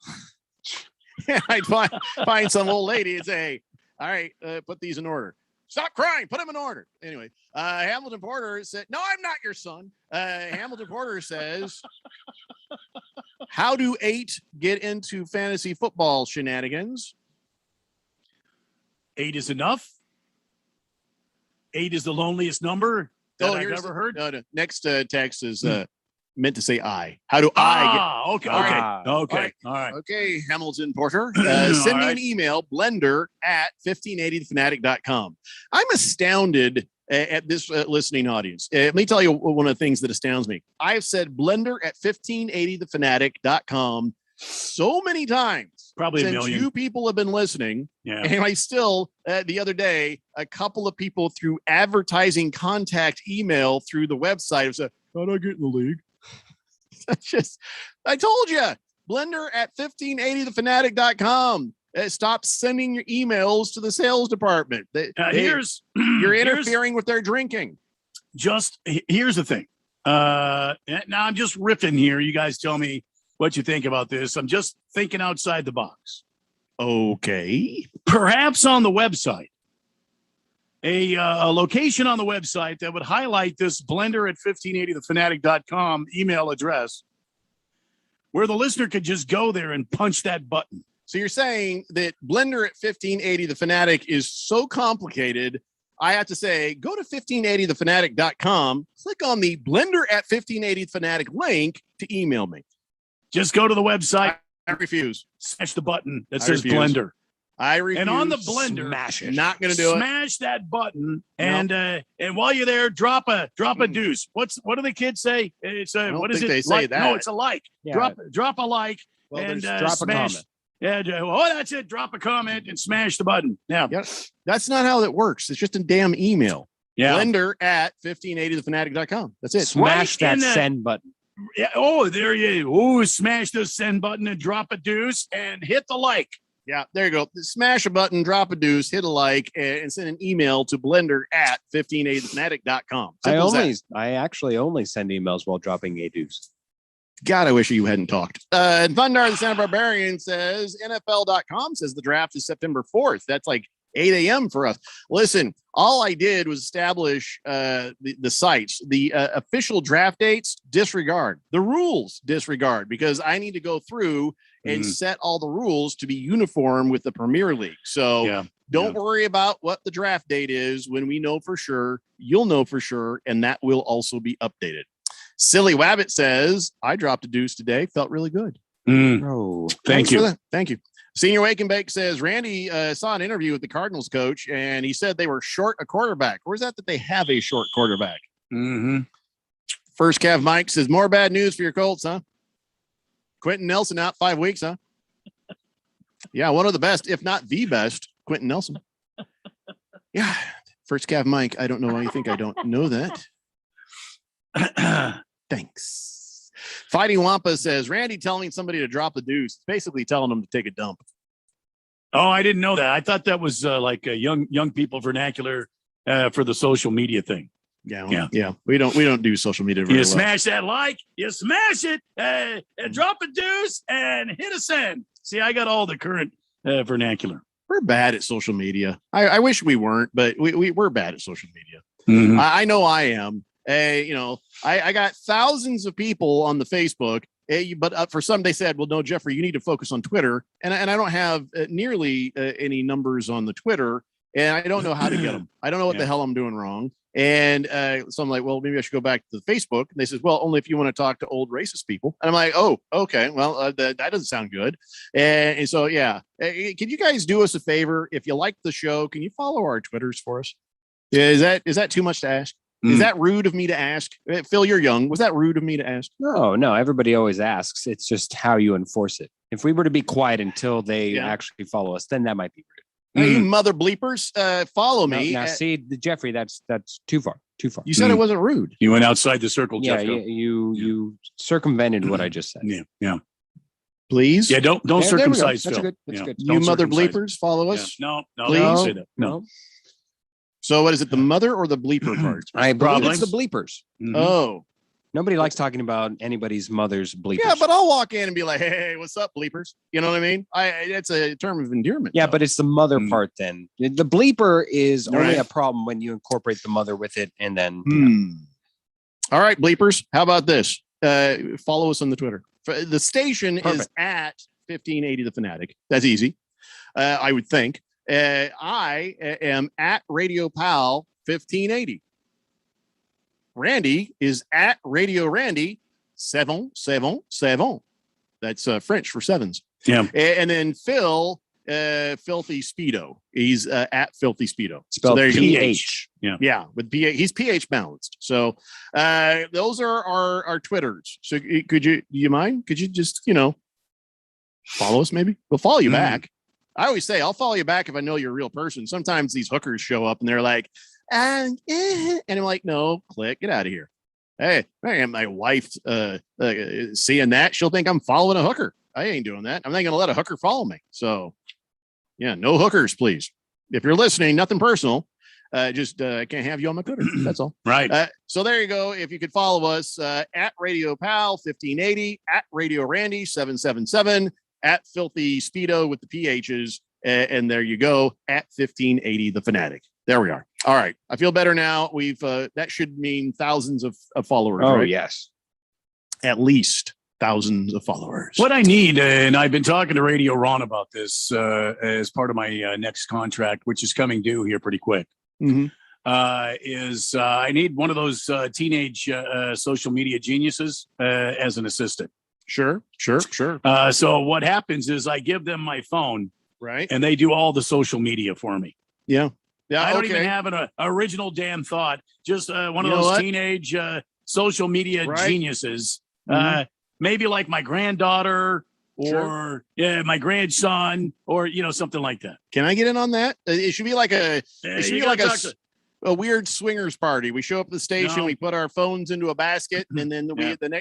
I'd find some old lady and say, hey, all right, put these in order. Stop crying. Put them in order. Anyway, Hamilton Porter said, no, I'm not your son. Hamilton Porter says, how do 8 get into fantasy football shenanigans? 8 is enough. 8 is the loneliest number that I've ever heard. No. Next text is meant to say I. How do I get? Okay. All right. Okay, Hamilton Porter. Send me an email, blender at 1580thefanatic.com. I'm astounded at this listening audience. Let me tell you one of the things that astounds me. I've said blender at 1580thefanatic.com so many times. Probably since a million. You people have been listening. Yeah. And I still, the other day, a couple of people through advertising contact email through the website have said, how do I get in the league? I told you, blender at 1580thefanatic.com. Stop sending your emails to the sales department. You're here's- interfering with their drinking. Here's the thing. Now I'm just riffing here. You guys tell me what you think about this. I'm just thinking outside the box. Okay. Perhaps on the website, a location on the website that would highlight this blender at 1580thefanatic.com email address where the listener could just go there and punch that button. So you're saying that Blender at 1580 The Fanatic is so complicated, I have to say, go to 1580thefanatic.com, click on the Blender at 1580 Fanatic link to email me. Just go to the website. I refuse. Smash the button that I says refuse. Blender. I refuse. And on the blender, smash it. Not going to do it. Smash that button, and while you're there, drop a deuce. What do the kids say? It's a don't what is think it? they say Like- that. No, it's a like. Yeah. Drop a like Well, and there's- drop a smash. comment. Yeah, that's it. Drop a comment and smash the button. Yeah, That's not how that works. It's just a damn email. Yeah. Blender at 1580thefanatic.com. That's it. Smash Right in that the- send button. Yeah. Oh, there you. Oh, smash the send button and drop a deuce and hit the like. Yeah, there you go. Smash a button, drop a deuce, hit a like, and send an email to blender at 1580thefanatic.com. I actually only send emails while dropping a deuce. God, I wish you hadn't talked. And Thundar the Santa Barbarian says NFL.com says the draft is September 4th. That's like 8 a.m. for us. Listen, all I did was establish the sites, the official draft dates, disregard the rules, disregard, because I need to go through and set all the rules to be uniform with the Premier League. So don't worry about what the draft date is. When we know for sure, you'll know for sure, and that will also be updated. Silly Wabbit says, I dropped a deuce today. Felt really good. Oh, Thank Thanks you. for that. Thank you. Senior Wake and Bake says, Randy saw an interview with the Cardinals coach, and he said they were short a quarterback. Where's that they have a short quarterback? Mm-hmm. First Cav Mike says, more bad news for your Colts, huh? Quentin Nelson out 5 weeks, huh? Yeah, one of the best, if not the best, Quentin Nelson. Yeah. First Cav Mike, I don't know why you think I don't know that. Thanks. Fighting Wampa says, Randy telling somebody to drop the deuce, basically telling them to take a dump. Oh, I didn't know that. I thought that was like a young people vernacular for the social media thing. Yeah. We don't do social media very You well. smash that like, you smash it, and drop a deuce and hit a send. See, I got all the current vernacular. We're bad at social media. I wish we weren't, but we're bad at social media. Mhm. I know I am. I got thousands of people on the Facebook, but for some they said, well, no, Jeffrey, you need to focus on Twitter. And I don't have nearly any numbers on the Twitter, and I don't know how to get them. I don't know what the hell I'm doing wrong. And so I'm like, well, maybe I should go back to the Facebook. And they says, well, only if you want to talk to old racist people. And I'm like, oh, okay. Well, that doesn't sound good. And so, yeah. Can you guys do us a favor? If you like the show, can you follow our Twitters for us? Is that too much to ask? Is that rude of me to ask? Phil, you're young. Was that rude of me to ask? No. Everybody always asks. It's just how you enforce it. If we were to be quiet until they actually follow us, then that might be rude. You mother bleepers, follow me. Now, see, Jeffrey, that's too far. Too far. You said it wasn't rude. You went outside the circle, Yeah, Jeff. you circumvented what I just said. Yeah. Please. Yeah, don't There we go. circumcise That's Phil. good. That's good. You Don't mother circumcise. bleepers, follow us. Yeah. No, Please? don't say that. No. So what is it, the mother or the bleeper part? I believe Probably. it's the bleepers. Mhm. Oh. Nobody likes talking about anybody's mother's bleepers. Yeah, but I'll walk in and be like, hey, what's up, bleepers? You know what I mean? It's a term of endearment. Yeah, but it's the mother part then. The bleeper is only Right. a problem when you incorporate the mother with it and then All right, bleepers. How about this? Follow us on the Twitter. The station is Perfect. at 1580 The Fanatic. That's easy. I would think. I am at Radio Pal 1580. Randy is at Radio Randy 777. That's French for sevens. Yeah. And then Phil, Filthy Speedo. He's at Filthy Speedo. Spelled there you go. PH. Yeah. Yeah, with PH, he's pH balanced. So those are our Twitters. So do you mind? Could you just, follow us maybe? We'll follow you back. I always say I'll follow you back if I know you're a real person. Sometimes these hookers show up and they're like, and I'm like, no, click, get out of here. Hey, my wife seeing that, she'll think I'm following a hooker. I ain't doing that. I'm not going to let a hooker follow me. So Yeah, no hookers, please. If you're listening, nothing personal. Just I can't have you on my Twitter. That's all. Right. So there you go. If you could follow us at Radio Pal 1580, at Radio Randy 777, at Filthy Speedo with the PHs, and there you go, at 1580 The Fanatic. There we are. All right. I feel better now. We've that should mean thousands of followers. Oh, right? yes. At least thousands of followers. What I need, and I've been talking to Radio Ron about this as part of my next contract, which is coming due here pretty quick, is I need one of those teenage social media geniuses as an assistant. Sure. So what happens is I give them my phone, right, and they do all the social media for me. Yeah. I don't even have an original damn thought. Just one of those teenage social media geniuses. Maybe like my granddaughter or my grandson or, something like that. Can I get in on that? It should be like a weird swingers party. We show up at the station, we put our phones into a basket, and then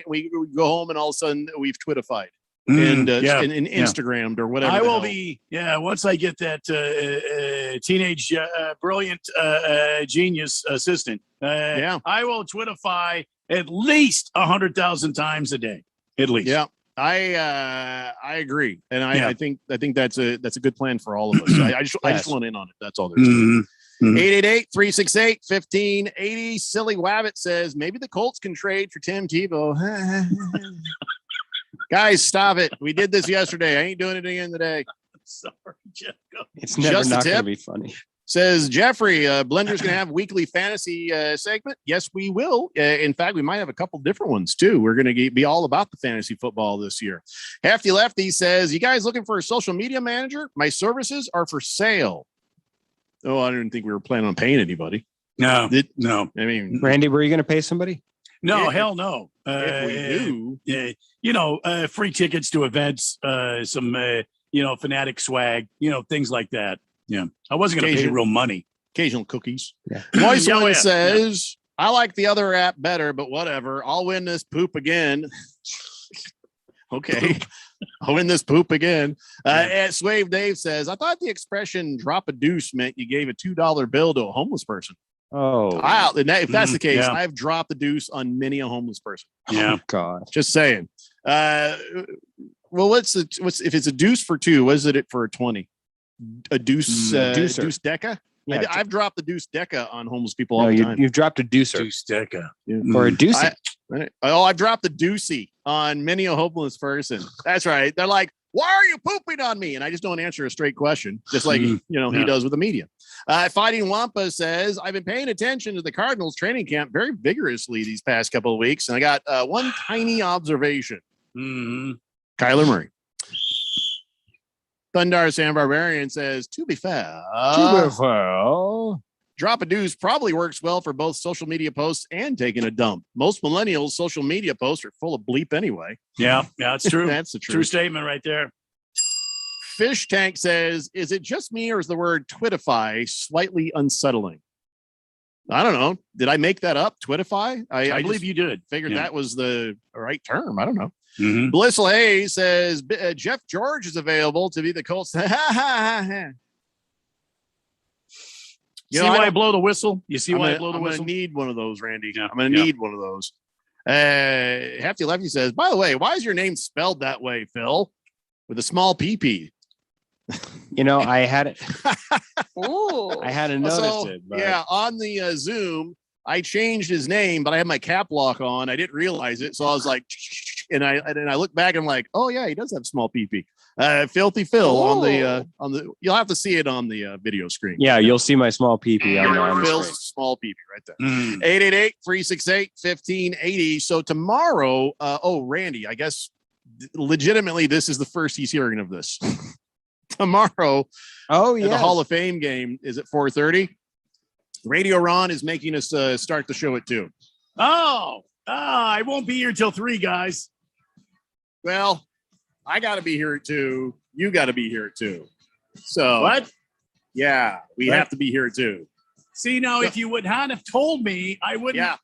we go home, and all of a sudden we've Twitterfied and Instagrammed or whatever. I will be, once I get that teenage brilliant genius assistant, I will Twitterify at least 100,000 times a day. At least. Yeah. I agree. And I think that's a good plan for all of us. I just want in on it. That's all there is to it. 888-368-1580. Silly Wabbit says maybe the Colts can trade for Tim Tebow. Guys, stop it. We did this yesterday. I ain't doing it again today. Sorry, Jeff. It's never not going to be funny. Says Jeffrey, Blender's going to have weekly fantasy segment. Yes, we will. In fact, we might have a couple different ones too. We're going to be all about the fantasy football this year. Hefty Lefty says, you guys looking for a social media manager? My services are for sale. Oh, I didn't think we were planning on paying anybody. No. I mean, Randy, were you going to pay somebody? No, hell no. If we do, free tickets to events, some, Fanatic swag, things like that. Yeah, I wasn't going to pay real money. Occasional cookies. Yeah. Moistlin says, I like the other app better, but whatever. I'll win this poop again. Okay. I'll win this poop again. Swave Dave says, I thought the expression drop a deuce meant you gave a $2 bill to a homeless person. Oh. If that's the case, I've dropped the deuce on many a homeless person. Yeah. Oh, God. Just saying. Well, what's if it's a deuce for two, what is it for a 20? A deuce deca? Yeah, I've dropped the deuce deca on homeless people all the time. You've dropped a deucer. Deuce deca. Or a deucey. I've dropped the deucey on many a homeless person. That's right. They're like, why are you pooping on me? And I just don't answer a straight question, just like he does with the media. Fighting Wampa says, I've been paying attention to the Cardinals training camp very vigorously these past couple of weeks, and I got one tiny observation. Kyler Murray. Thundar Sam Barbarian says, to be fair, drop a deuce probably works well for both social media posts and taking a dump. Most millennials' social media posts are full of bleep anyway. Yeah, that's true. That's the truth. True statement right there. Fish Tank says, is it just me or is the word Twittify slightly unsettling? I don't know. Did I make that up? Twittify? I believe you did. Figured that was the right term. I don't know. Mm-hmm. Blissful Hayes says Jeff George is available to be the Colts. See why I blow the whistle? You see why I blow the whistle? I'm going to need one of those, Randy. I'm going to need one of those. Hefty Lefty says, by the way, why is your name spelled that way, Phil? With a small PP. I had it. I hadn't noticed it. But... Yeah, on the Zoom, I changed his name, but I had my cap lock on. I didn't realize it, so I was like, and I look back and I'm like, oh yeah, he does have small PP. Filthy Phil on the. You'll have to see it on the video screen. Yeah, you'll see my small PP on the Phil's small PP right there. 888-368-1580. So tomorrow, Randy, I guess legitimately this is the first he's hearing of this. Tomorrow, the Hall of Fame game is at 4:30. Radio Ron is making us start the show at 2. I won't be here till 3, guys. Well, I got to be here at 2. You got to be here at 2. So what? Yeah, we have to be here at 2. See, now if you would not have told me, I wouldn't.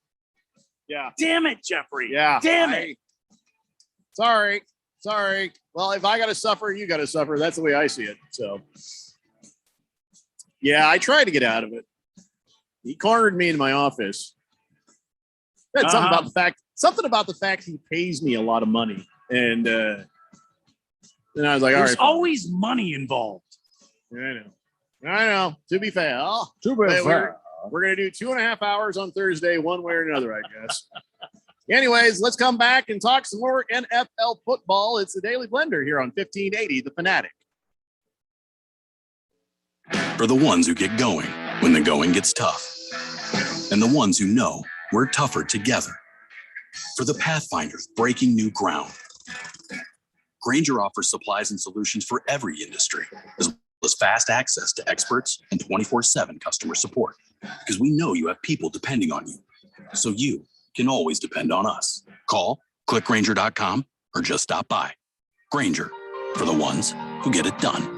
Yeah. Damn it, Jeffrey. Yeah. Damn it. Sorry. Well, if I got to suffer, you got to suffer. That's the way I see it. So, Yeah, I tried to get out of it. He cornered me in my office. Said something about the fact he pays me a lot of money, and then I was like, There's all right, always money involved. I know. To be fair, we're gonna do 2.5 hours on Thursday, one way or another, I guess. Anyways, let's come back and talk some more NFL football. It's the Daily Blender here on 1580 The Fanatic. For the ones who get going when the going gets tough, and the ones who know we're tougher together. For the Pathfinders breaking new ground, Grainger offers supplies and solutions for every industry, as well as fast access to experts and 24/7 customer support. Because we know you have people depending on you, so you can always depend on us. Call, click Grainger.com, or just stop by. Grainger, for the ones who get it done.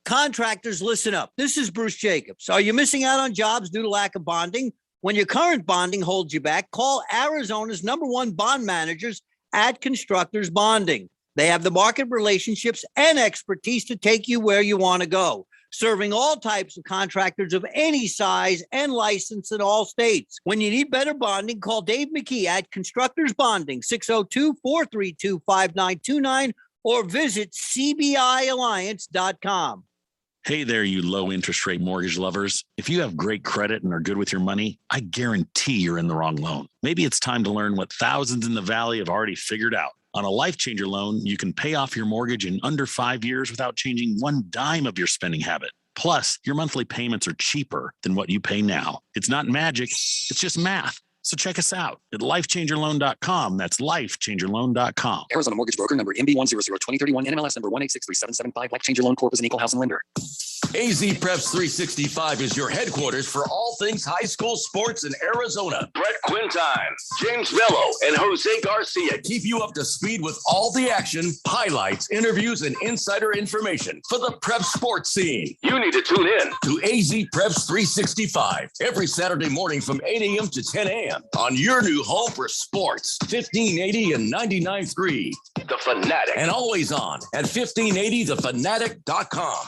Contractors, listen up. This is Bruce Jacobs. Are you missing out on jobs due to lack of bonding? When your current bonding holds you back, call Arizona's #1 bond managers at Constructors Bonding. They have the market relationships and expertise to take you where you want to go, serving all types of contractors of any size and license in all states. When you need better bonding, call Dave McKee at Constructors Bonding, 602-432-5929, or visit cbialliance.com. Hey there, you low interest rate mortgage lovers. If you have great credit and are good with your money, I guarantee you're in the wrong loan. Maybe it's time to learn what thousands in the Valley have already figured out. On a Life Changer loan, you can pay off your mortgage in under 5 years without changing one dime of your spending habit. Plus, your monthly payments are cheaper than what you pay now. It's not magic, it's just math. So check us out at lifechangerloan.com. That's lifechangerloan.com. Arizona Mortgage Broker number MB1002031, NMLS number 1863775. Life Changer Loan Corp is an equal housing lender. AZ Preps 365 is your headquarters for all things high school sports in Arizona. Brett Quintine, James Mello, and Jose Garcia Keep you up to speed with all the action, highlights, interviews, and insider information for the prep sports scene. You need to tune in to AZ Preps 365 every Saturday morning from 8 a.m. to 10 a.m. on your new home for sports, 1580 and 99.3. The Fanatic. And always on at 1580thefanatic.com.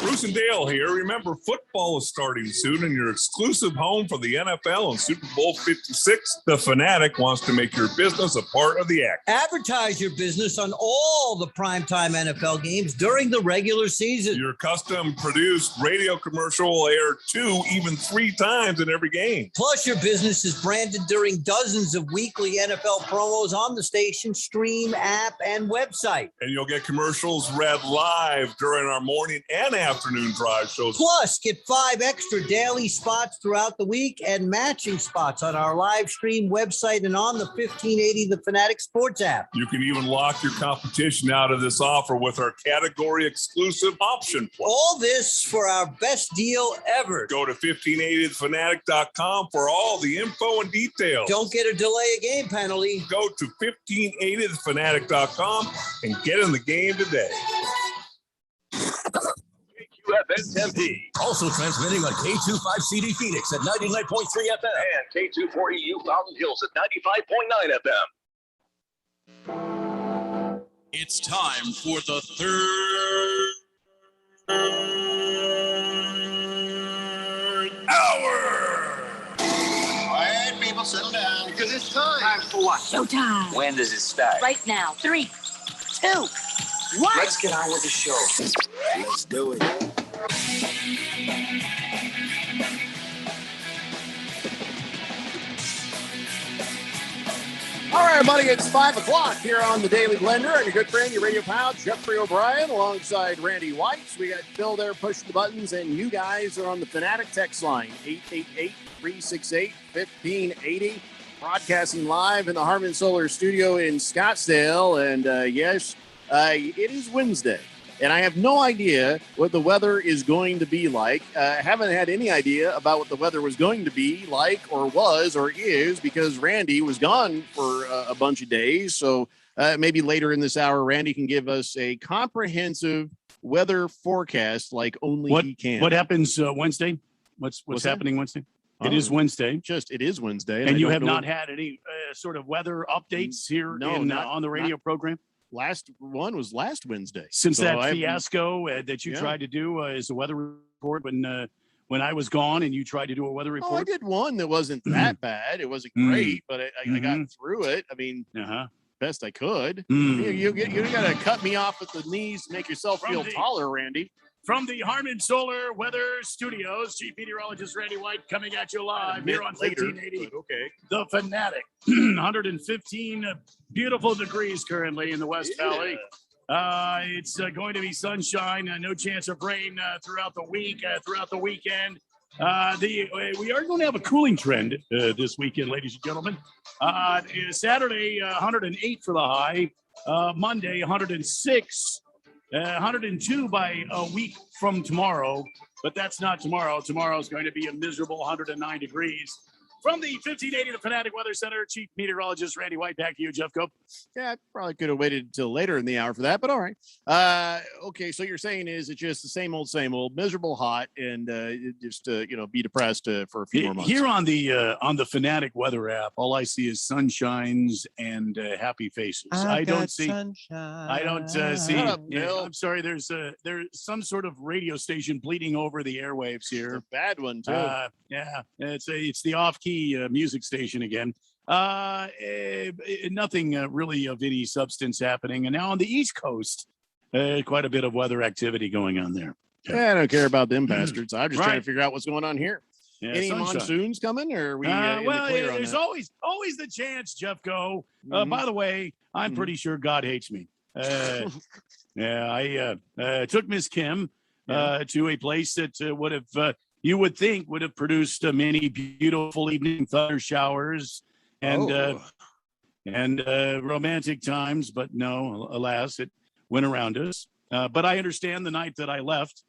Bruce and Dale here. Remember, football is starting soon, and your exclusive home for the NFL and Super Bowl 56, The Fanatic, wants to make your business a part of the act. Advertise your business on all the primetime NFL games during the regular season. Your custom-produced radio commercial will air 2, even 3 times in every game. Plus, your business is branded during dozens of weekly NFL promos on the station, stream, app, and website. And you'll get commercials read live during our morning and afternoon drive shows. Plus, get 5 extra daily spots throughout the week and matching spots on our live stream website and on the 1580 The Fanatic Sports app. You can even lock your competition out of this offer with our category exclusive option plan. All this for our best deal ever. Go to 1580thefanatic.com for all the info and details. Don't get a delay of game penalty. Go to 1580thefanatic.com and get in the game today. KQFN Tempe. Also transmitting on K25CD Phoenix at 99.3 FM. And K240U Fountain Hills at 95.9 FM. It's time for the third hour. Quiet, people, settle down. Because it's time. Time for what? Showtime. When does it start? Right now. 3, 2, 1. Let's get on with the show. Let's do it. All right, everybody, it's 5 o'clock here on the Daily Blender, and your good friend, your radio pal, Jeffrey O'Brien, alongside Randy White. We got Phil there pushing the buttons, and you guys are on the Fanatic text line, 888-368-1580, broadcasting live in the Harman Solar Studio in Scottsdale. And yes, it is Wednesday, and I have no idea what the weather is going to be like. I haven't had any idea about what the weather was going to be like, or was, or is, because Randy was gone for a bunch of days. So maybe later in this hour, Randy can give us a comprehensive weather forecast like only he can. What happens Wednesday? What's happening Wednesday? It is Wednesday. It is Wednesday. And you have not had any sort of weather updates here on the radio program? last one was last Wednesday. Since So that I- fiasco that you Yeah. tried to do as a weather report when I was gone and you tried to do a weather Oh, I report. did one that wasn't that bad. It wasn't great, but I got through it. I mean, best I could. You got to cut me off at the knees to make yourself feel taller, Randy. From the Harman Solar Weather Studios, Chief Meteorologist Randy White coming at you live here on Later, 1580. but okay. The Fanatic, 115 beautiful degrees currently in the West Valley. It's going to be sunshine, no chance of rain throughout the week, throughout the weekend. We are going to have a cooling trend this weekend, ladies and gentlemen. Saturday, 108 for the high. Monday, 106. 102 by a week from tomorrow, but that's not tomorrow. Tomorrow is going to be a miserable 109 degrees. From the 1580 The Fanatic Weather Center, Chief Meteorologist Randy White. Back to you, Jeff Cope. Yeah, I probably could have waited until later in the hour for that, but all right. Okay, so you're saying is it's just the same old, miserable, hot, and just be depressed for a few more months. Here on the Fanatic Weather app, all I see is sunshines and happy faces. I don't see. Sunshine. I don't see. Shut up, yeah, Bill. I'm sorry. There's some sort of radio station bleeding over the airwaves here. It's a bad one too. Yeah, it's the off-key music station again. Nothing really of any substance happening. And now on the East Coast, quite a bit of weather activity going on there. I don't care about them bastards. I'm just trying Right. to figure out what's going on here. Yeah, Any sunshine. monsoons coming, or are we? In Well, the clear on there's that? always the chance, Jeff. Go. Mhm. By the way, I'm pretty sure God hates me. I took Miss Kim to a place that would have you would think would have produced many beautiful evening thunder showers and romantic times, but no, alas, it went around us. But I understand the night that I left,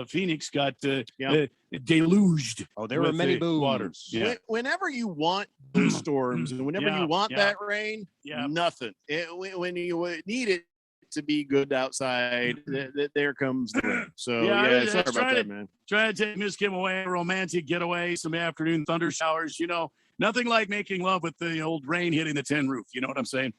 Phoenix got deluged. Oh, there were with many the water. booms. Yeah. Whenever you want those storms and whenever Yeah, you want yeah. that rain, nothing. When you need it to be good outside, there comes the rain. So Yeah, yeah, I sorry was about trying that, to- man. Trying to take Miss Kim away, a romantic getaway, some afternoon thunder showers. Nothing like making love with the old rain hitting the tin roof. You know what I'm saying?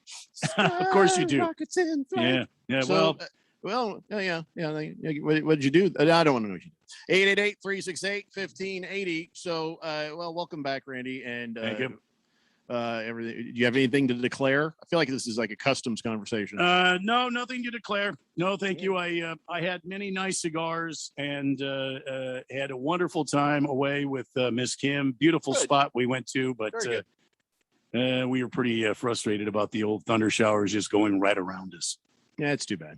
Of course you do. Rockets in flight. Yeah. So, yeah. What did you do? I don't want to know what you did. 888-368-1580. So, welcome back, Randy. And Thank you. everything. Do you have anything to declare? I feel like this is like a customs conversation. No, nothing to declare. No, thank you. I had many nice cigars and had a wonderful time away with Miss Kim. Beautiful spot we went to, but we were pretty frustrated about the old thunder showers just going right around us. Yeah, it's too bad.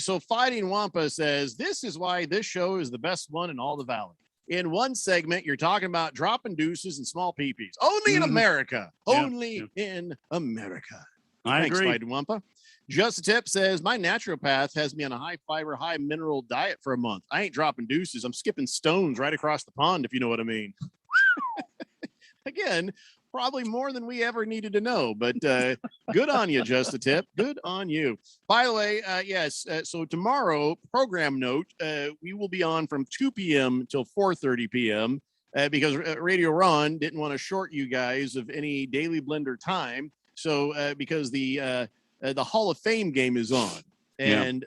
So Fighting Wampa says, this is why this show is the best one in all the valley. In one segment, you're talking about dropping deuces and small peepees. Only in America. Only in America. Thanks, agree. Fighting Wampa. Just a Tip says, my naturopath has me on a high fiber, high mineral diet for a month. I ain't dropping deuces. I'm skipping stones right across the pond, if you know what I mean. Again, probably more than we ever needed to know, but good on you, Just a Tip. Good on you. By the way, yes, so tomorrow, program note, we will be on from 2 p.m. until 4:30 p.m. Because Radio Ron didn't want to short you guys of any Daily Blender time. So because the Hall of Fame game is on, and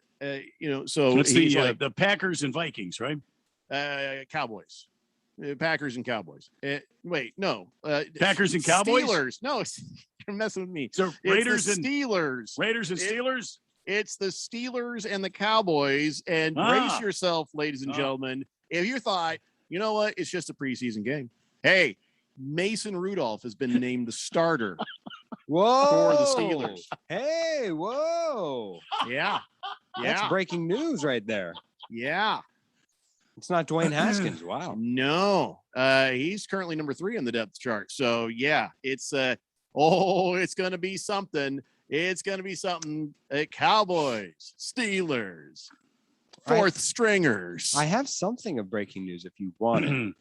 so it's he's the Packers and Vikings, right? Cowboys. Packers and Cowboys. Wait, no. Packers and Cowboys? Steelers. No, you're messing with me. So Raiders and Steelers. Raiders and Steelers? It's the Steelers and the Cowboys. And brace yourself, ladies and gentlemen. If you thought, you know what, it's just a preseason game. Hey, Mason Rudolph has been named the starter Whoa. for the Steelers. Hey, whoa. Yeah. That's breaking news right there. Yeah. It's not Dwayne Haskins. Wow. No, he's currently number 3 on the depth chart. So yeah, it's it's going to be something. It's going to be something. Cowboys, Steelers, fourth stringers. I have something of breaking news if you want it.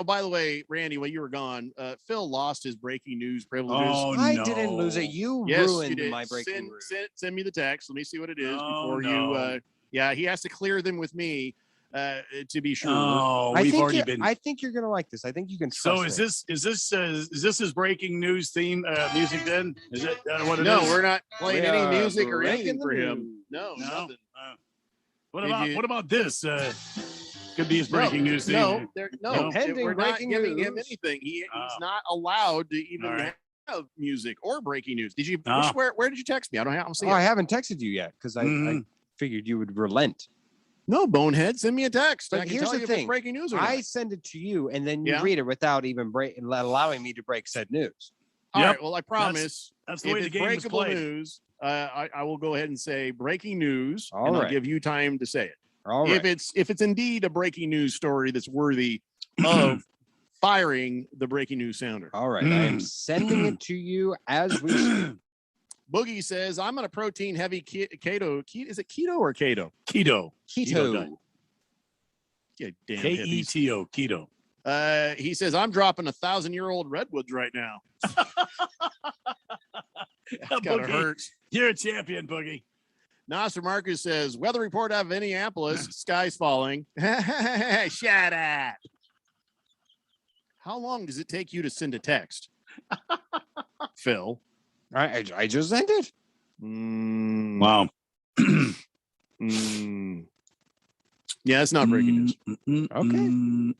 By the way, Randy, when you were gone, Phil lost his breaking news privileges. Oh, I didn't lose it. You ruined my breaking news. Send me the text. Let me see what it is before you. Yeah, he has to clear them with me. to be sure. Oh, I we've think already you- been. I think you're gonna like this. I think you can. So trust is this his breaking news theme music then? Is it what it No, is? we're not playing We any are music or breaking anything the for him. news. No, No? nothing. What Did about you- what about this? Could be his breaking news theme. No, no, Pending we're not breaking giving him news. anything. He's Oh. not allowed to even All right. have music or breaking news. Did you? Ah. Where did you text me? I don't see Oh, I it. haven't texted you yet because I Mhm. figured you would relent. No, bonehead. Send me a text. But I can here's tell the you if it's thing. breaking news or I not. send it to you, and then you Yeah. read it without even allowing me to break said news. All Yep. right. Well, I promise. That's the if way the it's game is breakable played. news, I will go ahead and say breaking news, All and I'll right. give you time to say it. All right. If it's indeed a breaking news story that's worthy of firing the breaking news sounder. All right. I am sending it to you as we speak. Boogie says, I'm on a protein heavy keto. Is it keto or keto? Keto. Keto. Yeah, damn hippies. Keto. Keto. He says, I'm dropping 1,000-year-old redwoods right now. That's gotta Boogie, hurt. You're a champion, Boogie. Nasser Marcus says, weather report out of Minneapolis, sky's falling. Shut up. How long does it take you to send a text? Phil. I just sent it. Wow. Yeah, it's not breaking news. Okay.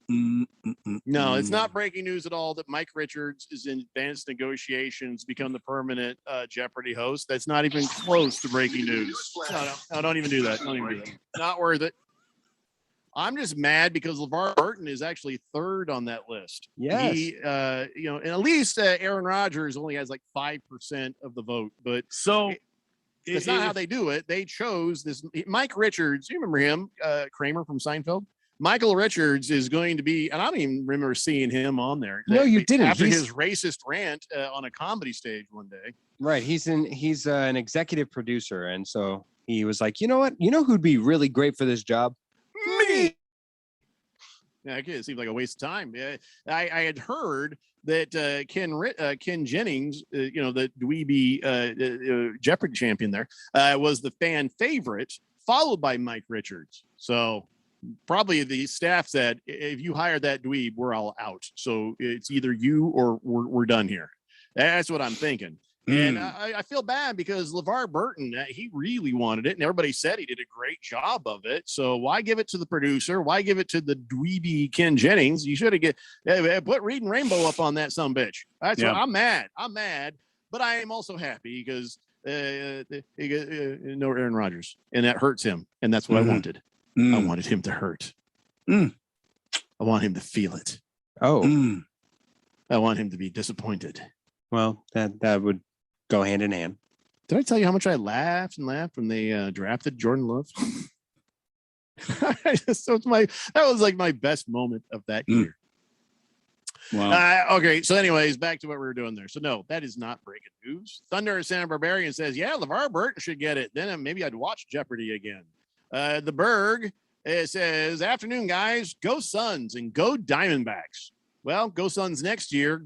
No, it's not breaking news at all that Mike Richards is in advanced negotiations to become the permanent Jeopardy host. That's not even close to breaking news. No, don't even do that. Don't even do that. Not worth it. I'm just mad because LeVar Burton is actually third on that list. Yes. He, and at least Aaron Rodgers only has like 5% of the vote, but So that's not how they do it. They chose this Mike Richards. You remember him, Kramer from Seinfeld? Michael Richards is going to be, and I don't even remember seeing him on there. No, you didn't. After He's- his racist rant on a comedy stage one day. Right. He's an executive producer, and so he was like, you know what? You know who'd be really great for this job? Me. Yeah, it seems like a waste of time. Yeah, I had heard that Ken Jennings, the dweeby Jeopardy champion there, was the fan favorite, followed by Mike Richards. So probably the staff said, if you hire that dweeb, we're all out. So it's either you or we're done here. That's what I'm thinking. And I feel bad because LeVar Burton, he really wanted it, and everybody said he did a great job of it. So why give it to the producer? Why give it to the dweeby Ken Jennings? You should have put Reading Rainbow up on that sumbitch. That's what I'm mad. I'm mad, but I am also happy because no Aaron Rodgers, and that hurts him, and that's what I wanted. I wanted him to hurt. I want him to feel it. Oh. I want him to be disappointed. Well, that would go hand in hand. Did I tell you how much I laughed when they drafted Jordan Love? That was like my best moment of that year. Wow. Okay, so anyways, back to what we were doing there. So no, that is not breaking news. Thunder Santa Barbarian says, yeah, LeVar Burton should get it. Then maybe I'd watch Jeopardy again. The Berg says, afternoon, guys, go Suns and go Diamondbacks. Well, go Suns next year.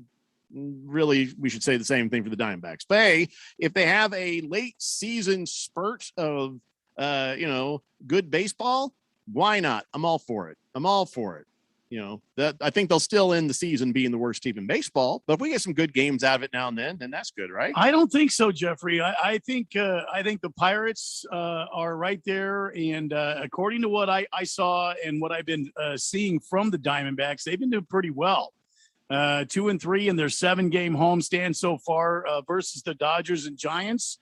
Really, we should say the same thing for the Diamondbacks. But hey, if they have a late season spurt of, good baseball, why not? I'm all for it. I think they'll still end the season being the worst team in baseball. But if we get some good games out of it now and then that's good, right? I don't think so, Jeffrey. I think the Pirates are right there, and according to what I saw and what I've been seeing from the Diamondbacks, they've been doing pretty well. 2-3 in their 7-game homestand so far versus the Dodgers and Giants.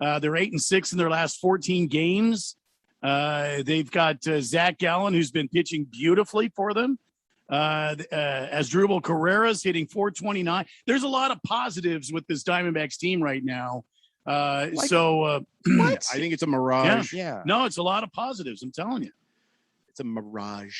They're 8-6 in their last 14 games. They've got Zach Gallen, who's been pitching beautifully for them. Asdrubal Carrera's hitting .429. There's a lot of positives with this Diamondbacks team right now. I think it's a mirage. Yeah. No, it's a lot of positives. I'm telling you. It's a mirage.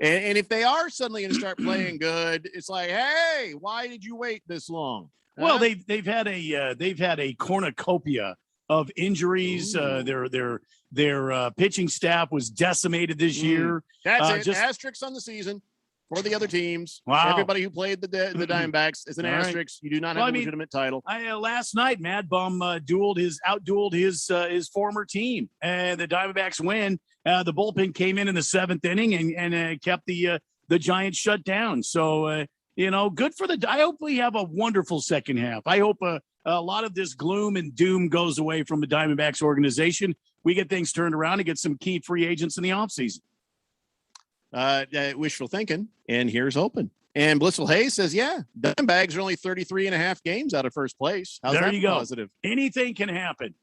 And if they are suddenly going to start playing good, it's like, hey, why did you wait this long? Well, they've had a cornucopia of injuries. Their pitching staff was decimated this year. That's it. Just Asterisks on the season. for the other teams. Wow. Everybody who played the Diamondbacks is an All right. asterisk. You do not have Well, a I mean, legitimate title. Last night, Mad Bum outdueled his former team, and the Diamondbacks win. The bullpen came in the 7th inning and kept the Giants shut down. So good for I hope we have a wonderful second half. I hope a lot of this gloom and doom goes away from the Diamondbacks organization. We get things turned around and get some key free agents in the offseason. Wishful thinking, and here's hoping. And Blissful Hayes says, yeah, Diamondbacks are only 33 and a half games out of first place. How's there that you go. positive? Anything can happen.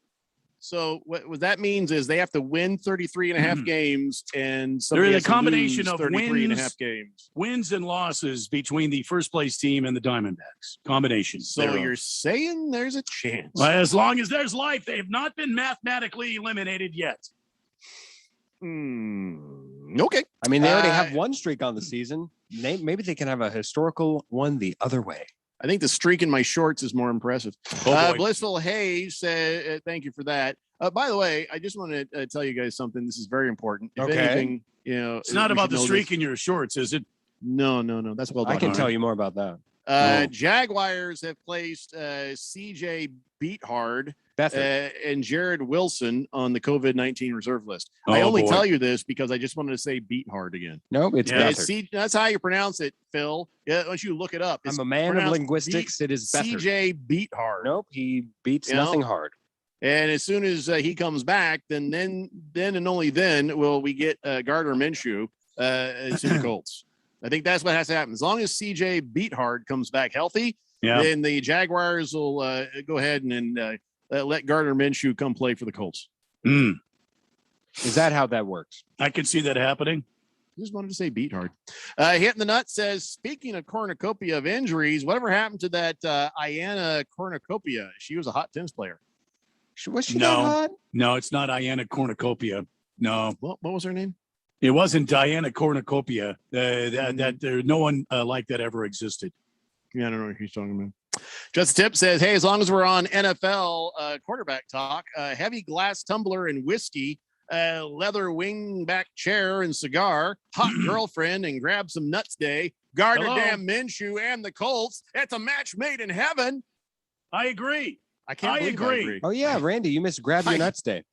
So what that means is they have to win 33 and a half games, and There is somebody a has to combination lose of 33 and a half games. wins and losses between the first place team and the Diamondbacks. Combination. So you're saying there's a chance. Well, as long as there's life, they have not been mathematically eliminated yet. Okay. I mean, they already have one streak on the season. Maybe they can have a historical one the other way. I think the streak in my shorts is more impressive. boy. Blissful Hayes said, thank you for that. By the way, I just want to tell you guys something. This is very important. If Okay. anything, It's not we about should the know streak this. in your shorts, is it? No. That's well done. I can tell you more about that. Jaguars have placed CJ Beathard Beathard. and Jared Wilson on the COVID-19 reserve list. Oh, I only boy. tell you this because I just wanted to say Beathard again. Nope, it's Yeah, Beathard. That's how you pronounce it, Phil. Yeah, once you look it up. I'm a man of pronounced linguistics. It is Beathard. CJ Beathard. Nope, he beats You know? nothing hard. And as soon as he comes back, then and only then will we get Gardner Minshew to the Colts. I think that's what has to happen. As long as CJ Beathard comes back healthy, then the Jaguars will go ahead and let Gardner Minshew come play for the Colts. Is that how that works? I can see that happening. Just wanted to say Beathard. Hitting the Nut says, speaking of cornucopia of injuries, whatever happened to that Iana Cornucopia? She was a hot tennis player. Was she that hot? No, it's not Iana Cornucopia. No. What was her name? It wasn't Diana Cornucopia. No one like that ever existed. Yeah, I don't know what he's talking about. Just Tip says, hey, as long as we're on NFL quarterback talk, heavy glass tumbler and whiskey, leather wingback chair and cigar, hot girlfriend and grab some nuts day, Gardner Hello. damn Minshew and the Colts. It's a match made in heaven. I agree. I can't believe I agree. Oh yeah, Randy, you missed Grab Your Nuts Day.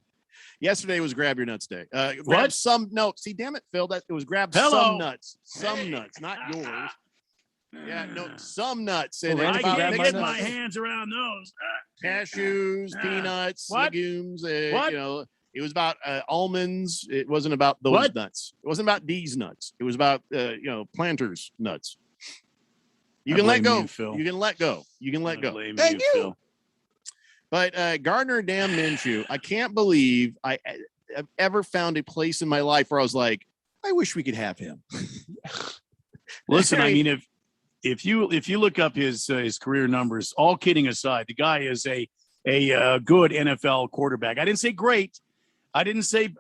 Yesterday was Grab Your Nuts Day. Grab What? some, no, see, damn it, Phil, that it was grab Hello. some nuts. Some nuts, not yours. Yeah, no, some nuts. And Well, it's I about can't mixed get my nuts. hands around those. Cashews, peanuts, What? legumes. What? It was about almonds. It wasn't about those What? nuts. It wasn't about these nuts. It was about planters nuts. You I can let blame go. you, Phil. You can let go. You can let go. Thank you. Phil. But Gardner damn Minshew, I can't believe I've ever found a place in my life where I was like, I wish we could have him. Listen, I mean, if you look up his career numbers, all kidding aside, the guy is a good NFL quarterback. I didn't say great. I didn't say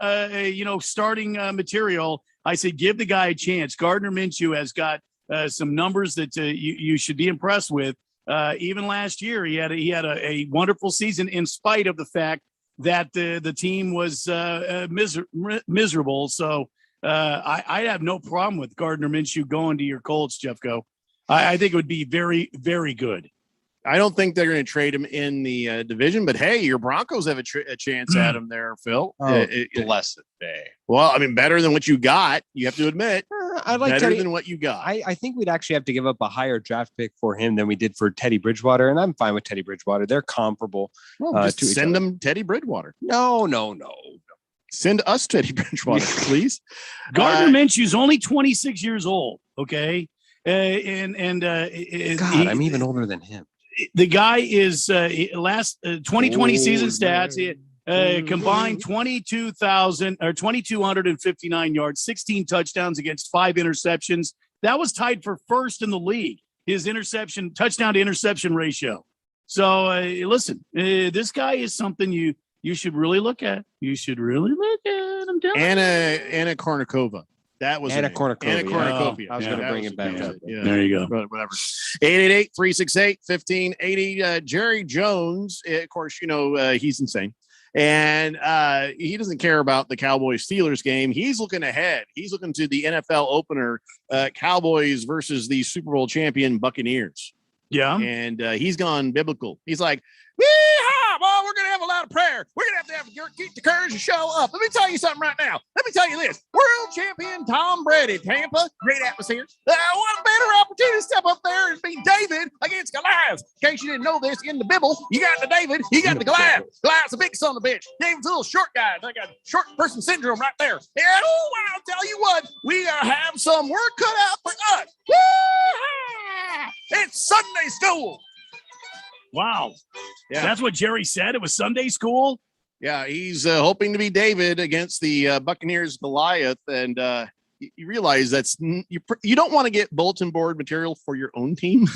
starting material. I said give the guy a chance. Gardner Minshew has got some numbers that you should be impressed with. Even last year, he had a wonderful season in spite of the fact that the team was miserable. So I have no problem with Gardner Minshew going to your Colts, Jeffco. I think it would be very, very good. I don't think they're going to trade him in the division, but hey, your Broncos have a chance at him there, Phil. Blessed day. Well, I mean, better than what you got. You have to admit, I like better Teddy. than what you got. I think we'd actually have to give up a higher draft pick for him than we did for Teddy Bridgewater, and I'm fine with Teddy Bridgewater. They're comparable. Just to each send other. them Teddy Bridgewater. No. Send us Teddy Bridgewater, please. Gardner Minshew's only 26 years old. Okay, God, I'm even older than him. The guy is last 2020 season stats. Combined 2,259 yards, 16 touchdowns against 5 interceptions. That was tied for first in the league. His touchdown to interception ratio. So listen, this guy is something you should really look at. You should really look at. I'm telling Anna Kournikova. That was Anna Kournikova. Anna Kournikova. I was going to bring it back up. Yeah. There you go. Whatever. 888-368-1580. Jerry Jones, of course, he's insane. And he doesn't care about the Cowboys Steelers game. He's looking ahead. He's looking to the NFL opener, Cowboys versus the Super Bowl champion Buccaneers. Yeah. And he's gone biblical. He's like, "Yeehaw, boy, we're going to have a lot of prayer. We're going to have keep the courage to show up." Let me tell you something right now. Let me tell you this. World champion Tom Brady, Tampa, great atmosphere. What a better opportunity to step up there and be David against Goliath. In case you didn't know this, in the Bible, you got the David, you got the Goliath. Goliath's a big son of a bitch. David's a little short guy. They got short person syndrome right there. And I'll tell you what, we have some work cut out for us. Woo-ha! It's Sunday school. Wow. Yeah. That's what Jerry said. It was Sunday school. Yeah, he's hoping to be David against the Buccaneers Goliath, and you realize you don't want to get bulletin board material for your own team.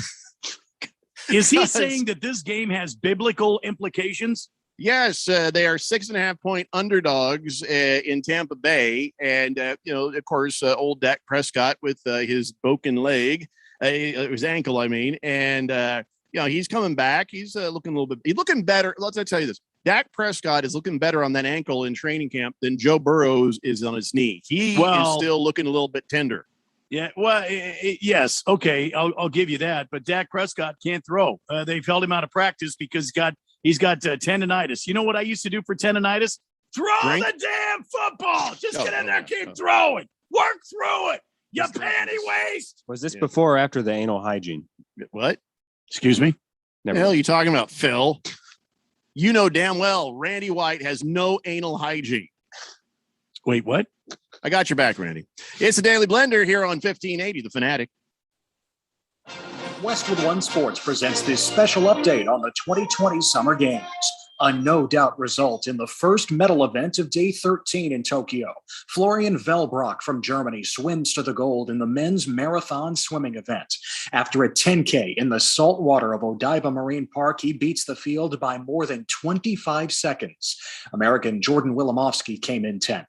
Is he saying that this game has biblical implications? Yes, they are 6.5-point underdogs in Tampa Bay, and of course, old Dak Prescott with his broken leg, his ankle, I mean, and he's coming back. He's looking a little bit. He's looking better. Let's tell you this. Dak Prescott is looking better on that ankle in training camp than Joe Burrows is on his knee. He is still looking a little bit tender. Yeah, well, yes. Okay, I'll give you that. But Dak Prescott can't throw. They've held him out of practice because he's got tendonitis. You know what I used to do for tendonitis? Throw the damn football. Just get in there, keep throwing. Work through it. You panty waste. Was this before or after the anal hygiene? What? Excuse me? What the hell are you talking about, Phil? You know damn well Randy White has no anal hygiene. Wait, what? I got your back, Randy. It's the Daily Blender here on 1580 The Fanatic. Westwood One Sports presents this special update on the 2020 Summer Games. A no-doubt result in the first medal event of Day 13 in Tokyo. Florian Velbrock from Germany swims to the gold in the men's marathon swimming event. After a 10K in the salt water of Odaiba Marine Park, he beats the field by more than 25 seconds. American Jordan Wilimovsky came in 10th.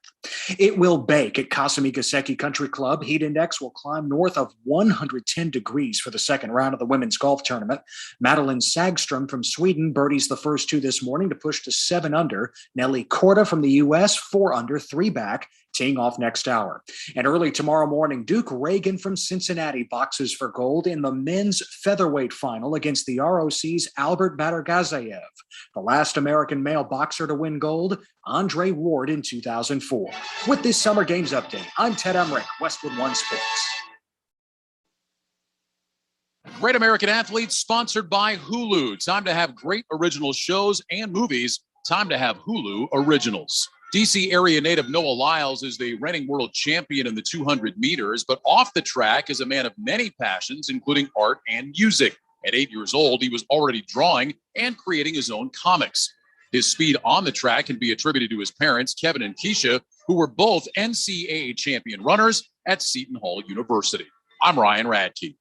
It will bake at Kasumi Gaseki Country Club. Heat index will climb north of 110 degrees for the second round of the women's golf tournament. Madeline Sagstrom from Sweden birdies the first two this morning to push to 7 under. Nelly Korda from the U.S., 4 under, 3 back, teeing off next hour. And early tomorrow morning, Duke Reagan from Cincinnati boxes for gold in the men's featherweight final against the ROC's Albert Badargazayev. The last American male boxer to win gold, Andre Ward in 2004. With this Summer Games update, I'm Ted Emmerich, Westwood One Sports. Great American Athletes, sponsored by Hulu. Time to have great original shows and movies. Time to have Hulu Originals. DC area native Noah Lyles is the reigning world champion in the 200 meters, but off the track is a man of many passions, including art and music. At 8 years old, he was already drawing and creating his own comics. His speed on the track can be attributed to his parents, Kevin and Keisha, who were both NCAA champion runners at Seton Hall University. I'm Ryan Radke.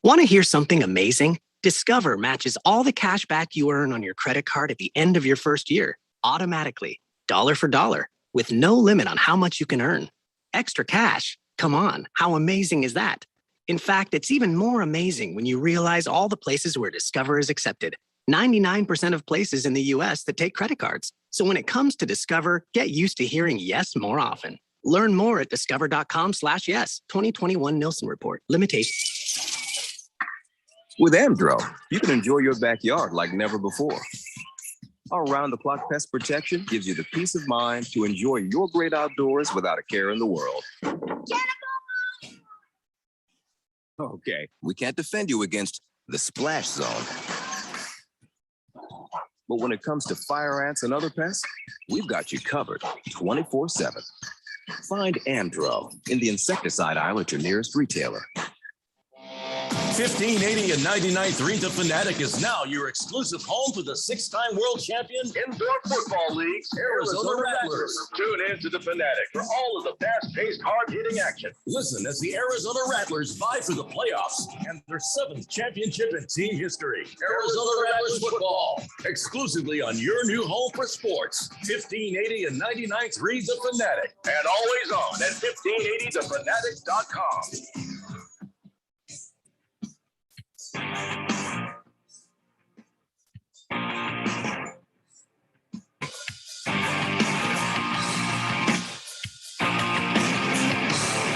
Want to hear something amazing? Discover matches all the cash back you earn on your credit card at the end of your first year, automatically, dollar for dollar, with no limit on how much you can earn. Extra cash? Come on, how amazing is that? In fact, it's even more amazing when you realize all the places where Discover is accepted. 99% of places in the US that take credit cards. So when it comes to Discover, get used to hearing yes more often. Learn more at discover.com/yes. 2021 Nielsen Report. Limitations. With Amdro, you can enjoy your backyard like never before. Our round-the-clock pest protection gives you the peace of mind to enjoy your great outdoors without a care in the world. Okay, we can't defend you against the splash zone. But when it comes to fire ants and other pests, we've got you covered 24/7. Find Amdro in the insecticide aisle at your nearest retailer. 1580 and 99.3 The Fanatic is now your exclusive home to the 6-time world champion Indoor Football League, Arizona Rattlers. Tune in to The Fanatic for all of the fast-paced, hard-hitting action. Listen as the Arizona Rattlers vie for the playoffs and their 7th championship in team history. Arizona Rattlers football, exclusively on your new home for sports. 1580 and 99.3 The Fanatic. And always on at 1580thefanatic.com.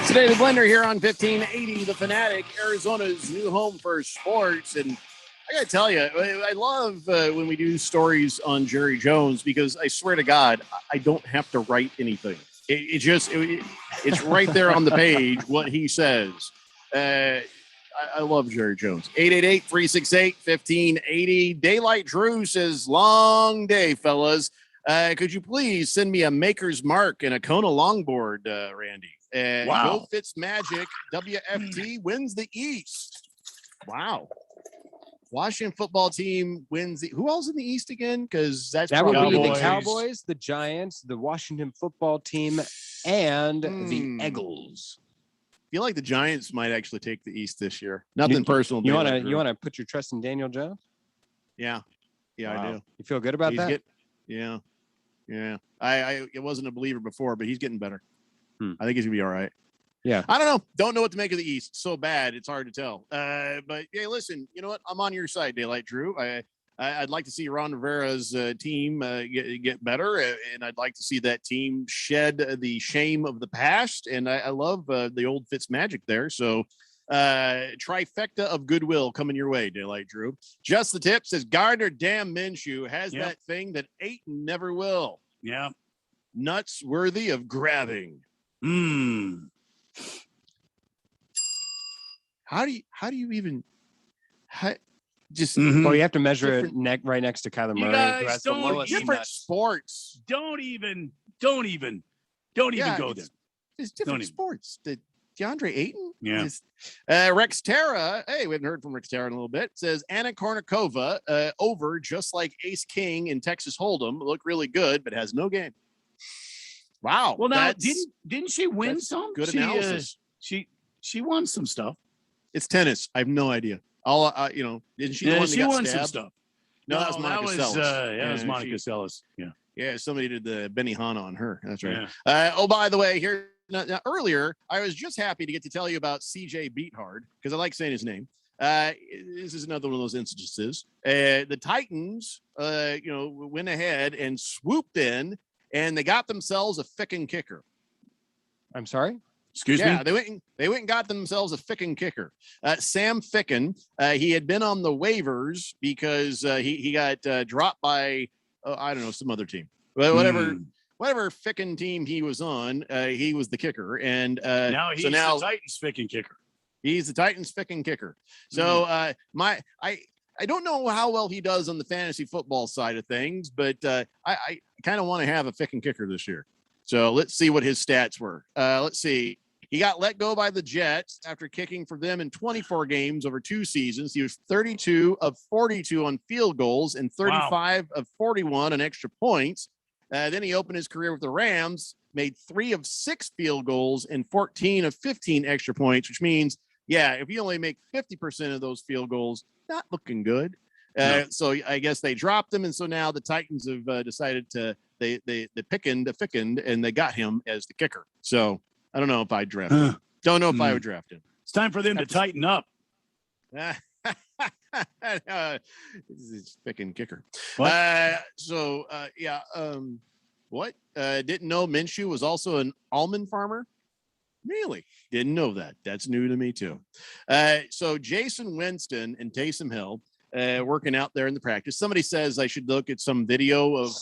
It's Daily Blender here on 1580 The Fanatic, Arizona's new home for sports. And I got to tell you, I love when we do stories on Jerry Jones because I swear to God, I don't have to write anything. It's right there on the page what he says. I love Jerry Jones. 888-368-1580. Daylight Drew says, long day, fellas. Could you please send me a Maker's Mark and a Kona longboard, Randy? Wow. Go Fitzmagic. WFT wins the East. Wow. Washington football team wins the. Who else in the East again? Because that would be the Cowboys. Cowboys, the Giants, the Washington football team, and the Eagles. I feel like the Giants might actually take the East this year. Nothing personal. You want to put your trust in Daniel Jones? Yeah, Wow. I do. You feel good about that? Yeah. I wasn't a believer before, but he's getting better. I think he's gonna be all right. Yeah. I don't know. Don't know what to make of the East. So bad, it's hard to tell. But hey, listen. You know what? I'm on your side, Daylight Drew. I'd like to see Ron Rivera's team get better, and I'd like to see that team shed the shame of the past. And I love the old Fitzmagic there. So trifecta of goodwill coming your way, Daylight Drew. Just the tip says Gardner damn Minshew has that thing that Ayton never will. Yeah. Nuts worthy of grabbing. How do you even just Well, you have to measure it right next to Kyler You Murray, guys who has the don't lowest different nuts. sports? Don't even Yeah, go there. It's different sports. The DeAndre Ayton. Yeah. Rex Terra. Hey, we haven't heard from Rex Terra in a little bit. Says Anna Kournikova over just like Ace King in Texas Hold'em. Look really good, but has no game. Wow. Well, now that's didn't she win some? good She, analysis. She won some stuff. It's tennis. I have no idea. All didn't she? the one that she got won some stabbed? stuff. No, that was Monica Seles. That was Yeah, Monica Seles. Yeah. Yeah, somebody did the Benihana on her. That's right. Yeah. Oh, by the way, here now, earlier, I was just happy to get to tell you about CJ Beathard because I like saying his name. This is another one of those instances. The Titans, went ahead and swooped in, and they got themselves a Ficken kicker. I'm sorry? Excuse me? Yeah, they went and got themselves a Ficken kicker. Sam Ficken, he had been on the waivers because he got dropped by, I don't know, some other team. But whatever Ficken team he was on, he was the kicker. And now he's the Titans Ficken kicker. He's the Titans Ficken kicker. So I don't know how well he does on the fantasy football side of things, but I kind of want to have a Ficken kicker this year. So let's see what his stats were. Let's see. He got let go by the Jets after kicking for them in 24 games over 2 seasons. He was 32 of 42 on field goals and 35 of 41 on extra points. Then he opened his career with the Rams, made 3 of 6 field goals and 14 of 15 extra points, which means, if you only make 50% of those field goals, not looking good. So I guess they dropped him. And so now the Titans have decided they Fickened, and they got him as the kicker. So I don't know if I'd draft him. Don't know if I would draft him. It's time for them to tighten up. This is Ficken kicker. What? What? Didn't know Minshew was also an almond farmer? Really? Didn't know that. That's new to me too. So Jason Winston and Taysom Hill working out there in the practice. Somebody says I should look at some video of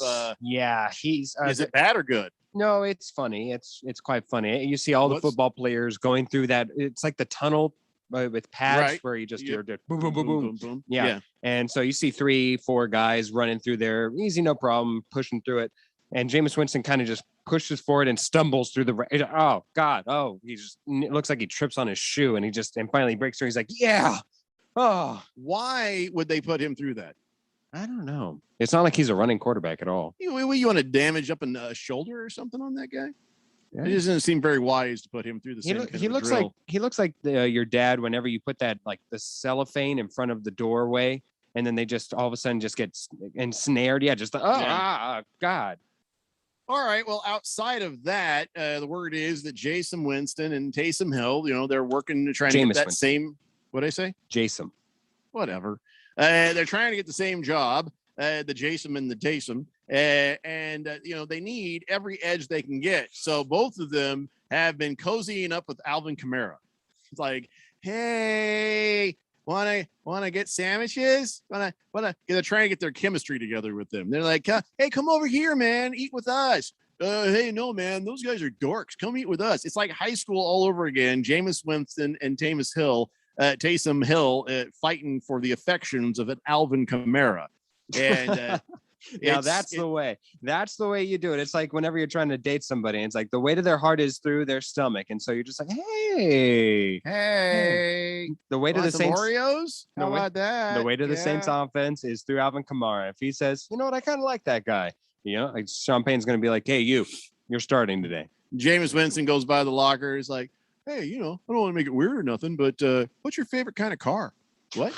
he's is it bad or good? No, it's funny. It's quite funny. You see all the football players going through that. It's like the tunnel with pads where you just you're boom, boom, boom, boom, boom. Yeah. And so you see 3-4 guys running through there, easy, no problem, pushing through it. And Jameis Winston kind of just pushes forward and stumbles through the. Oh God! Oh, it looks like he trips on his shoe, and he finally breaks through. He's like, yeah. Oh, why would they put him through that? I don't know. It's not like he's a running quarterback at all. You want to damage up a shoulder or something on that guy? Yeah. It doesn't seem very wise to put him through the same. He looks like your dad whenever you put that like the cellophane in front of the doorway, and then they just all of a sudden just get ensnared. Yeah, just God. All right. Well, outside of that, the word is that Jason Winston and Taysom Hill, they're working to try and get that same. What did I say? Jason. Whatever. They're trying to get the same job, the Jason and the Taysom, and they need every edge they can get. So both of them have been cozying up with Alvin Kamara. It's like, hey, wanna get sandwiches? They're trying to get their chemistry together with them. They're like, hey, come over here, man, eat with us. Hey, no, man, those guys are dorks. Come eat with us. It's like high school all over again. Jameis Winston and Taysom Hill fighting for the affections of an Alvin Kamara. And yeah, that's the way. That's the way you do it. It's like whenever you're trying to date somebody, it's like the weight of their heart is through their stomach, and so you're just like, hey. The weight of the Saints Oreos. How about that? The weight of the Saints offense is through Alvin Kamara. If he says, you know what, I kind of like that guy. You know, like Sean Payton's going to be like, hey, you're starting today. Jameis Winston goes by the locker. He's like, hey, you know, I don't want to make it weird or nothing, but what's your favorite kind of car? What?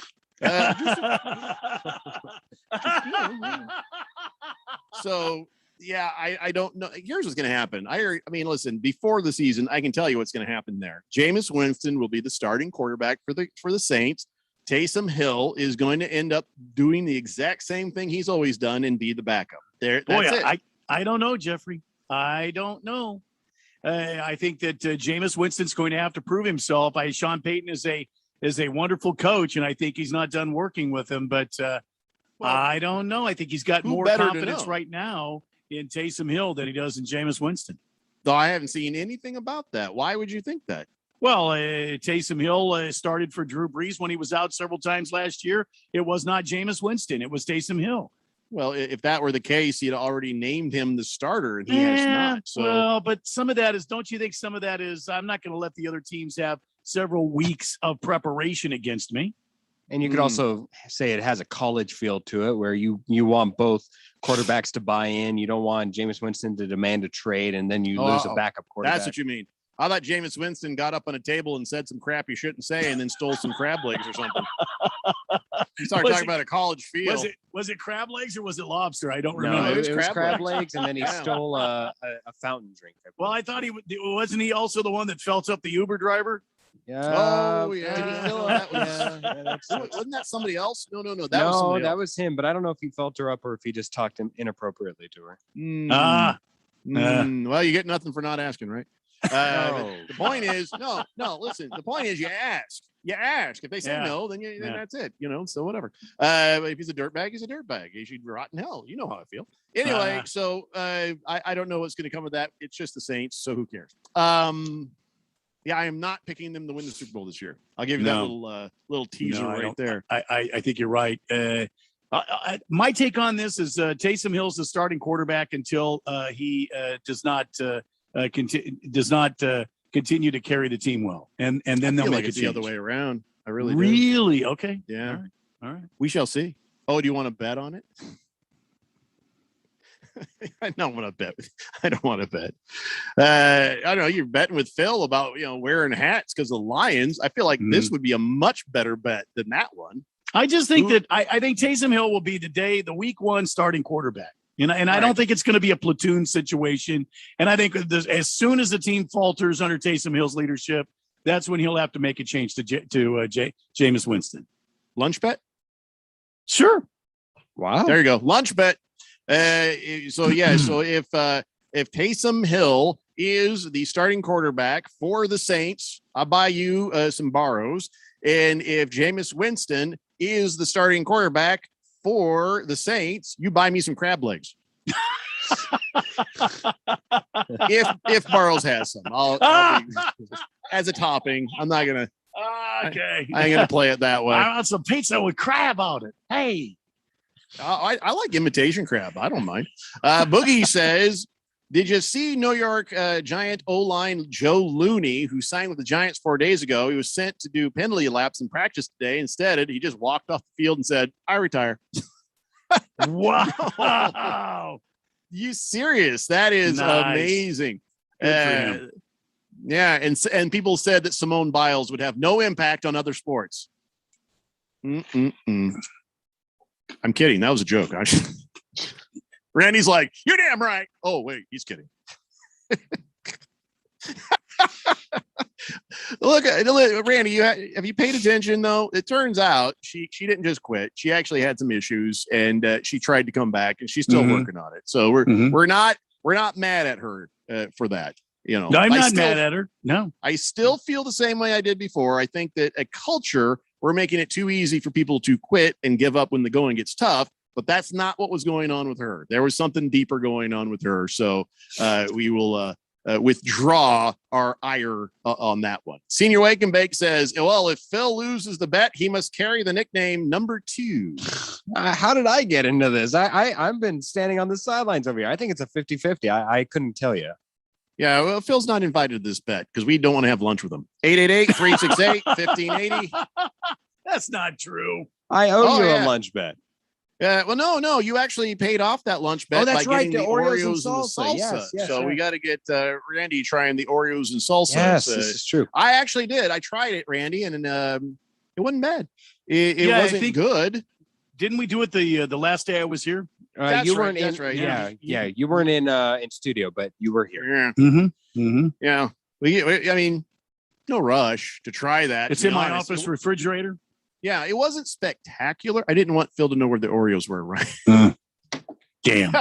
So, yeah, I don't know. Here's what's going to happen. I mean, listen, before the season, I can tell you what's going to happen there. Jameis Winston will be the starting quarterback for the Saints. Taysom Hill is going to end up doing the exact same thing he's always done and be the backup. That's it. I don't know, Jeffrey. I don't know. I think that Jameis Winston's going to have to prove himself. Sean Payton is a wonderful coach, and I think he's not done working with him. But I don't know. I think he's got more confidence right now in Taysom Hill than he does in Jameis Winston. Though I haven't seen anything about that. Why would you think that? Well, Taysom Hill started for Drew Brees when he was out several times last year. It was not Jameis Winston. It was Taysom Hill. Well, if that were the case, he'd already named him the starter, and he has not. So, well, but some of that is, don't you think some of that is, I'm not going to let the other teams have several weeks of preparation against me. And you could also say it has a college feel to it where you want both quarterbacks to buy in. You don't want Jameis Winston to demand a trade and then you lose a backup quarterback. That's what you mean. I thought Jameis Winston got up on a table and said some crap he shouldn't say and then stole some crab legs or something. You started talking about a college field. Was it crab legs or was it lobster? I don't remember. No, it was crab legs, and then he stole a fountain drink. Well, I thought wasn't he also the one that felt up the Uber driver? Yeah. Oh, yeah. Wasn't that somebody else? No. That was him, but I don't know if he felt her up or if he just talked inappropriately to her. Well, you get nothing for not asking, right? The point is, no, listen, the point is you ask. If they say no, then then that's it, so whatever. If he's a dirtbag, he's a dirtbag. He should rot in hell. You know how I feel. Anyway, so I don't know what's going to come of that. It's just the Saints, so who cares? I am not picking them to win the Super Bowl this year. I'll give you that little teaser there. I think you're right. My take on this is Taysom Hill's the starting quarterback until he does not continue to carry the team well, and then they'll make it the other way around. I really do. Really? Okay. Yeah. All right. We shall see. Oh, do you want to bet on it? I don't want to bet. I don't want to bet. I don't know. You're betting with Phil about wearing hats because of the Lions. I feel like this would be a much better bet than that one. I just think that I think Taysom Hill will be the week one starting quarterback. And I don't think it's going to be a platoon situation. And I think as soon as the team falters under Taysom Hill's leadership, that's when he'll have to make a change to Jameis Winston. Lunch bet? Sure. Wow. There you go. Lunch bet. So if Taysom Hill is the starting quarterback for the Saints, I'll buy you some Barrows. And if Jameis Winston is the starting quarterback for the Saints, you buy me some crab legs. if Barrows has some, I'll as a topping. I'm not gonna. Okay. I ain't gonna play it that way. I want some pizza with crab on it. Hey. I like imitation crab. I don't mind. Boogie says, did you see New York Giant O-line Joe Looney, who signed with the Giants 4 days ago? He was sent to do penalty laps in practice today. Instead, he just walked off the field and said, I retire. Wow. You serious? That is amazing. Yeah. And people said that Simone Biles would have no impact on other sports. I'm kidding. That was a joke. Randy's like, you're damn right. Oh, wait, he's kidding. Look, Randy, have you paid attention though? It turns out she didn't just quit. She actually had some issues and she tried to come back and she's still working on it. So we're not mad at her for that. You know, No, I'm I not still- mad at her. No. I still feel the same way I did before. I think that a culture, we're making it too easy for people to quit and give up when the going gets tough. But that's not what was going on with her. There was something deeper going on with her. So we will withdraw our ire on that one. Senior Wake and Bake says, well, if Phil loses the bet, he must carry the nickname number 2. How did I get into this? I've been standing on the sidelines over here. I think it's a 50-50. I couldn't tell you. Yeah, well, Phil's not invited to this bet because we don't want to have lunch with him. 888-368-1580. That's not true. I owe you yeah. a lunch bet. Yeah, well, no, you actually paid off that lunch bet that's by right, getting the the Oreos and Oreos and the salsa. salsa. Yes, So we right. got to get Randy trying the Oreos and salsa. Yes, this is true. I actually did. I tried it, Randy, and it wasn't bad. It Yeah, I wasn't think- good. Didn't we do it the last day I was here? That's you right, weren't in. that's right, Yeah, yeah. you weren't in studio, but you were here. Yeah, Mm-hmm. yeah. I mean, no rush to try that. It's to be in my honest. office refrigerator. Yeah, it wasn't spectacular. I didn't want Phil to know where the Oreos were, right? Damn.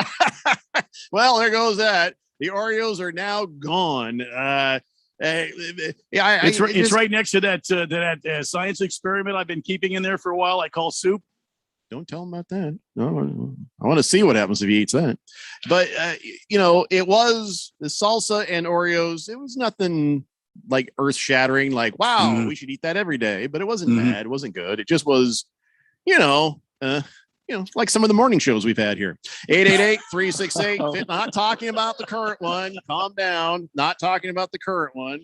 Well, there goes that. The Oreos are now gone. Yeah, It's right next to that science experiment I've been keeping in there for a while. I call soup. Don't tell him about that. No, I want to see what happens if he eats that. But it was the salsa and Oreos. It was nothing like earth shattering. Like, wow, we should eat that every day. But it wasn't bad. It wasn't good. It just was, like some of the morning shows we've had here. 888-368. Not talking about the current one. Calm down. Not talking about the current one.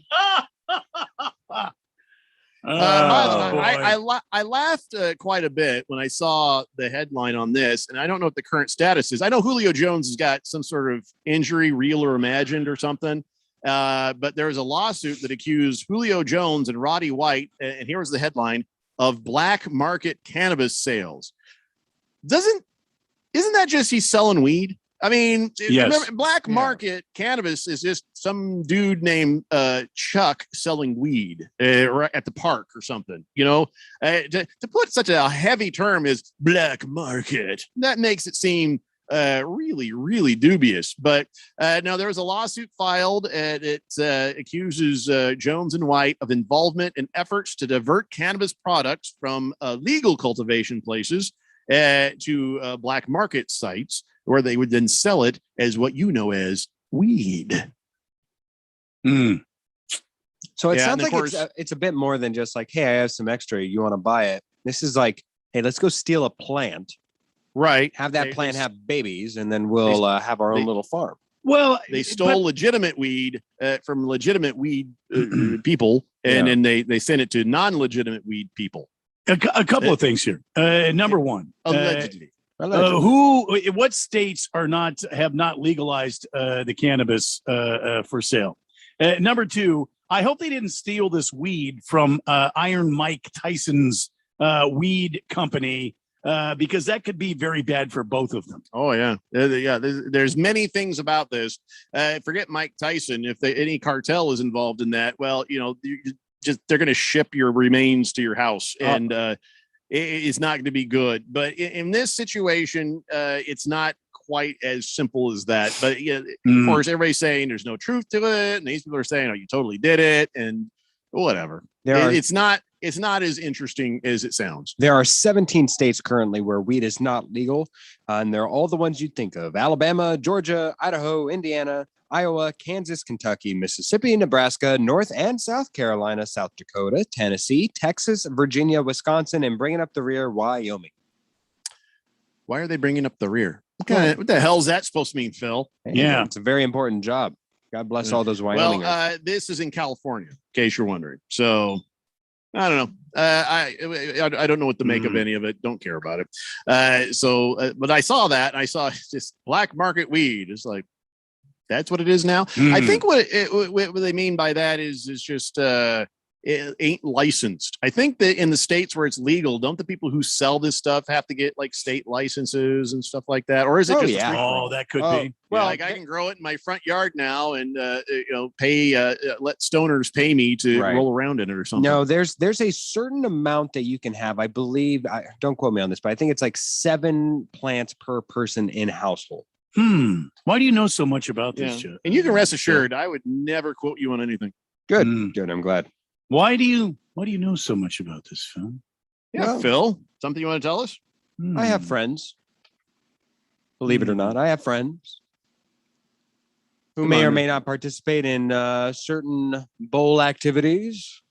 By the way, I laughed quite a bit when I saw the headline on this, and I don't know what the current status is. I know Julio Jones has got some sort of injury, real or imagined, or something. But there was a lawsuit that accused Julio Jones and Roddy White, and here was the headline, of black market cannabis sales. Isn't that just he's selling weed? I mean, Yes. remember, black market cannabis is just some dude named Chuck selling weed right at the park or something. To put such a heavy term as black market, that makes it seem really, really dubious. But now there was a lawsuit filed, and it accuses Jones and White of involvement in efforts to divert cannabis products from legal cultivation places to black market sites, where they would then sell it as what you know as weed. So it Yeah, sounds and of like it's a bit more than just like, hey, I have some extra. You want to buy it? This is like, hey, let's go steal a plant. Right. Have that plant have babies, and then we'll have our own little farm. Well, they stole legitimate weed from legitimate weed people, and then they sent it to non-legitimate weed people. A couple of things here. Number one, Allegedly. What states have not legalized the cannabis for sale? Number two, I hope they didn't steal this weed from Iron Mike Tyson's weed company, because that could be very bad for both of them. Oh yeah, yeah. There's many things about this. Forget Mike Tyson. If any cartel is involved in that, well, they're going to ship your remains to your house, and it's not going to be good. But in this situation, it's not quite as simple as that. But of course, everybody's saying there's no truth to it, and these people are saying, "Oh, you totally did it," and whatever. It's not as interesting as it sounds. There are 17 states currently where weed is not legal, and they're all the ones you'd think of: Alabama, Georgia, Idaho, Indiana, Iowa, Kansas, Kentucky, Mississippi, Nebraska, North and South Carolina, South Dakota, Tennessee, Texas, Virginia, Wisconsin, and bringing up the rear, Wyoming. Why are they bringing up the rear? What the hell is that supposed to mean, Phil? Yeah, it's a very important job. God bless all those Wyomingers. Well, this is in California, in case you're wondering. So I don't know. I don't know what to make of any of it. Don't care about it. But I saw that. And I saw just black market weed. It's like, that's what it is now. I think what they mean by that is just it ain't licensed. I think that in the states where it's legal, don't the people who sell this stuff have to get like state licenses and stuff like that? Or is it just that could be. Well, like I can grow it in my front yard now and pay let stoners pay me to roll around in it or something. No, there's a certain amount that you can have. I believe, don't quote me on this, but I think it's like 7 plants per person in household. Why do you know so much about this, Joe? And you can rest assured, I would never quote you on anything. Good. Good. I'm glad. Why do you know so much about this film? Yeah, Well- Phil, something you want to tell us? I have friends. Believe it or not, I have friends who Come may or on. may not participate in certain bowl activities.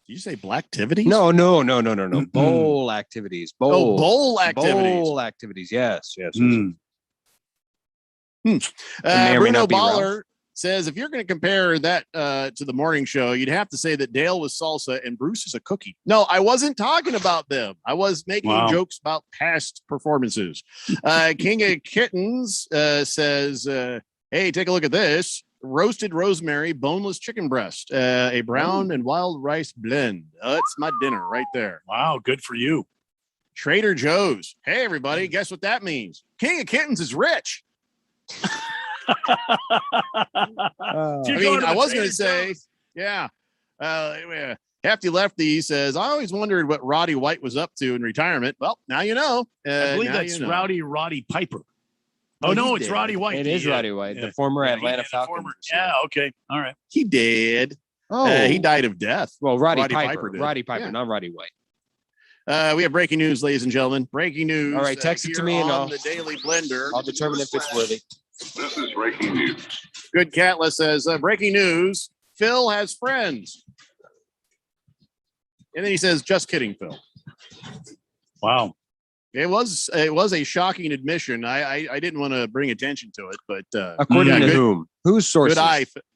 Did you say black activities? No. Bowl activities. Bowl. bowl activities. Bowl activities. Yes. Uh, may or may Bruno not be Baller says, if you're going to compare that to the morning show, you'd have to say that Dale was salsa and Bruce is a cookie. No, I wasn't talking about them. I was making jokes about past performances. King of Kittens says, hey, take a look at this. Roasted rosemary, boneless chicken breast, a brown and wild rice blend. That's my dinner right there. Wow, good for you. Trader Joe's. Hey, everybody, guess what that means? King of Kittens is rich. I mean, I was going to say, yeah. Hefty Lefty says, I always wondered what Roddy White was up to in retirement. Well, now you know. I believe now that's you know. Roddy Piper. Oh, no, he's it's dead. Roddy White. It is Roddy White, the former Atlanta Falcons. Okay. All right. He did. Oh, he died of death. Well, Roddy Roddy Piper. Piper did. Roddy Piper, Yeah. not Roddy White. We have breaking news, ladies and gentlemen. Breaking news. All right, text it to here me and on I'll- the Daily Blender. I'll determine if it's worthy. This is breaking news. Good Catless says, breaking news. Phil has friends. And then he says, just kidding, Phil. Wow. It was a shocking admission. I didn't want to bring attention to it, but According to good, whom? Whose sources?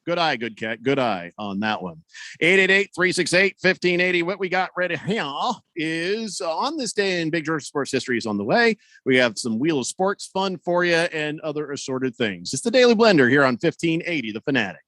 Good eye, good cat, good eye on that one. 888-368-1580. What we got ready here is on this day in Big Georgia sports history is on the way. We have some Wheel of Sports fun for you and other assorted things. It's the Daily Blender here on 1580 The Fanatic.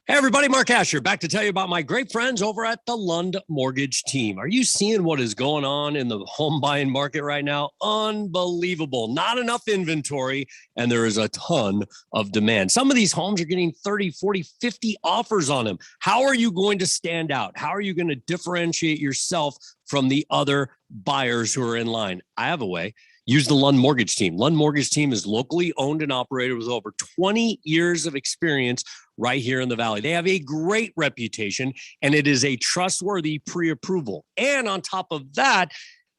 Hey, everybody, Mark Asher back to tell you about my great friends over at the Lund Mortgage Team. Are you seeing what is going on in the home buying market right now? Unbelievable. Not enough inventory, and there is a ton of demand. Some of these homes are getting 30, 40, 50 offers on them. How are you going to stand out? How are you going to differentiate yourself from the other buyers who are in line? I have a way. Use the Lund Mortgage Team. Lund Mortgage Team is locally owned and operated with over 20 years of experience right here in the Valley. They have a great reputation, and it is a trustworthy pre-approval. And on top of that,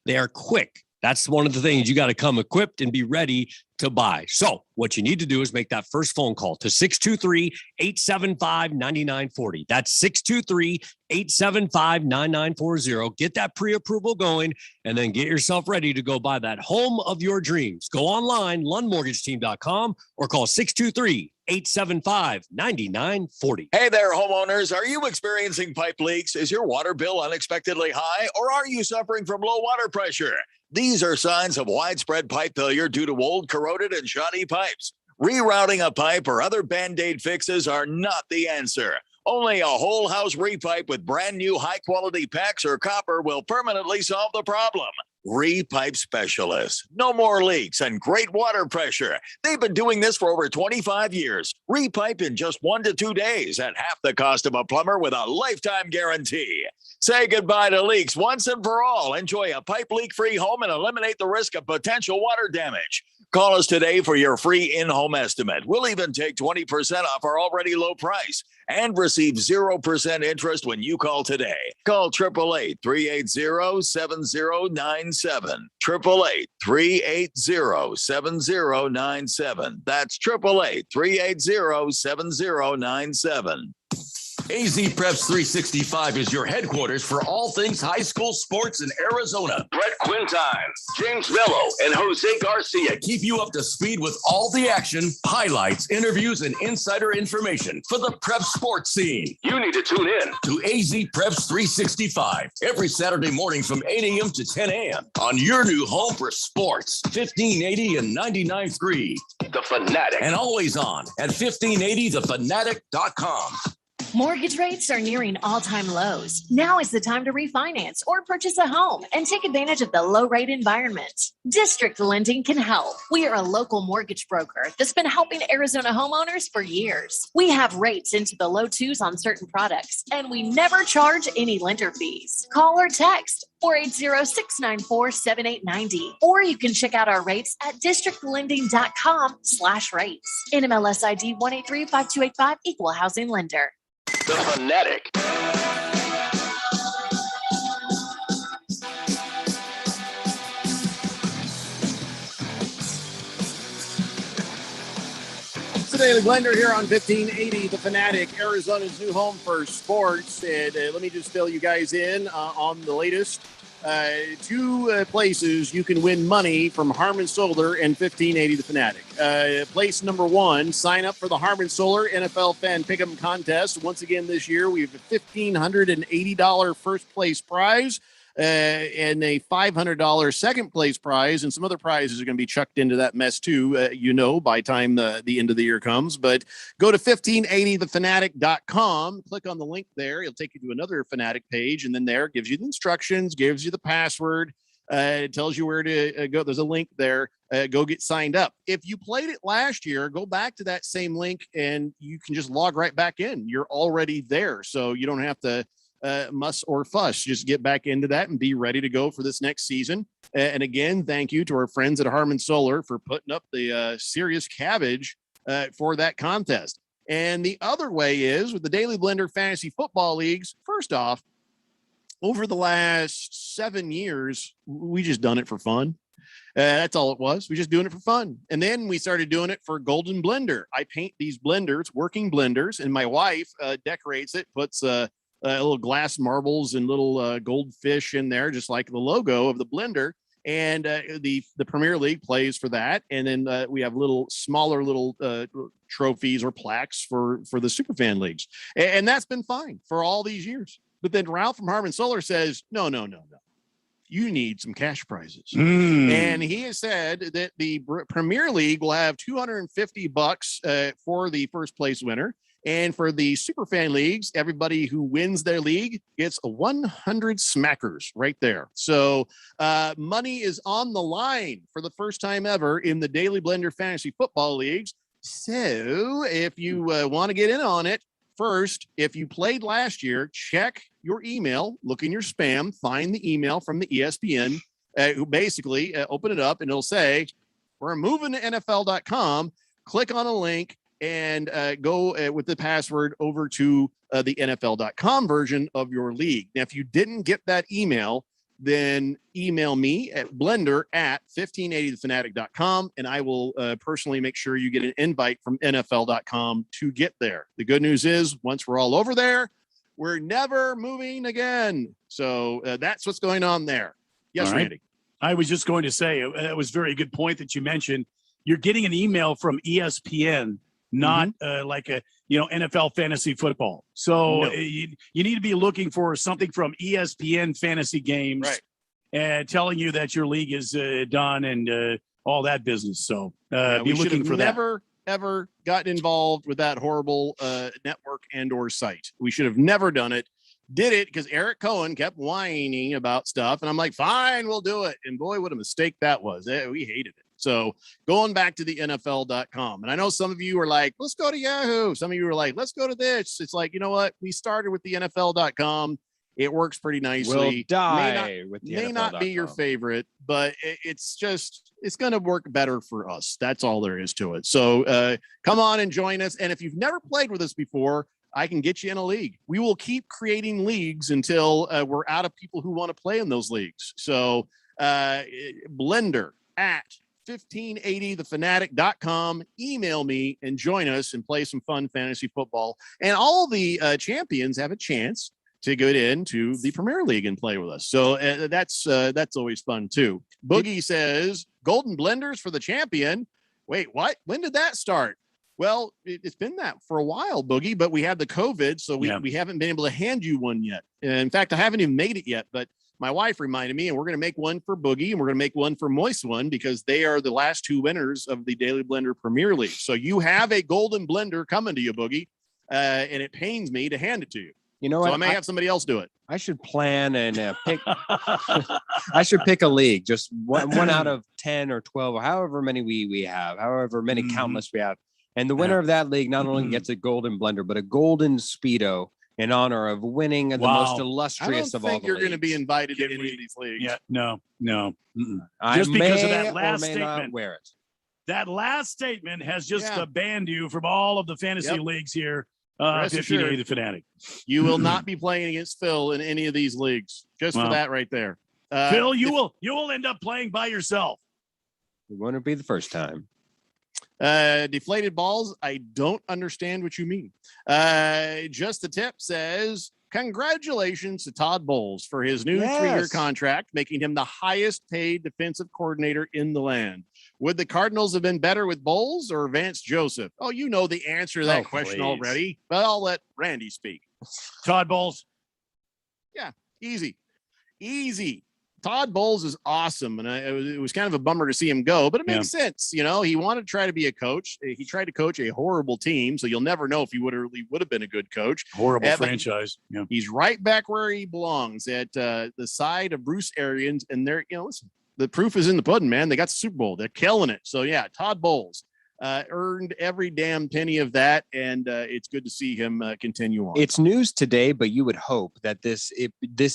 they are quick. That's one of the things. You got to come equipped and be ready to buy. So what you need to do is make that first phone call to 623-875-9940. That's 623-875-9940. Get that pre-approval going and then get yourself ready to go buy that home of your dreams. Go online, lundmortgageteam.com, or call 623-875-9940. Hey there, homeowners. Are you experiencing pipe leaks? Is your water bill unexpectedly high, or are you suffering from low water pressure? These are signs of widespread pipe failure due to old, corroded, and shoddy pipes. Rerouting a pipe or other Band-Aid fixes are not the answer. Only a whole house repipe with brand new high-quality PEX or copper will permanently solve the problem. Repipe Specialists. No more leaks and great water pressure. They've been doing this for over 25 years. Repipe in just 1 to 2 days at half the cost of a plumber with a lifetime guarantee. Say goodbye to leaks once and for all. Enjoy a pipe leak-free home and eliminate the risk of potential water damage. Call us today for your free in-home estimate. We'll even take 20% off our already low price and receive 0% interest when you call today. Call 888-380-7097. 888-380-7097. That's 888-380-7097. AZ Preps 365 is your headquarters for all things high school sports in Arizona. Brett Quintine, James Mello, and Jose Garcia keep you up to speed with all the action, highlights, interviews, and insider information for the prep sports scene. You need to tune in to AZ Preps 365 every Saturday morning from 8 a.m. to 10 a.m. on your new home for sports, 1580 and 99.3. The Fanatic. And always on at 1580thefanatic.com. Mortgage rates are nearing all-time lows. Now is the time to refinance or purchase a home and take advantage of the low-rate environment. District Lending can help. We are a local mortgage broker that's been helping Arizona homeowners for years. We have rates into the low twos on certain products, and we never charge any lender fees. Call or text 480-694-7890, or you can check out our rates at districtlending.com/rates. NMLS ID 1835285, Equal Housing Lender. The Fanatic. It's the Daily Blender here on 1580 The Fanatic, Arizona's new home for sports. And let me just fill you guys in on the latest. Two places you can win money from Harmon Solar and 1580 The Fanatic. Place number one, sign up for the Harmon Solar NFL Fan Pick'em Contest. Once again this year, we have a $1,580 first place prize. And a $500 second place prize, and some other prizes are going to be chucked into that mess too, by time the end of the year comes. But go to 1580thefanatic.com, click on the link there. It'll take you to another Fanatic page, and then there gives you the instructions, gives you the password. It tells you where to go. There's a link there. Go get signed up. If you played it last year, go back to that same link, and you can just log right back in. You're already there, so you don't have to muss or fuss. Just get back into that and be ready to go for this next season. And again, thank you to our friends at Harmon Solar for putting up the serious cabbage for that contest. And the other way is with the Daily Blender Fantasy Football Leagues. First off, over the last 7 years, we just done it for fun. That's all it was. We just doing it for fun. And then we started doing it for Golden Blender. I paint these blenders, working blenders, and my wife decorates it, puts little glass marbles and little goldfish in there, just like the logo of the blender. And the Premier League plays for that. And then we have smaller trophies or plaques for the Superfan leagues. And that's been fine for all these years. But then Ralph from Harmon Solar says, no. You need some cash prizes. And he has said that the Premier League will have $250 for the first place winner. And for the Superfan leagues, everybody who wins their league gets 100 smackers right there. So money is on the line for the first time ever in the Daily Blender Fantasy Football Leagues. So if you want to get in on it, first, if you played last year, check your email, look in your spam, find the email from the ESPN, who basically open it up and it'll say, we're moving to NFL.com, click on a link, and go with the password over to the NFL.com version of your league. Now, if you didn't get that email, then email me at blender@1580thefanatic.com, and I will personally make sure you get an invite from NFL.com to get there. The good news is once we're all over there, we're never moving again. So that's what's going on there. Yes, right. Randy. I was just going to say, it was a very good point that you mentioned. You're getting an email from ESPN, not like a NFL fantasy football. So No. you need to be looking for something from ESPN Fantasy Games, and telling you that your league is done and all that business. So be looking for that. Never ever gotten involved with that horrible network and or site. We should have never done it. Did it because Eric Cohen kept whining about stuff, and I'm like, fine, we'll do it. And boy, what a mistake that was. We hated it. So going back to the NFL.com, and I know some of you are like, let's go to Yahoo. Some of you are like, let's go to this. It's like, you know what? We started with the NFL.com. It works pretty nicely. We'll die with the may not be your favorite, but it's going to work better for us. That's all there is to it. So come on and join us. And if you've never played with us before, I can get you in a league. We will keep creating leagues until we're out of people who want to play in those leagues. So Blender at 1580thefanatic.com. Email me and join us and play some fun fantasy football. And all the champions have a chance to get into the Premier League and play with us. So that's always fun too. Boogie says golden blenders for the champion. Wait, what? When did that start? Well, it's been that for a while, Boogie, but we had the COVID, so we haven't been able to hand you one yet. In fact, I haven't even made it yet, but my wife reminded me, and we're going to make one for Boogie, and we're going to make one for Moist One, because they are the last two winners of the Daily Blender Premier League. So you have a golden blender coming to you, Boogie. and it pains me to hand it to you. You know So what? I may have somebody else do it. I should plan and pick. I should pick a league, just one out of 10 or 12, or however many we have, however many countless we have. And the winner of that league not only gets a golden blender, but a golden Speedo in honor of winning the most illustrious of all. I don't think you're going to be invited to any of these leagues. Yeah, no. I Just because of may that last or may not statement. wear it. That last statement has just banned you from all of the fantasy leagues here. 1580 the Fanatic. You will not be playing against Phil in any of these leagues. Just for that right there. Phil, you will end up playing by yourself. It won't be the first time. Deflated balls. I don't understand what you mean. Just the tip says, congratulations to Todd Bowles for his new 3-year contract, making him the highest paid defensive coordinator in the land. Would the Cardinals have been better with Bowles or Vance Joseph? Oh, you know the answer to that question already, but I'll let Randy speak. Todd Bowles. Yeah, easy. Todd Bowles is awesome, and it was kind of a bummer to see him go, but it makes sense. You know, he wanted to try to be a coach. He tried to coach a horrible team, so you'll never know if he would have been a good coach. Horrible franchise. Yeah. He's right back where he belongs at the side of Bruce Arians, and listen, the proof is in the pudding, man. They got the Super Bowl. They're killing it. So yeah, Todd Bowles earned every damn penny of that, and it's good to see him continue on. It's news today, but you would hope that this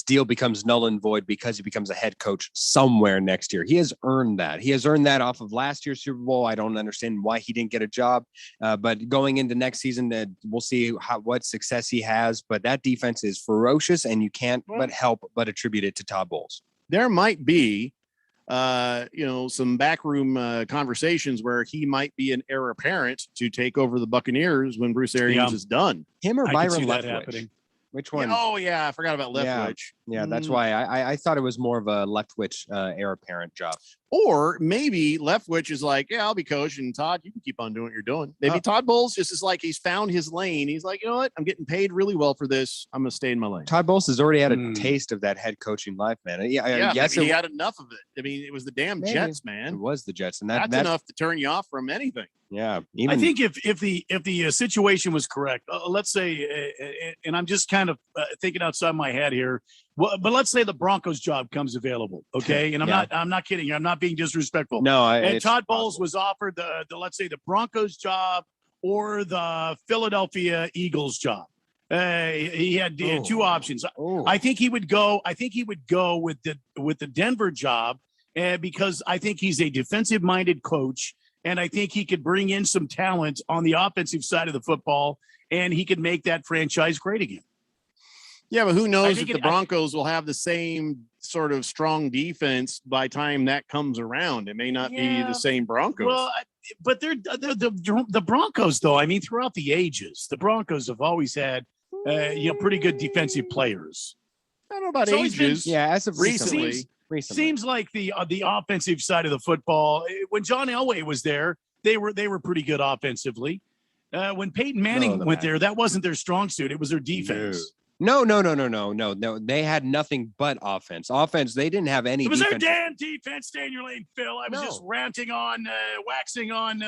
deal becomes null and void because he becomes a head coach somewhere next year. He has earned that. He has earned that off of last year's Super Bowl. I don't understand why he didn't get a job, but going into next season, we'll see what success he has. But that defense is ferocious, and you can't but attribute it to Todd Bowles. There might be some backroom conversations where he might be an heir apparent to take over the Buccaneers when Bruce Arians is done. Him or Byron Leftwich? Which one? I forgot about Leftwich. Yeah, that's why I thought it was more of a Leftwich heir apparent job. Or maybe Leftwich is like, I'll be coach, and Todd, you can keep on doing what you're doing. Maybe Todd Bowles just is like, he's found his lane. He's like, you know what? I'm getting paid really well for this. I'm going to stay in my lane. Todd Bowles has already had a taste of that head coaching life, man. Yes, he had enough of it. I mean, it was the damn Jets, man. It was the Jets, and that's enough to turn you off from anything. Yeah, I think if the situation was correct, let's say, and I'm just kind of thinking outside my head here, but let's say the Broncos job comes available, okay? And I'm not kidding you. I'm not being disrespectful. No, and Todd Bowles was offered the let's say the Broncos job or the Philadelphia Eagles job. He had two options. I think he would go. I think he would go with the Denver job because I think he's a defensive-minded coach. And I think he could bring in some talent on the offensive side of the football, and he could make that franchise great again. Yeah, but who knows if the Broncos will have the same sort of strong defense by time that comes around. It may not be the same Broncos. Well, but they're the Broncos, though. I mean, throughout the ages, the Broncos have always had pretty good defensive players. I don't know about ages. As of recently. Seems like the offensive side of the football. When John Elway was there, they were pretty good offensively. When Peyton Manning went there, that wasn't their strong suit. It was their defense. No. They had nothing but offense. They didn't have any. It was defense. their damn defense. Stay in your lane, Phil. I was just ranting on, waxing on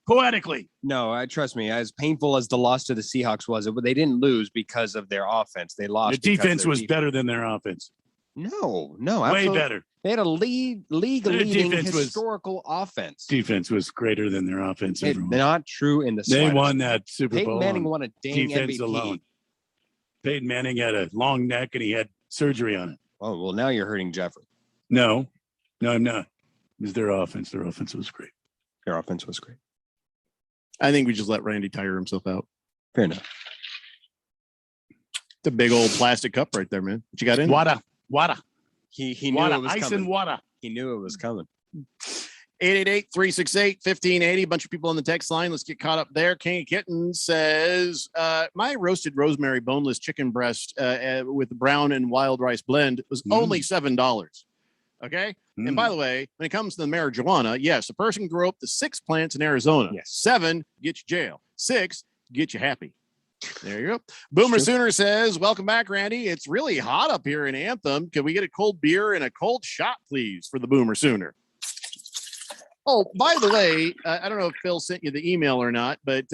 poetically. No, trust me. As painful as the loss to the Seahawks was, they didn't lose because of their offense. They lost. The defense was better than their offense. No, way better. They had a league-leading historical offense. Defense was greater than their offense. Not true in the slightest. They won that Super Bowl. Peyton Manning won a dang defense MVP. Alone. Peyton Manning had a long neck and he had surgery on it. Oh, well, now you're hurting Jeffrey. No, I'm not. It was their offense. Their offense was great. Their offense was great. I think we just let Randy tire himself out. Fair enough. It's a big old plastic cup right there, man. What you got in? Water. He knew water, it was ice coming. And water. He knew it was coming. 888-368-1580. A bunch of people on the text line. Let's get caught up there. King Kitten says, my roasted rosemary boneless chicken breast with brown and wild rice blend was only $7. Okay. And by the way, when it comes to the marijuana, yes, a person grew up to 6 plants in Arizona. Yes. 7 get you jail. 6 get you happy. There you go. Boomer Sooner says, welcome back, Randy. It's really hot up here in Anthem. Can we get a cold beer and a cold shot, please, for the Boomer Sooner? Oh, by the way, I don't know if Phil sent you the email or not, but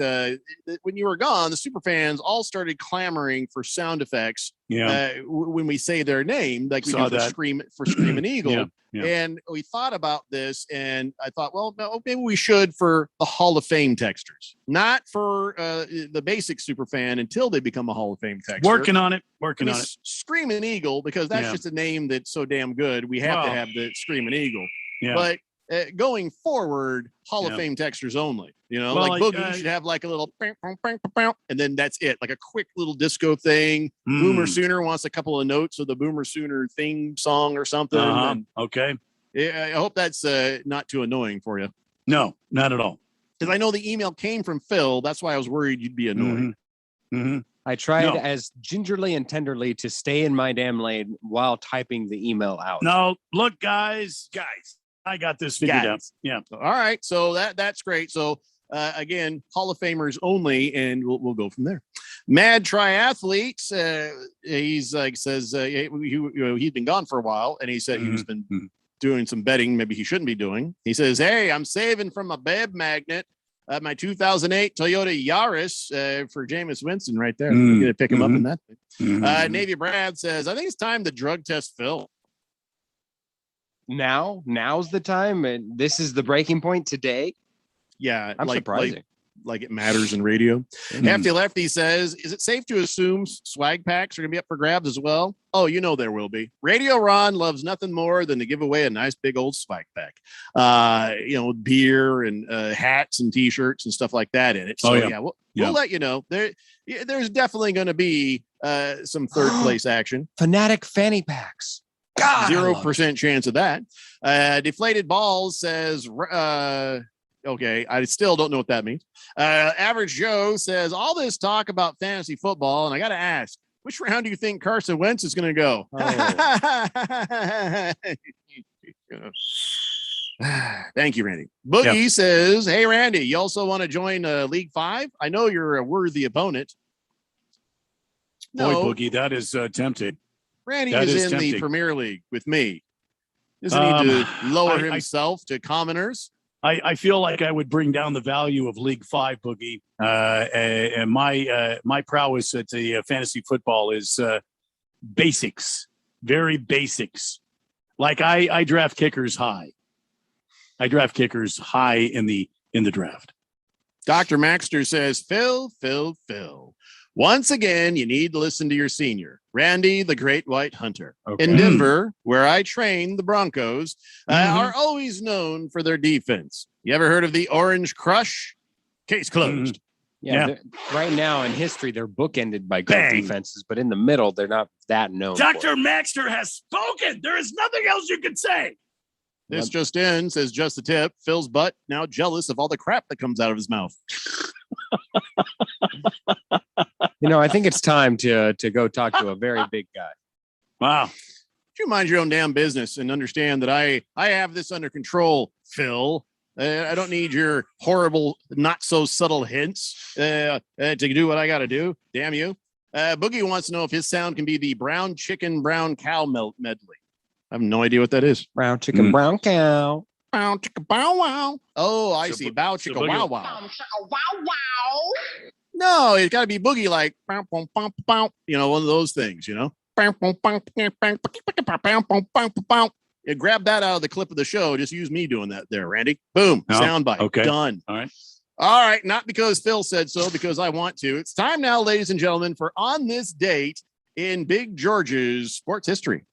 when you were gone, the super fans all started clamoring for sound effects. Yeah. When we say their name, like we Saw do that. for Screaming Eagle. Yeah, yeah. And we thought about this, and I thought, well, no, maybe we should for the Hall of Fame texters, not for the basic super fan until they become a Hall of Fame texter. Working on it. Working on it. Screaming Eagle, because that's Yeah. just a name that's so damn good. We have to Wow. have the Screaming Eagle. Yeah. But going forward, Hall of Yeah. Fame texters only. You know, Well, like like, Boogie should have like a little, and then that's it, like a quick little disco thing. Boomer Sooner wants a couple of notes of the Boomer Sooner theme song or something. Uh-huh. And Okay. I hope that's not too annoying for you, No, not at all. because I know the email came from Phil. That's why I was worried you'd be annoyed. Mm-hmm. I tried No. as gingerly and tenderly to stay in my damn lane while typing the email out. No, look, guys, I got this figured out. Guys. Yeah. All right, so that's great. So again, Hall of Famers only, and we'll go from there. Mad Triathletes, he's like says he'd been gone for a while, and he said he's been doing some betting maybe he shouldn't be doing. He says, "Hey, I'm saving from a bed magnet." My 2008 Toyota Yaris for Jameis Winston right there. I'm gonna pick him up in that thing. Navy Brad says, "I think it's time to drug test Phil." Now's the time, and this is the breaking point today. Yeah, I'm surprising. Like it matters in radio. Hefty Lefty says, "Is it safe to assume swag packs are going to be up for grabs as well?" Oh, you know there will be. Radio Ron loves nothing more than to give away a nice big old swag pack. Beer and hats and T-shirts and stuff like that in it. So we'll let you know. There's definitely going to be some third place action. Fanatic fanny packs. God, 0% chance of that. Deflated Balls says, okay, I still don't know what that means. Average Joe says, all this talk about fantasy football, and I got to ask, which round do you think Carson Wentz is going to go? Thank you, Randy. Boogie says, hey, Randy, you also want to join League 5? I know you're a worthy opponent. Boy, Boogie, that is tempting. Randy That is in tempting. the Premier League with me. Doesn't need to lower himself to commoners. I feel like I would bring down the value of League 5, Boogie. And my prowess at the fantasy football is basics, very basics. Like I draft kickers high. I draft kickers high in the draft. Dr. Maxter says, Phil. Once again, you need to listen to your senior, Randy, the Great White Hunter. Okay. In Denver, where I train, the Broncos are always known for their defense. You ever heard of the Orange Crush? Case closed. Yeah. Right now in history, they're bookended by good defenses, but in the middle, they're not that known. Dr. Maxter has spoken. There is nothing else you can say. This just in, says just the tip. Phil's butt now jealous of all the crap that comes out of his mouth. I think it's time to go talk to a very big guy. Wow. You mind your own damn business and understand that I have this under control, Phil. I don't need your horrible, not so subtle hints to do what I got to do. Damn you. Boogie wants to know if his sound can be the brown chicken, brown cow medley. I have no idea what that is. Brown chicken, brown cow. Brown chicka bow wow. Oh, I see. Bow chicka wow wow. No, it's got to be Boogie like, bow, bow, bow, bow, one of those things, Yeah, grab that out of the clip of the show. Just use me doing that there, Randy. Boom. Oh, Soundbite. okay. Done. All right. All right. Not because Phil said so, because I want to. It's time now, ladies and gentlemen, for On This Date in Big George's sports history.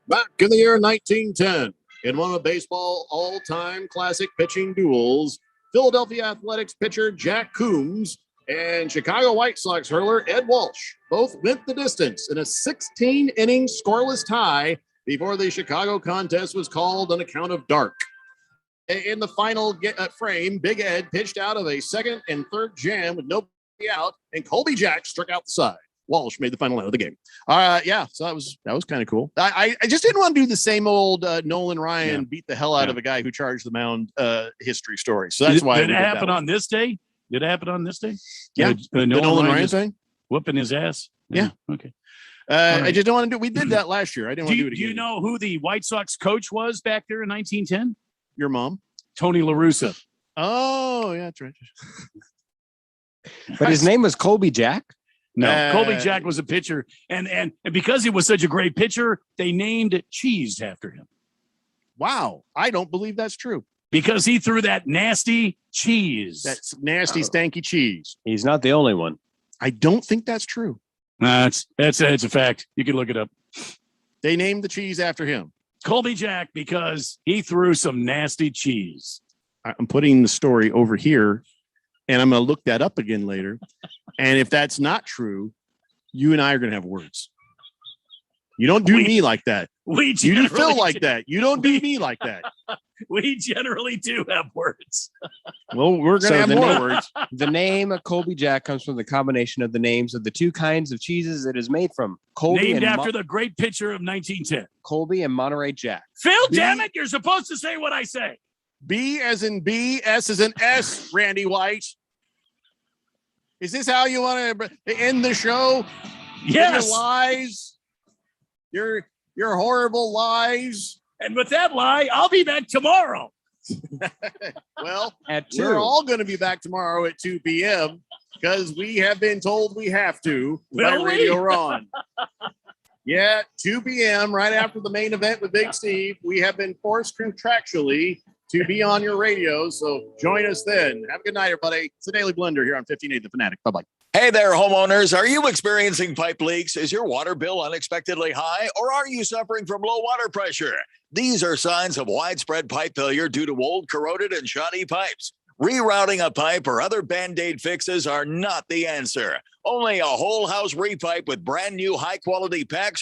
Back in the year 1910, in one of baseball all-time classic pitching duels, Philadelphia Athletics pitcher Jack Coombs and Chicago White Sox hurler Ed Walsh both went the distance in a 16-inning scoreless tie before the Chicago contest was called on account of dark. In the final frame, Big Ed pitched out of a second and third jam with nobody out, and Colby Jack struck out the side. Walsh made the final out of the game. So that was kind of cool. I just didn't want to do the same old Nolan Ryan beat the hell out of a guy who charged the mound history story. So that's why did it happen on this day? Did it happen on this day? Yeah, the Nolan Ryan just thing, whooping his ass. Yeah. Okay. I just don't want to do. We did that last year. I didn't want to do it again. Do you know who the White Sox coach was back there in 1910? Your mom, Tony La Russa. Oh yeah, that's right. But his name was Colby Jack. No, Colby Jack was a pitcher, and because he was such a great pitcher, they named cheese after him. Wow, I don't believe that's true. Because he threw that nasty cheese. That's nasty, stanky cheese. He's not the only one. I don't think that's true. That's a fact. You can look it up. They named the cheese after him. Colby Jack, because he threw some nasty cheese. I'm putting the story over here, and I'm going to look that up again later. And if that's not true, you and I are going to have words. You don't do me like that. You do Phil like that. You don't do me like that. We generally do have words. Well, we're going to have more words. The name of Colby Jack comes from the combination of the names of the two kinds of cheeses it is made from. Colby named after the great pitcher of 1910. Colby and Monterey Jack. Phil, damn it, you're supposed to say what I say. B as in B, S as in S, Randy White. Is this how you want to end the show? Yes. Your lies. Your horrible lies. And with that lie, I'll be back tomorrow. Well, at 2. We're all going to be back tomorrow at 2 p.m. because we have been told we have to by Will we? Radio Ron. Yeah, 2 p.m. right after the main event with Big Steve. We have been forced contractually to be on your radio, so join us then. Have a good night, everybody. It's the Daily Blender here on 1580 The Fanatic. Bye-bye. Hey there, homeowners. Are you experiencing pipe leaks? Is your water bill unexpectedly high, or are you suffering from low water pressure? These are signs of widespread pipe failure due to old, corroded, and shoddy pipes. Rerouting a pipe or other Band-Aid fixes are not the answer. Only a whole house repipe with brand new high-quality packs